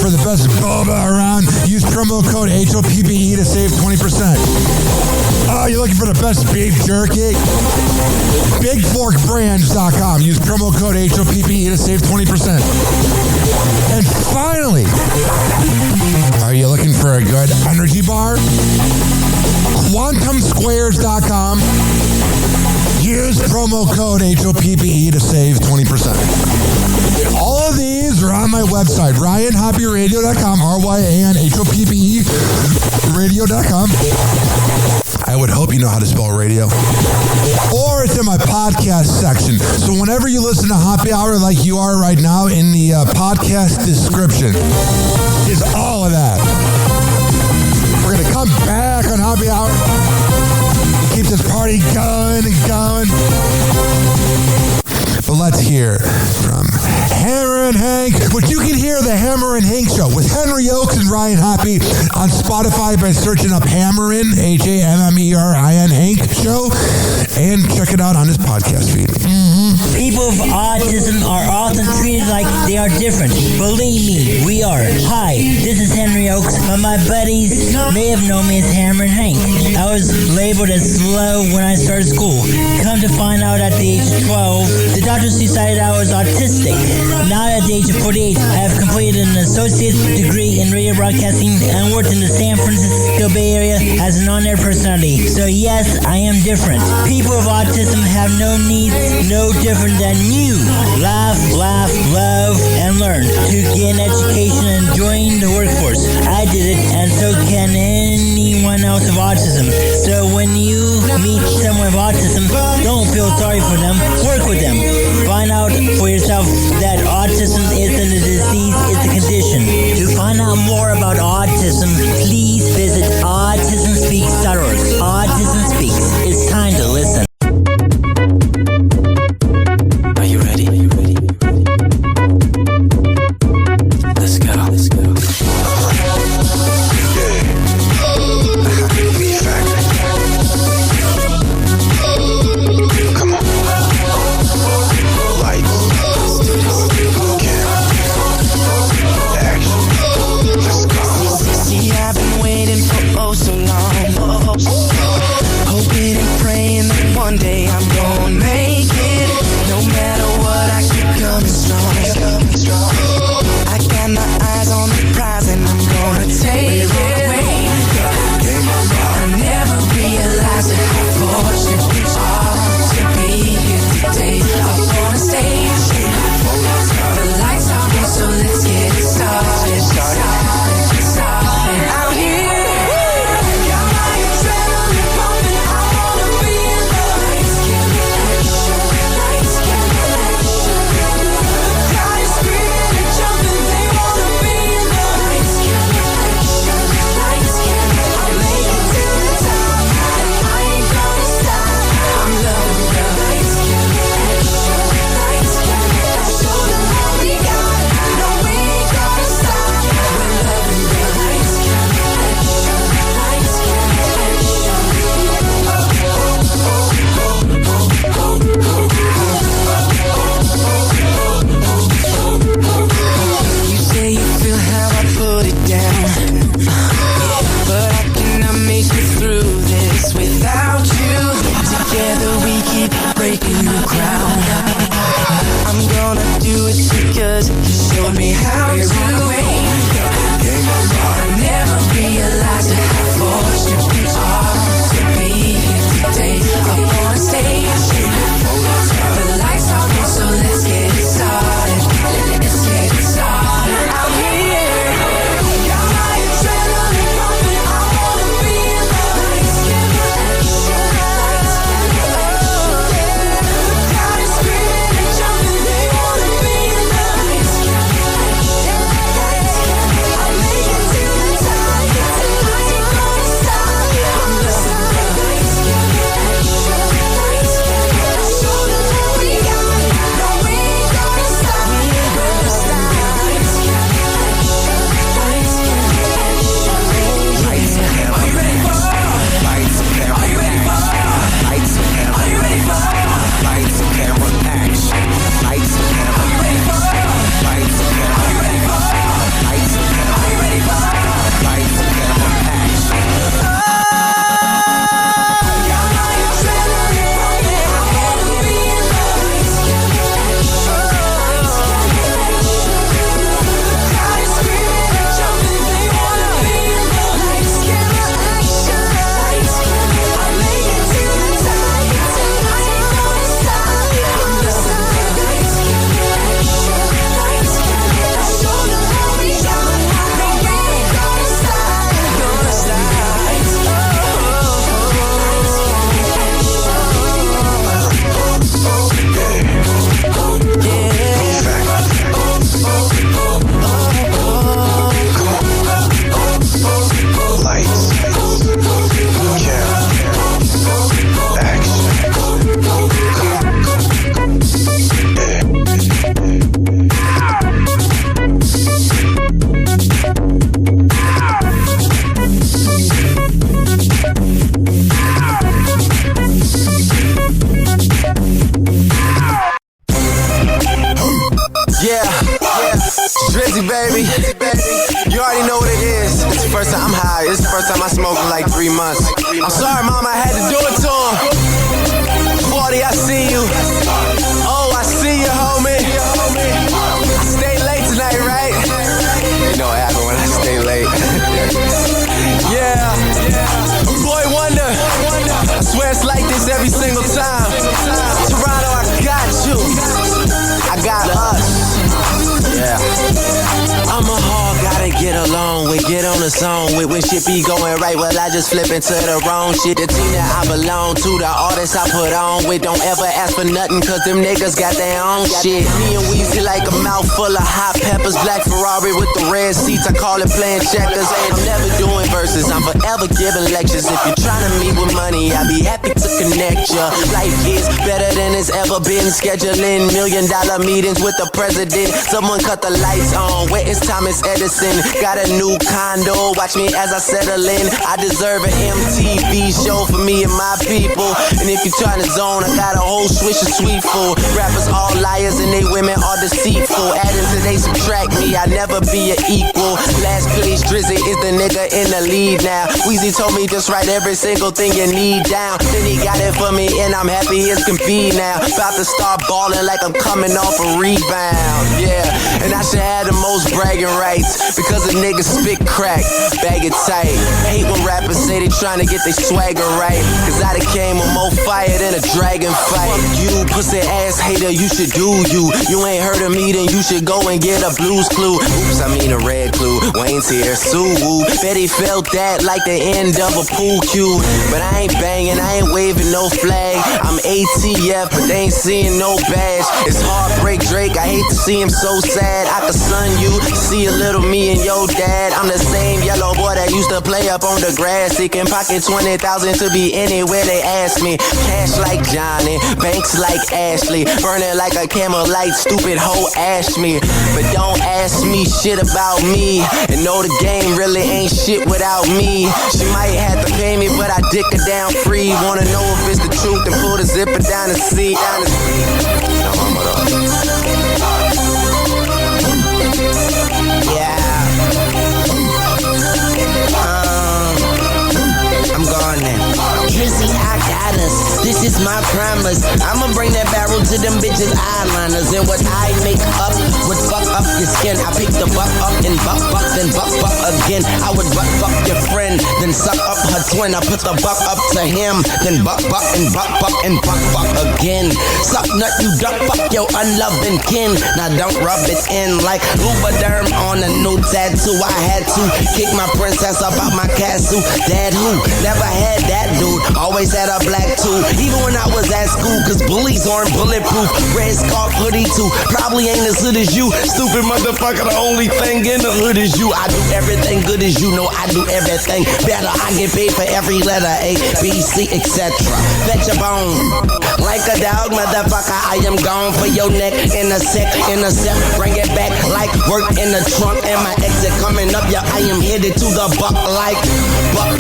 [SPEAKER 4] For the best boba around, use promo code HOPPE to save 20%. Oh, you're looking for the best beef jerky? BigForkBrands.com. Use promo code HOPPE to save 20%. And finally, are you looking for a good energy bar? QuantumSquares.com. Use promo code HOPPE to save 20%. All of these are on my website, RyanHoppyRadio.com, RyanHoppe Radio.com. I would hope you know how to spell radio. Or it's in my podcast section. So whenever you listen to Happy Hour like you are right now, in the podcast description is all of that. We're going to come back on Happy Hour. Keep this party going and going. But let's hear from Hammer and Hank, which you can hear the Hammer and Hank Show with Henry Oakes and Ryan Hoppe on Spotify by searching up Hammerin, HAMMERIN Hank Show, and check it out on his podcast feed.
[SPEAKER 5] People with autism are often treated like they are different. Believe me, we are. Hi, this is Henry Oakes, but my buddies may have known me as Hammer and Hank. I was labeled as slow when I started school. Come to find out at the age of 12, the doctors decided I was autistic. Now at the age of 48, I have completed an associate's degree in radio broadcasting and worked in the San Francisco Bay Area as an on-air personality. So yes, I am different. People with autism have no needs, no different than you. Laugh, love, and learn to get an education and join the workforce. I did it, and so can anyone else with autism. So when you meet someone with autism, don't feel sorry for them. Work with them. Find out for yourself that autism isn't a disease, it's a condition. To find out more about autism, please visit autismspeaks.org. Autism Speaks. It's time to listen.
[SPEAKER 2] Are you ready? Let's go. Come on. Lights. Action. Let's go. See, I've been waiting for oh so long. Hoping and praying that one
[SPEAKER 10] Drizzy, baby. You already know what it is. It's the first time I'm high. It's the first time I smoked in like 3 months. I'm sorry, Mom, I had to do it to him. 40, I see you. Oh, I see you, homie. I stayed late tonight, right? You know what happened when I stay late. Yeah. Boy Wonder. I swear it's like this every single time. Toronto, I got you. I got us. Yeah. I'm a hog, gotta get along with, get on the song with. When shit be going right, well, I just flip into the wrong shit. The team that I belong to, the artists I put on with. Don't ever ask for nothing, cause them niggas got their own shit. Me and Weezy like a mouthful of hot peppers. Black Ferrari with the red seats, I call it playing checkers. I'm never doing verses, I'm forever giving lectures. If you're trying to meet with money, I'll be happy to connect ya. Life is better than it's ever been. Scheduling $1 million meetings with the president. Someone cut the lights on, where is Thomas Edison? Got a new condo, watch me as I settle in. I deserve an MTV show for me and my people. And if you're trying to zone, I got a whole swish of sweet food. Rappers all liars and they women are deceitful. Adding to they subtract me, I never be an equal. Last place, Drizzy is the nigga in the lead now. Weezy told me just write every single thing you need down. Then he got it for me and I'm happy as can be now. About to start balling like I'm coming off a rebound. Yeah, and I should have the most bragging rights because a nigga spit crack, bag it tight. Hate when rappers say they trying to get their swagger right, cause I done came with more fire than a dragon fight. You pussy ass hater, you should do you. You ain't heard of me, then you should go and get a Blue's Clue. Oops, I mean a red clue. Wayne's here, Sue Woo. Betty felt that like the end of a pool cue. But I ain't banging, I ain't waving no flag. I'm ATF, but they ain't seeing no badge. It's heartbreak Drake, I hate to see him so sad. I could son you, see a little me and your dad. I'm the same yellow boy that used to play up on the grass. He can pocket 20,000 to be anywhere they ask me. Cash like Johnny, banks like Ashley. Burning like a camel light, stupid hoe ash me. But don't ask me shit about me. And know the game really ain't shit without me. She might have to pay me, but I dick her down free. Wanna know if it's the truth, then pull the zipper down the seat. I'm gone now. Drizzy, I got us. This is my promise. I'ma bring that barrel to them bitches' eyeliners. And what I make up would fuck up your skin. I pick the buck up and buck, then buck again. I would buck your friend, then suck up her twin. I put the buck up to him, then buck and buck again. Suck nut, you duck, fuck your unloving kin. Now don't rub it in like Lubriderm on a new tattoo. I had to kick my princess up out my castle. Dad who? Never had that dude. Always had a black too. Even when I was at school, cause bullies aren't bulletproof. Red scarf hoodie too. Probably ain't as hood as you. Stupid motherfucker, the only thing in the hood is you. I do everything good as you know. I do everything better. I get paid for every letter A, B, C, etc. Fetch a bone. Like a dog, motherfucker, I am gone for your neck. In a sec, bring it back like work in the trunk. And my exit coming up, yeah, I am headed to the buck like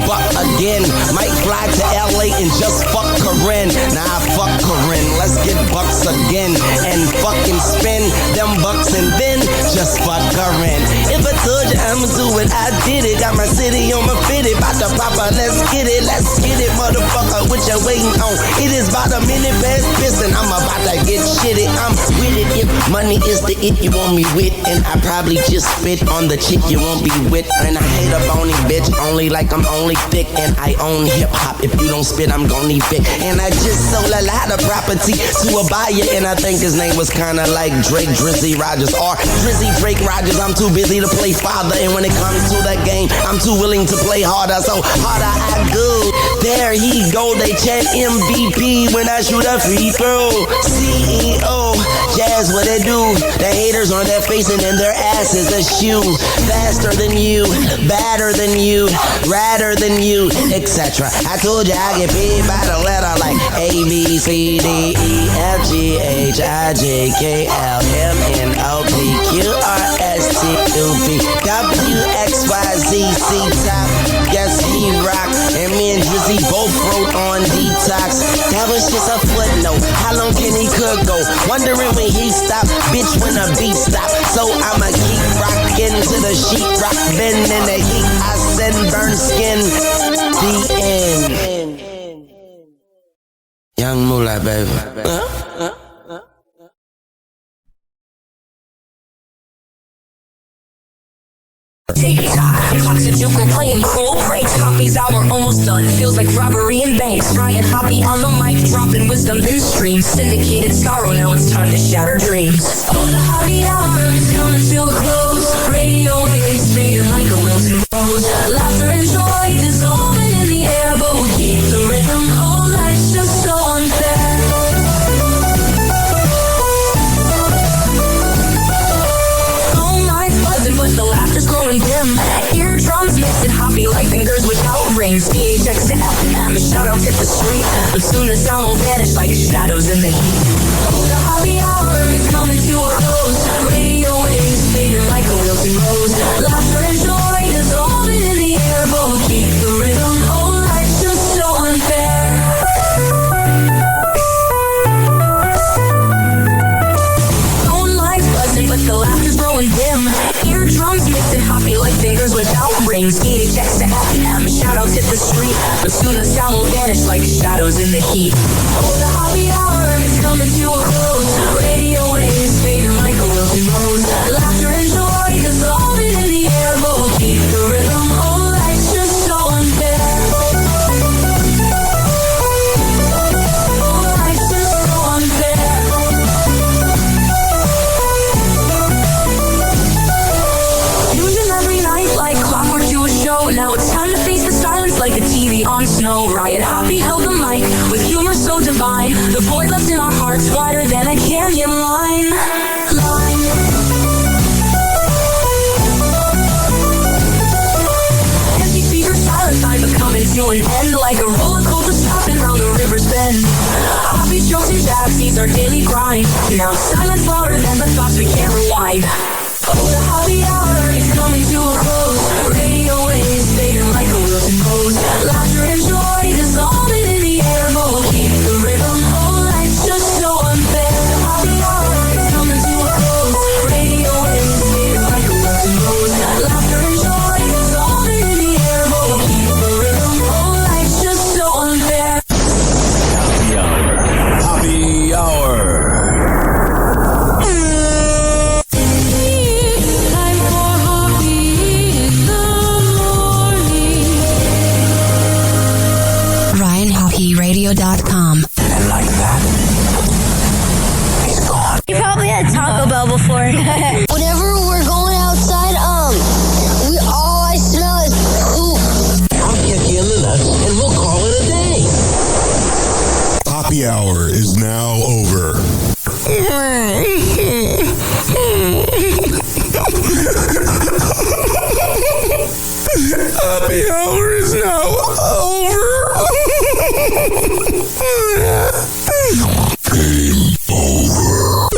[SPEAKER 10] buck again. Might fly to LA and just fuck Corinne. Nah, fuck Corinne. Let's get bucks again and fucking spend them bucks and then just fuck Corinne. If I told you I'ma do it, I did it. Got my city on my fitted. Bout to pop out, let's get it, motherfucker. What you waiting on? It is about a minute past pissin'. I'm about to get shitty. I'm with it. If money is the it you want me with, and I probably just spit on the chick you won't be with. And I hate a bony bitch, only like I'm only thick, and I own hip hop. If you don't spit, I'm gon' need it. And I just sold a lot of property to a buyer, and I think his name was kinda like Drake Drizzy Rogers or Drizzy Drake Rogers. I'm too busy to play father, and when it comes to that game, I'm too willing to play harder. So harder I go. There he go. They chant MVP when I shoot a free throw. CEO, Jazz, what they do? The haters on their face and in their asses a shoe. Faster than you, badder than you, radder than you, etc. I told you I get paid by the letter like A, B, C, D, E, F, G, H, I, J, K, L, M, N, O, P, Q, R, S, T, U, V, W, X, Y, Z, C, top. Yes, he rock. And me and Drizzy both wrote on Detox. That was just a footnote. How long can he could go? Wondering when he stop, bitch, when the beat stop. So I'ma keep rocking. to the sheetrock, bend in the heat. I send burn skin. The end. Young Moolah, baby.
[SPEAKER 17] TikTok, toxic joke, we're playing cool breaks. Hoppy's hour almost done. Feels like robbery in banks. Ryan Hoppy on the mic, dropping wisdom in streams. Syndicated sorrow, now it's time to shatter dreams. Oh, the Hoppy hour is coming to a close. Radio waves fading like a wilted rose. Laughter and joy dissolving in the air, but we'll keep the rhythm. Oh, life's just so unfair. But the laughter's growing dim. Eardrums mixing Hoppy like fingers without rings. PHX to FM, shoutouts hit the street. But soon the sound will vanish like shadows in the heat. Oh, the Hoppy hour is coming to a close. Radio waves fading like a wilted rose. Laughter and joy dissolving in the air, but we'll keep the rhythm. Oh, life's just so unfair. Phone lines buzzing, but the laughter's growing dim. Eardrums mixing Hoppy like fingers without rings. PHX to FM, shoutouts hit the street. But soon the sound will vanish like shadows in the heat. Oh, the Hoppy hour is coming to a close. Radio waves fading like a wilted rose. Laughter and joy dissolving in the air, but we'll keep the rhythm. Oh, life's just so unfair. Oh, life's just so unfair. Like clockwork to a show. Now it's time to face the silence like the TV on snow. Riot Hoppy held the mic with humor so divine. The void left in our hearts wider than a canyon line. Empty speakers, silent time but coming to an end. Like a roller coaster stopping round the river's bend. Hoppy jokes and jabs, these our daily grind. Now silence louder than the thoughts we can't rewind. Oh, the Hoppy hour is coming to a close. Radio waves fading like a wilted rose. Laughter and joy dissolving in the air, but we'll keep the rhythm. Oh, life's just so unfair. The Hoppy hour is coming to a close. Radio waves fading like a wilted rose. Laughter and joy dissolving in the air, but we'll keep the rhythm. Oh, life's just so unfair.
[SPEAKER 13] Happy hour. Happy hour.
[SPEAKER 16] Radio.com.
[SPEAKER 13] And like that, he's gone.
[SPEAKER 9] You probably had Taco Bell before.
[SPEAKER 11] Whenever we're going outside, all I smell is poop.
[SPEAKER 13] I'll kick you in the nuts and we'll call it a day.
[SPEAKER 4] Happy hour is now over. Happy hour is now over. Game over.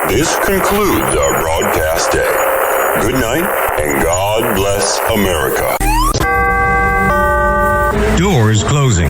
[SPEAKER 18] This concludes our broadcast day. Good night and God bless America.
[SPEAKER 20] Doors closing.